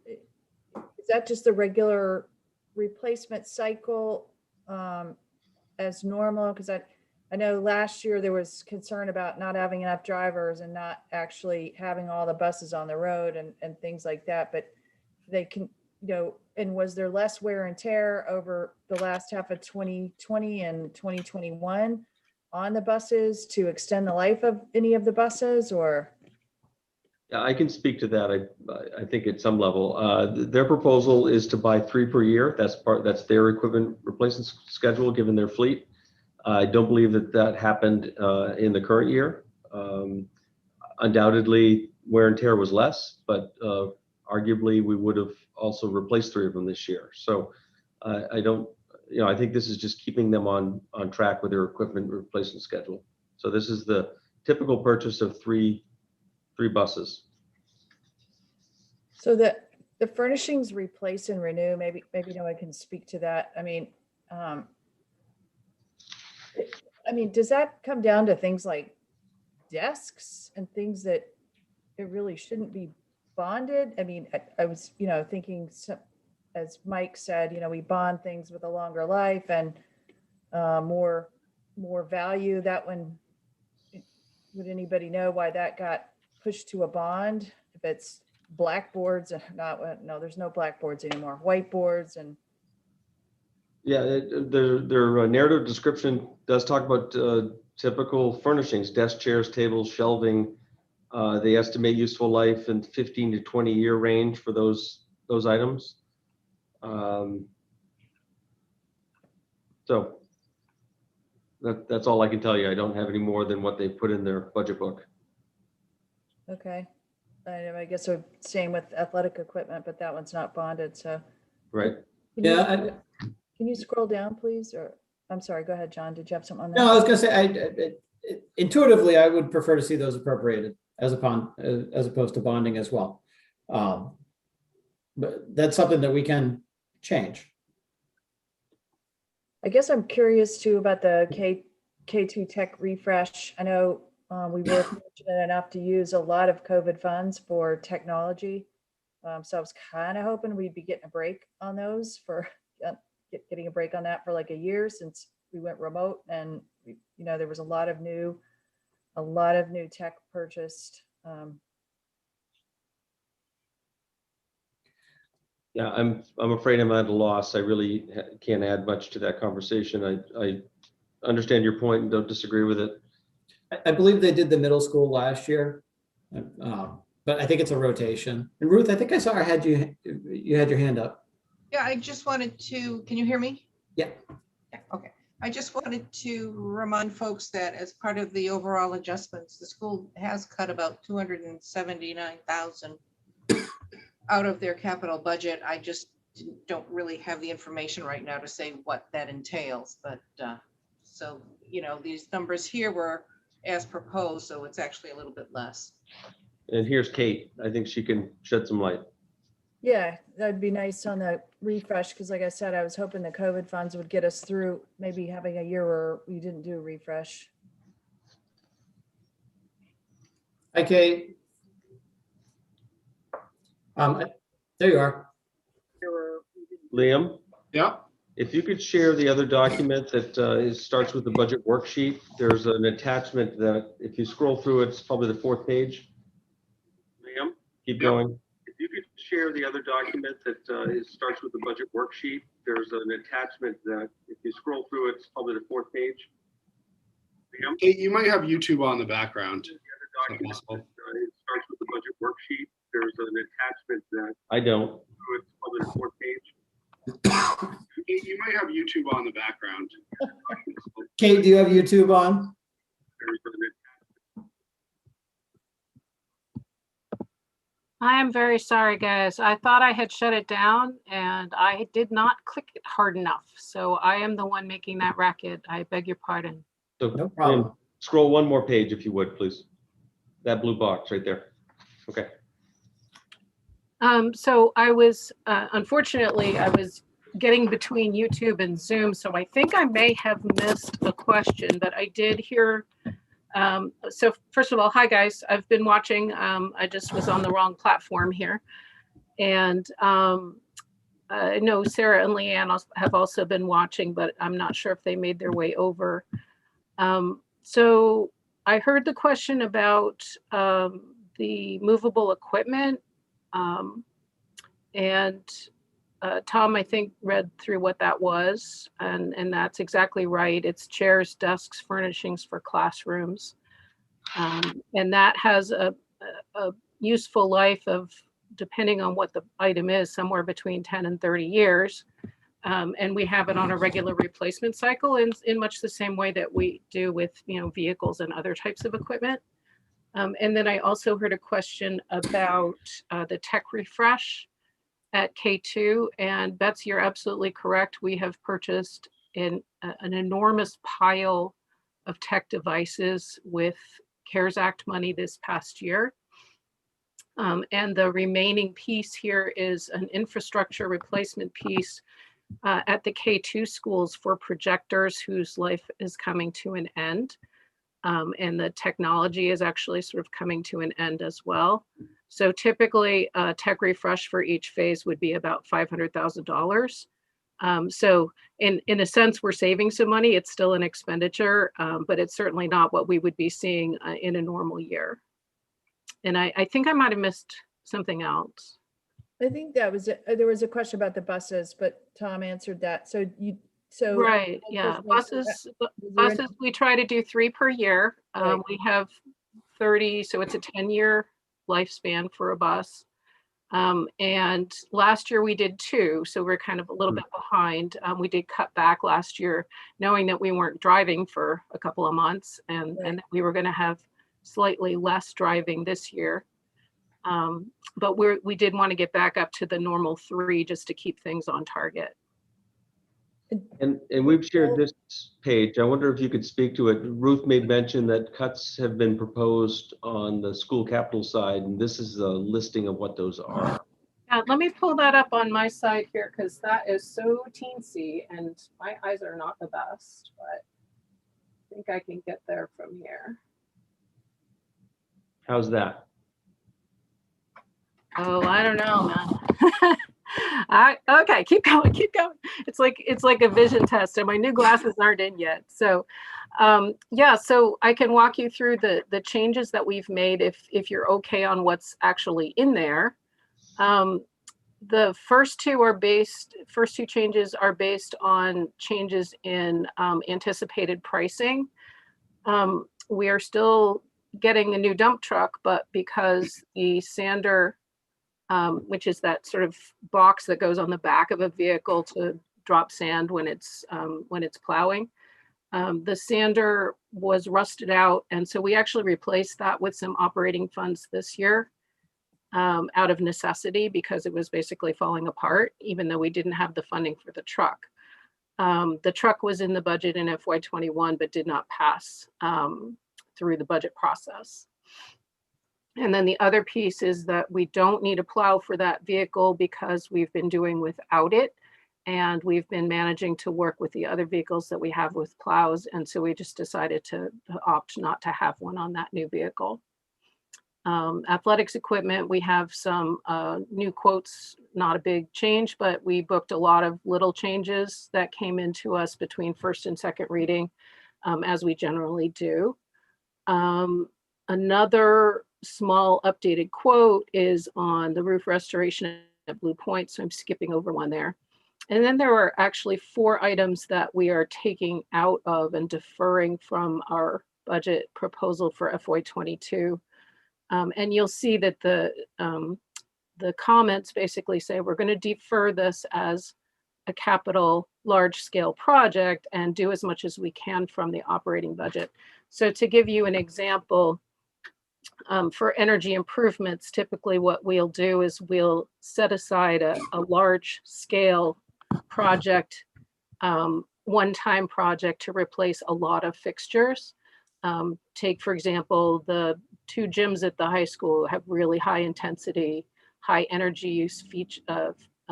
is that just the regular replacement cycle as normal? Because I know last year there was concern about not having enough drivers and not actually having all the buses on the road and things like that, but they can, and was there less wear and tear over the last half of 2020 and 2021 on the buses to extend the life of any of the buses, or?
Yeah, I can speak to that. I think at some level, their proposal is to buy 3 per year. That's their equipment replacement schedule given their fleet. I don't believe that happened in the current year. Undoubtedly, wear and tear was less, but arguably we would have also replaced 3 of them this year. So I don't, I think this is just keeping them on track with their equipment replacement schedule. So this is the typical purchase of three buses.
So the furnishings replace and renew, maybe no one can speak to that. I mean, does that come down to things like desks and things that it really shouldn't be bonded? I mean, I was, thinking, as Mike said, we bond things with a longer life and more value. That one, would anybody know why that got pushed to a bond? If it's blackboards and no, there's no blackboards anymore, whiteboards and.
Yeah, their narrative description does talk about typical furnishings, desk, chairs, tables, shelving. They estimate useful life in 15 to 20 year range for those items. So that's all I can tell you. I don't have any more than what they put in their budget book.
Okay. I guess we're staying with athletic equipment, but that one's not bonded, so.
Right.
Can you scroll down, please? Or, I'm sorry, go ahead, John. Did you have something on that?
No, I was gonna say, intuitively, I would prefer to see those appropriated as opposed to bonding as well. But that's something that we can change.
I guess I'm curious too about the K2 tech refresh. I know we were fortunate enough to use a lot of COVID funds for technology. So I was kind of hoping we'd be getting a break on those for getting a break on that for like a year, since we went remote and there was a lot of new tech purchased.
Yeah, I'm afraid I'm at a loss. I really can't add much to that conversation. I understand your point and don't disagree with it.
I believe they did the middle school last year, but I think it's a rotation. And Ruth, I think I saw you had your hand up.
Yeah, I just wanted to, can you hear me?
Yeah.
Yeah, okay. I just wanted to remind folks that as part of the overall adjustments, the school has cut about 279,000 out of their capital budget. I just don't really have the information right now to say what that entails, but so, these numbers here were as proposed, so it's actually a little bit less.
And here's Kate. I think she can shed some light.
Yeah, that'd be nice on the refresh, because like I said, I was hoping the COVID funds would get us through maybe having a year where we didn't do a refresh.
Hi, Kate. There you are.
Liam?
Yeah.
If you could share the other document that starts with the budget worksheet, there's an attachment that if you scroll through, it's probably the 4th page. Liam, keep going. If you could share the other document that starts with the budget worksheet, there's an attachment that if you scroll through, it's probably the 4th page. Liam?
Kate, you might have YouTube on the background.
It starts with the budget worksheet. There's an attachment that I don't. It's probably the 4th page.
You might have YouTube on in the background.
Kate, do you have YouTube on?
I am very sorry, guys. I thought I had shut it down and I did not click it hard enough. So I am the one making that racket. I beg your pardon.
So
No problem.
scroll one more page if you would, please. That blue box right there. Okay.
So I was, unfortunately, I was getting between YouTube and Zoom. So I think I may have missed a question, but I did hear. So first of all, hi guys, I've been watching. I just was on the wrong platform here. And I know Sarah and Leanne have also been watching, but I'm not sure if they made their way over. So I heard the question about the movable equipment. And Tom, I think, read through what that was, and that's exactly right. It's chairs, desks, furnishings for classrooms. And that has a useful life of, depending on what the item is, somewhere between 10 and 30 years. And we have it on a regular replacement cycle in much the same way that we do with, vehicles and other types of equipment. And then I also heard a question about the tech refresh at K2. And Betsy, you're absolutely correct. We have purchased an enormous pile of tech devices with CARES Act money this past year. And the remaining piece here is an infrastructure replacement piece at the K2 schools for projectors whose life is coming to an end. And the technology is actually sort of coming to an end as well. So typically a tech refresh for each phase would be about $500,000. So in a sense, we're saving some money. It's still an expenditure, but it's certainly not what we would be seeing in a normal year. And I think I might have missed something else.
I think that was it. There was a question about the buses, but Tom answered that. So
Right, yeah, buses, we try to do 3 per year.
Right.
We have 30, so it's a 10-year lifespan for a bus. And last year we did 2, so we're kind of a little bit behind. We did cut back last year, knowing that we weren't driving for a couple of months and that we were going to have slightly less driving this year. But we did want to get back up to the normal 3 just to keep things on target.
And we've shared this page. I wonder if you could speak to it. Ruth made mention that cuts have been proposed on the school capital side, and this is a listing of what those are.
Let me pull that up on my side here because that is so teensy and my eyes are not the best, but I think I can get there from here.
How's that?
Oh, I don't know, man. Okay, keep going. It's like a vision test, and my new glasses aren't in yet. So, yeah. So I can walk you through the changes that we've made if you're okay on what's actually in there. The first two changes are based on changes in anticipated pricing. We are still getting a new dump truck, but because the sander, which is that sort of box that goes on the back of a vehicle to drop sand when it's plowing. The sander was rusted out, and so we actually replaced that with some operating funds this year out of necessity because it was basically falling apart, even though we didn't have the funding for the truck. The truck was in the budget in FY21, but did not pass through the budget process. And then the other piece is that we don't need a plow for that vehicle because we've been doing without it. And we've been managing to work with the other vehicles that we have with plows. And so we just decided to opt not to have one on that new vehicle. Athletics equipment, we have some new quotes, not a big change, but we booked a lot of little changes that came into us between first and second reading, as we generally do. Another small updated quote is on the roof restoration at Blue Point, so I'm skipping over one there. And then there are actually 4 items that we are taking out of and deferring from our budget proposal for FY22. And you'll see that the comments basically say we're going to defer this as a capital large scale project and do as much as we can from the operating budget. So to give you an example, for energy improvements, typically what we'll do is we'll set aside a large scale project, one-time project to replace a lot of fixtures. Take, for example, the 2 gyms at the high school have really high intensity, high energy use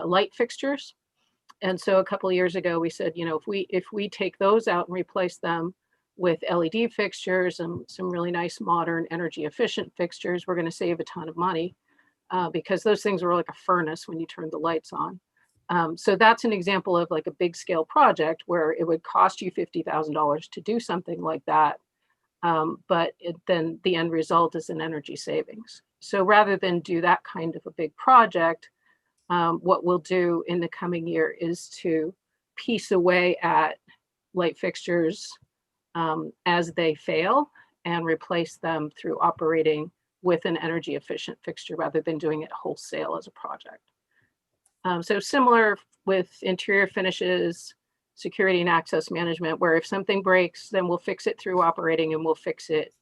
light fixtures. And so a couple of years ago, we said, if we take those out and replace them with LED fixtures and some really nice modern energy efficient fixtures, we're going to save a ton of money because those things were like a furnace when you turn the lights on. So that's an example of like a big scale project where it would cost you $50,000 to do something like that. But then the end result is an energy savings. So rather than do that kind of a big project, what we'll do in the coming year is to piece away at light fixtures as they fail and replace them through operating with an energy efficient fixture rather than doing it wholesale as a project. So similar with interior finishes, security and access management, where if something breaks, then we'll fix it through operating and we'll fix it,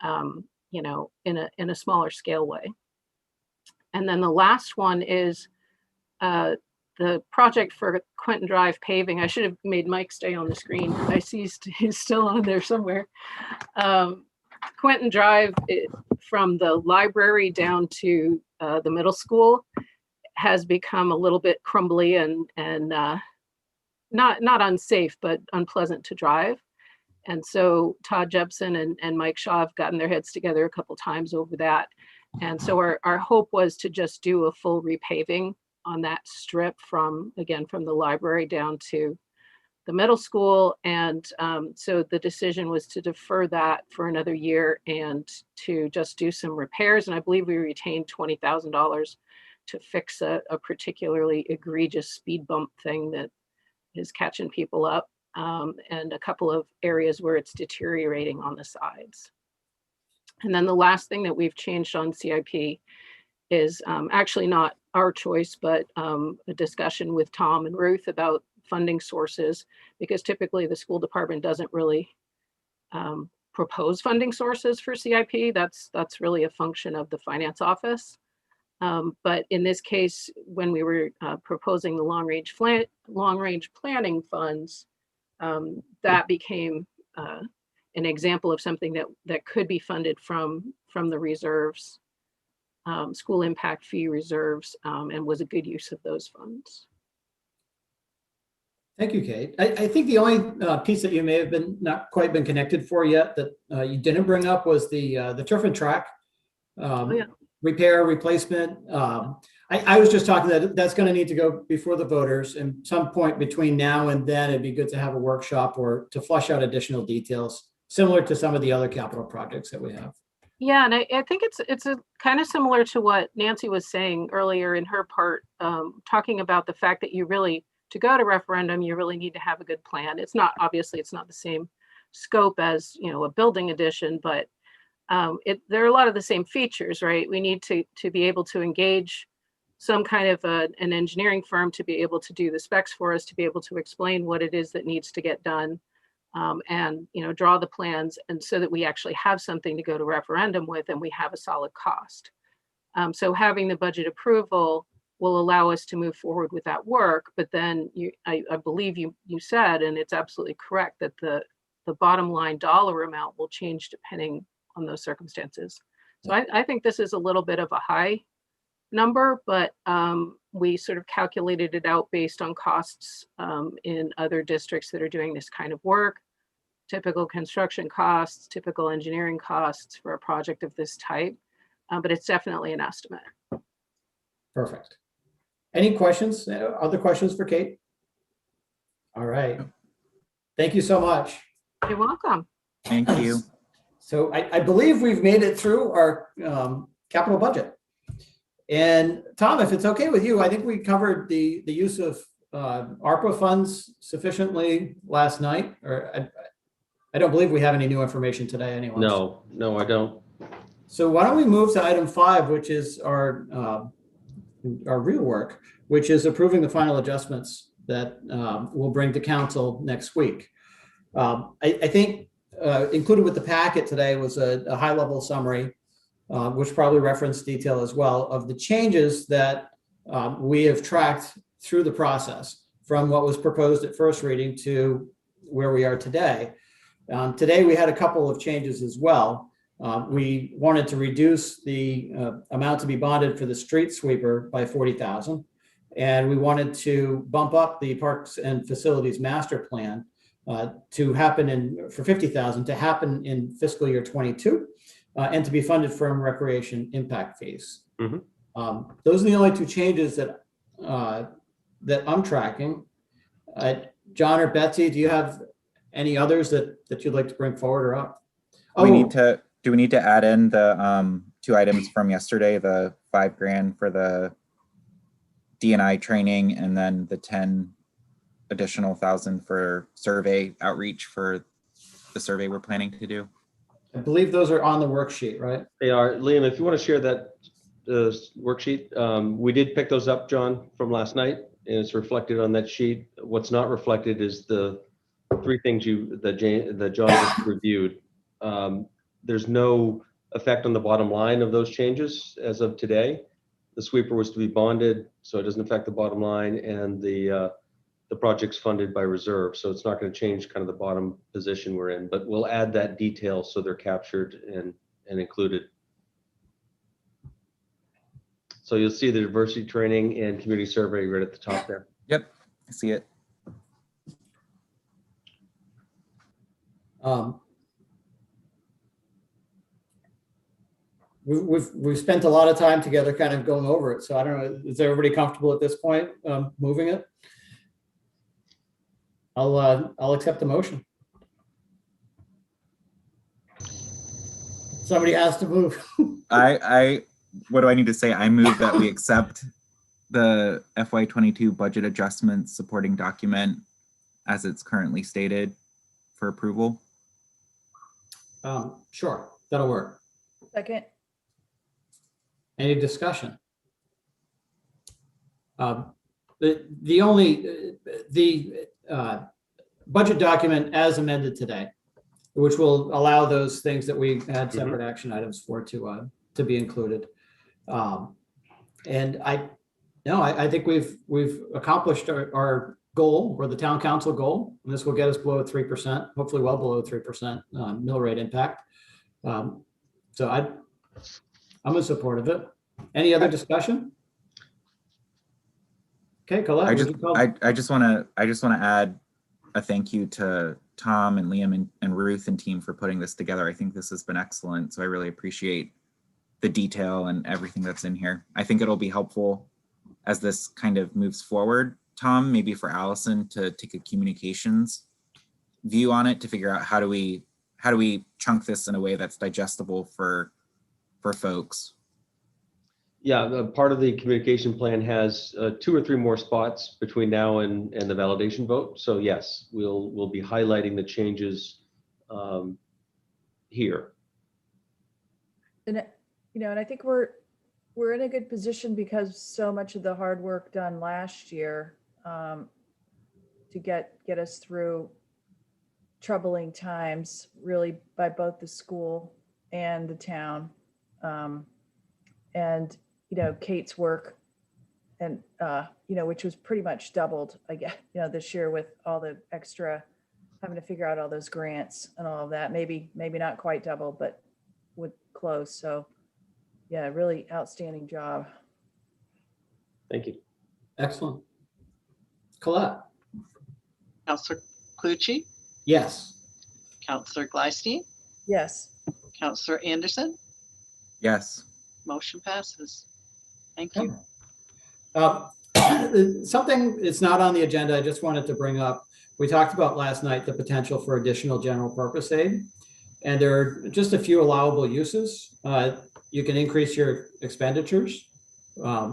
in a smaller scale way. And then the last one is the project for Quentin Drive paving. I should have made Mike stay on the screen. I see he's still on there somewhere. Quentin Drive, from the library down to the middle school, has become a little bit crumbly and not unsafe, but unpleasant to drive. And so Todd Jepson and Mike Shaw have gotten their heads together a couple times over that. And so our hope was to just do a full repaving on that strip from the library down to the middle school. And so the decision was to defer that for another year and to just do some repairs. And I believe we retained $20,000 to fix a particularly egregious speed bump thing that is catching people up, and a couple of areas where it's deteriorating on the sides. And then the last thing that we've changed on CIP is actually not our choice, but a discussion with Tom and Ruth about funding sources, because typically the school department doesn't really propose funding sources for CIP. That's really a function of the finance office. But in this case, when we were proposing the long range planning funds, that became an example of something that could be funded from the reserves, school impact fee reserves, and was a good use of those funds.
Thank you, Kate. I think the only piece that you may have not quite been connected for yet that you didn't bring up was the turf and track. Repair, replacement. I was just talking that's going to need to go before the voters, and some point between now and then, it'd be good to have a workshop or to flush out additional details, similar to some of the other capital projects that we have.
Yeah, and I think it's a kind of similar to what Nancy was saying earlier in her part, talking about the fact that to go to referendum, you really need to have a good plan. Obviously it's not the same scope as, a building addition, but there are a lot of the same features, right? We need to be able to engage some kind of an engineering firm to be able to do the specs for us, to be able to explain what it is that needs to get done, and draw the plans, and so that we actually have something to go to referendum with and we have a solid cost. So having the budget approval will allow us to move forward with that work. But then I believe you said, and it's absolutely correct, that the bottom line dollar amount will change depending on those circumstances. So I think this is a little bit of a high number, but we sort of calculated it out based on costs in other districts that are doing this kind of work, typical construction costs, typical engineering costs for a project of this type, but it's definitely an estimate.
Perfect. Any questions? Other questions for Kate? All right. Thank you so much.
You're welcome.
Thank you.
So I believe we've made it through our capital budget. And Tom, if it's okay with you, I think we covered the use of ARPA funds sufficiently last night. Or I don't believe we have any new information today anyway.
No, I don't.
So why don't we move to item 5, which is our real work, which is approving the final adjustments that we'll bring to council next week. I think included with the packet today was a high-level summary, which probably referenced detail as well, of the changes that we have tracked through the process from what was proposed at first reading to where we are today. Today, we had a couple of changes as well. We wanted to reduce the amount to be bonded for the street sweeper by 40,000. And we wanted to bump up the Parks and Facilities Master Plan to happen for 50,000 to happen in fiscal year 22 and to be funded from recreation impact fees.
Mm-hmm.
Those are the only two changes that I'm tracking. John or Betsy, do you have any others that you'd like to bring forward or up?
Do we need to add in the 2 items from yesterday, the $5,000 for the D&I training and then the 10 additional thousand for survey outreach for the survey we're planning to do?
I believe those are on the worksheet, right?
They are. Liam, if you want to share that worksheet, we did pick those up, John, from last night, and it's reflected on that sheet. What's not reflected is the 3 things that John just reviewed. There's no effect on the bottom line of those changes as of today. The sweeper was to be bonded, so it doesn't affect the bottom line, and the project's funded by reserve, so it's not going to change kind of the bottom position we're in. But we'll add that detail so they're captured and included. So you'll see the diversity training and community survey right at the top there.
Yep, I see it.
We've spent a lot of time together kind of going over it. So I don't know, is everybody comfortable at this point moving it? I'll accept the motion. Somebody has to move.
What do I need to say? I move that we accept the FY22 budget adjustments supporting document as it's currently stated for approval.
Sure, that'll work.
Second.
Any discussion? The only budget document as amended today, which will allow those things that we had separate action items for to be included. And I think we've accomplished our goal, or the town council goal, and this will get us below 3%, hopefully well below 3% mill rate impact. So I'm in support of it. Any other discussion? Okay, Colette.
I just want to add a thank you to Tom and Liam and Ruth and team for putting this together. I think this has been excellent. So I really appreciate the detail and everything that's in here. I think it'll be helpful as this kind of moves forward. Tom, maybe for Allison to take a communications view on it to figure out how do we chunk this in a way that's digestible for folks.
Yeah, part of the communication plan has 2 or 3 more spots between now and the validation vote. So yes, we'll be highlighting the changes here.
And and I think we're in a good position because so much of the hard work done last year to get us through troubling times, really, by both the school and the town, and Kate's work, and which was pretty much doubled, I guess, this year with all the extra having to figure out all those grants and all of that. Maybe not quite double, but with close. So yeah, really outstanding job.
Thank you.
Excellent. Colette.
Counselor Clucci,
Yes.
Counselor Gleisten,
Yes.
Counselor Anderson,
Yes.
motion passes. Thank you.
Something that's not on the agenda, I just wanted to bring up. We talked about last night the potential for additional general purpose aid, and there are just a few allowable uses. You can increase your expenditures,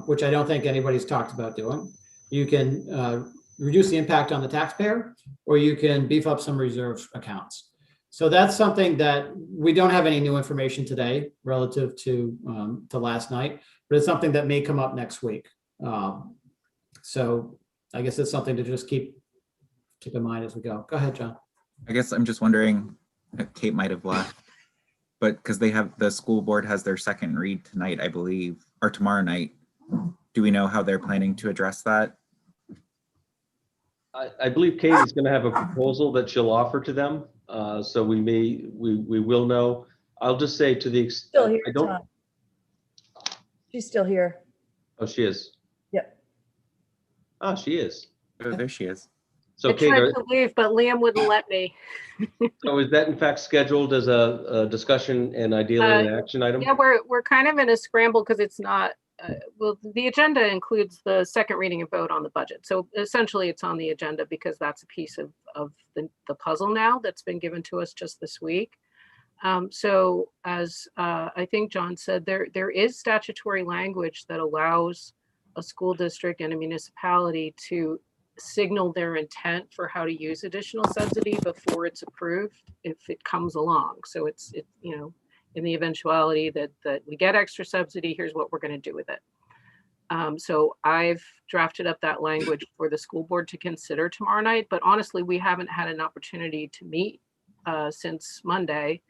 which I don't think anybody's talked about doing. You can reduce the impact on the taxpayer, or you can beef up some reserve accounts. So that's something that we don't have any new information today relative to last night, but it's something that may come up next week. So I guess it's something to just keep in mind as we go. Go ahead, John.
I guess I'm just wondering, Kate might have left, but because the school board has their second read tonight, I believe, or tomorrow night. Do we know how they're planning to address that?
I believe Katie's going to have a proposal that she'll offer to them. So we will know. I'll just say to the
Still
extent,
here,
I don't,
John. She's still here.
oh, she is.
Yep.
Ah, she is.
Oh, there she is.
So
I
Kate,
tried to leave, but Liam wouldn't let me.
so is that in fact scheduled as a discussion and ideally an action item?
Yeah, we're kind of in a scramble because it's not, well, the agenda includes the second reading and vote on the budget. So essentially it's on the agenda because that's a piece of the puzzle now that's been given to us just this week. So as I think John said, there is statutory language that allows a school district and a municipality to signal their intent for how to use additional subsidy before it's approved if it comes along. So it's you know, in the eventuality that we get extra subsidy, here's what we're going to do with it. So I've drafted up that language for the school board to consider tomorrow night, but honestly, we haven't had an opportunity to meet since Monday.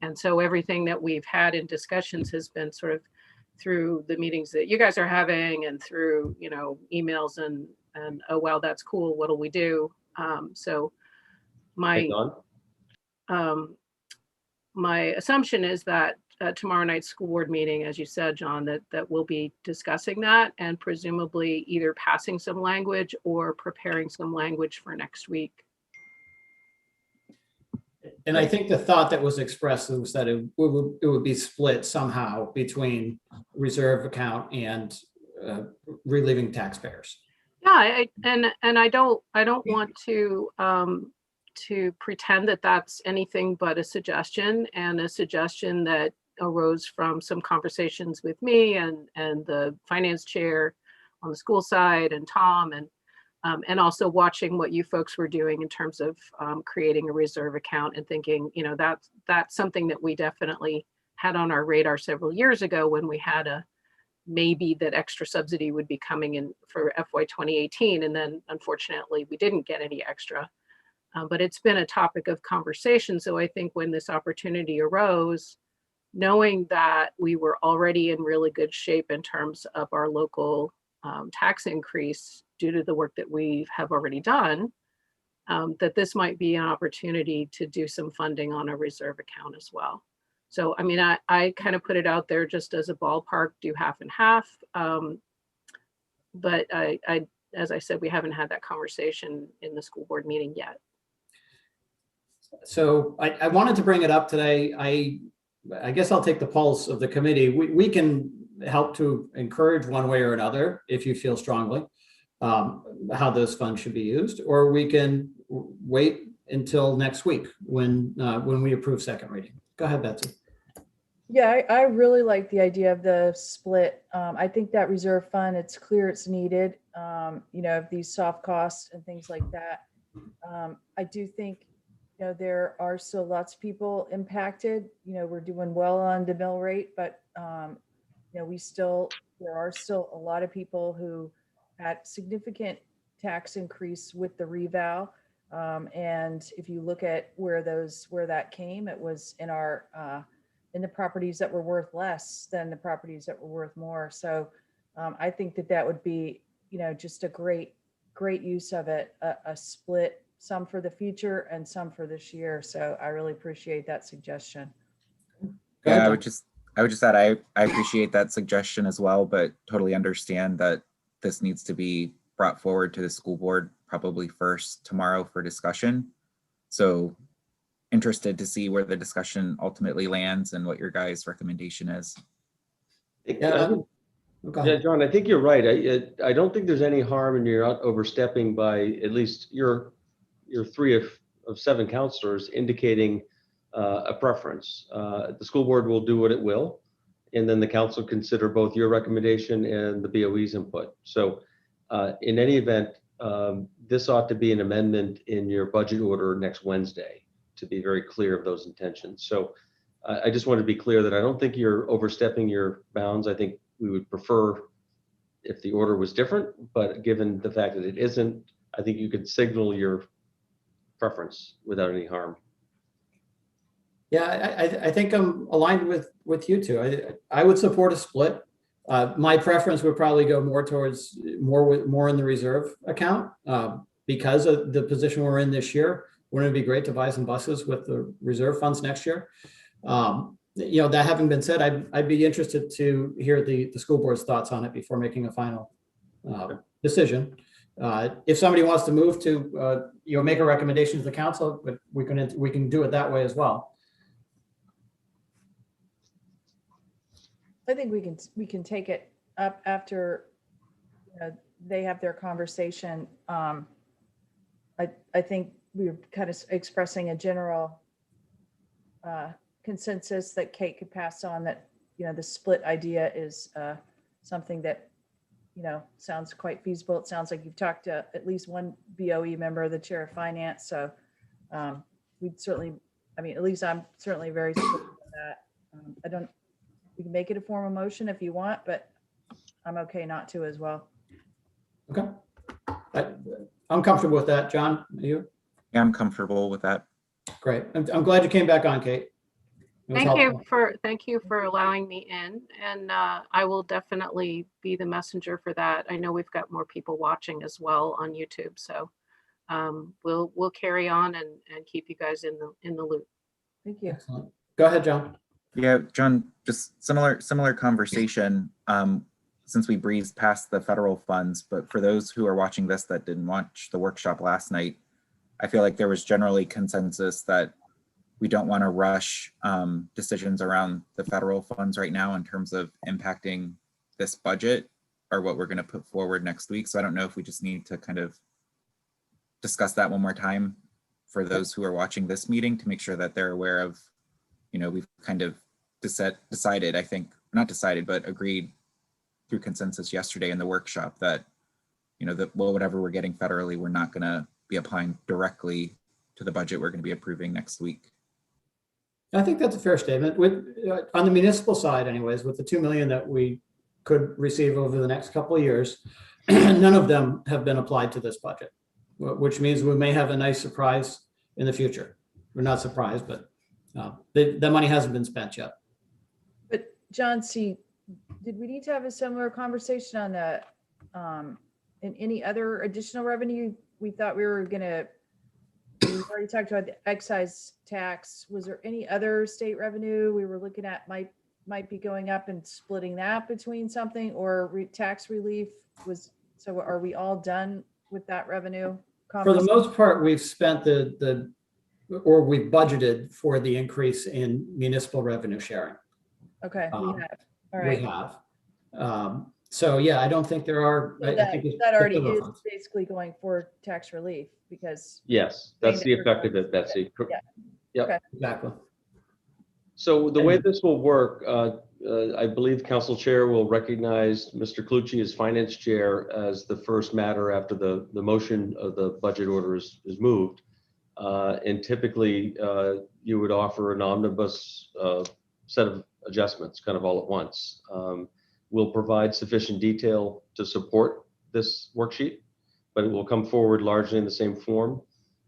And so everything that we've had in discussions has been sort of through the meetings that you guys are having and through, you know, emails and oh, well, that's cool. What'll we do? So my my assumption is that tomorrow night's school board meeting, as you said, John, that we'll be discussing that and presumably either passing some language or preparing some language for next week.
And I think the thought that was expressed was that it would be split somehow between reserve account and relieving taxpayers.
Yeah, and I don't want to pretend that that's anything but a suggestion, and a suggestion that arose from some conversations with me and the finance chair on the school side and Tom and also watching what you folks were doing in terms of creating a reserve account and thinking, you know, that's something that we definitely had on our radar several years ago when we had a maybe that extra subsidy would be coming in for FY 2018. And then unfortunately, we didn't get any extra. But it's been a topic of conversation. So I think when this opportunity arose, knowing that we were already in really good shape in terms of our local tax increase due to the work that we have already done, that this might be an opportunity to do some funding on a reserve account as well. So, I mean, I kind of put it out there just as a ballpark, do half and half. But as I said, we haven't had that conversation in the school board meeting yet.
So I wanted to bring it up today. I guess I'll take the pulse of the committee. We can help to encourage one way or another, if you feel strongly, how those funds should be used, or we can wait until next week when we approve second reading. Go ahead, Betsy.
Yeah, I really like the idea of the split. I think that reserve fund, it's clear it's needed, you know, of these soft costs and things like that. I do think, you know, there are still lots of people impacted. You know, we're doing well on the mill rate, but, you know, there are still a lot of people who had significant tax increase with the reval. And if you look at where that came, it was in in the properties that were worth less than the properties that were worth more. So I think that would be, you know, just a great use of it, a split, some for the future and some for this year. So I really appreciate that suggestion.
Yeah, I would just add, I appreciate that suggestion as well, but totally understand that this needs to be brought forward to the school board probably first tomorrow for discussion. So interested to see where the discussion ultimately lands and what your guys' recommendation is.
Yeah, John, I think you're right. I don't think there's any harm in you're not overstepping by at least your 3 of 7 counselors indicating a preference. The school board will do what it will, and then the council consider both your recommendation and the BOE's input. So in any event, this ought to be an amendment in your budget order next Wednesday to be very clear of those intentions. So I just want to be clear that I don't think you're overstepping your bounds. I think we would prefer if the order was different, but given the fact that it isn't, I think you could signal your preference without any harm.
Yeah, I think I'm aligned with you two. I would support a split. My preference would probably go more towards more in the reserve account because of the position we're in this year. Wouldn't it be great to buy some buses with the reserve funds next year? That having been said, I'd be interested to hear the school board's thoughts on it before making a final decision. If somebody wants to move to make a recommendation to the council, but we can do it that way as well.
I think we can take it up after they have their conversation. I think we were kind of expressing a general consensus that Kate could pass on, that the split idea is something that sounds quite feasible. It sounds like you've talked to at least one BOE member, the chair of finance. So we'd certainly, at least I'm certainly very supportive of that. We can make it a formal motion if you want, but I'm okay not to as well.
Okay. I'm comfortable with that. John, are you?
Yeah, I'm comfortable with that.
Great. I'm glad you came back on, Kate.
Thank you for allowing me in, and I will definitely be the messenger for that. I know we've got more people watching as well on YouTube, so we'll carry on and keep you guys in the loop.
Thank you.
Excellent. Go ahead, John.
Yeah, John, just similar conversation, since we breezed past the federal funds, but for those who are watching this that didn't watch the workshop last night, I feel like there was generally consensus that we don't want to rush decisions around the federal funds right now in terms of impacting this budget or what we're going to put forward next week. So I don't know if we just need to kind of discuss that one more time for those who are watching this meeting to make sure that they're aware of, we've kind of decided, I think, not decided, but agreed through consensus yesterday in the workshop that, whatever we're getting federally, we're not going to be applying directly to the budget we're going to be approving next week.
I think that's a fair statement. On the municipal side, anyways, with the 2 million that we could receive over the next couple of years, none of them have been applied to this budget, which means we may have a nice surprise in the future. We're not surprised, but the money hasn't been spent yet.
But John C., did we need to have a similar conversation on the in any other additional revenue? We thought we were gonna. We've already talked about the excise tax. Was there any other state revenue we were looking at might be going up and splitting that between something, or tax relief was? So are we all done with that revenue?
For the most part, we've spent or we've budgeted for the increase in municipal revenue sharing.
Okay, we have. All right.
We have. So yeah, I don't think there are.
So
I think
that already is basically going for tax relief because.
Yes, that's the effect of it, Betsy.
Yeah.
Yep.
Okay.
Exactly.
So the way this will work, I believe Council Chair will recognize Mr. Clucci as Finance Chair as the first matter after the motion of the budget order is moved. And typically you would offer an omnibus set of adjustments kind of all at once. We'll provide sufficient detail to support this worksheet, but it will come forward largely in the same form.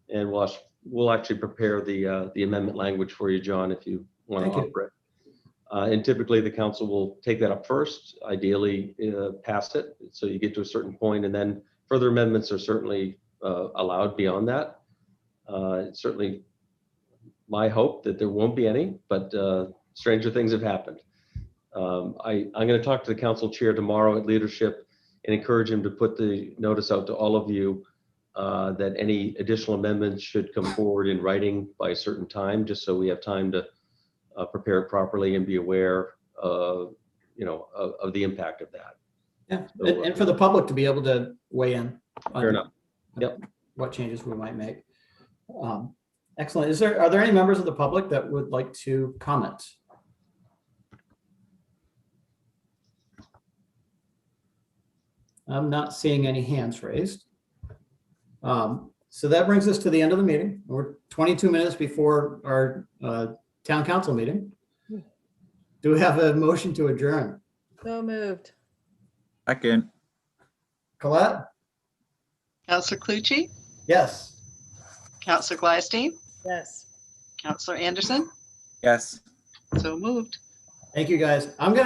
And we'll actually prepare the amendment language for you, John, if you want to offer it. And typically the council will take that up first, ideally pass it. So you get to a certain point, and then further amendments are certainly allowed beyond that. It's certainly my hope that there won't be any, but stranger things have happened. I'm going to talk to the council chair tomorrow at leadership and encourage him to put the notice out to all of you that any additional amendments should come forward in writing by a certain time, just so we have time to prepare it properly and be aware of the impact of that.
Yeah,
So,
and for the public to be able to weigh in
fair enough. Yep.
What changes we might make. Excellent. Are there any members of the public that would like to comment? I'm not seeing any hands raised. So that brings us to the end of the meeting. We're 22 minutes before our town council meeting. Do we have a motion to adjourn?
So moved.
Second.
Colette?
Counselor Clucci,
Yes.
Counselor Glystein,
Yes.
Counselor Anderson,
Yes.
so moved.
Thank you, guys. I'm gonna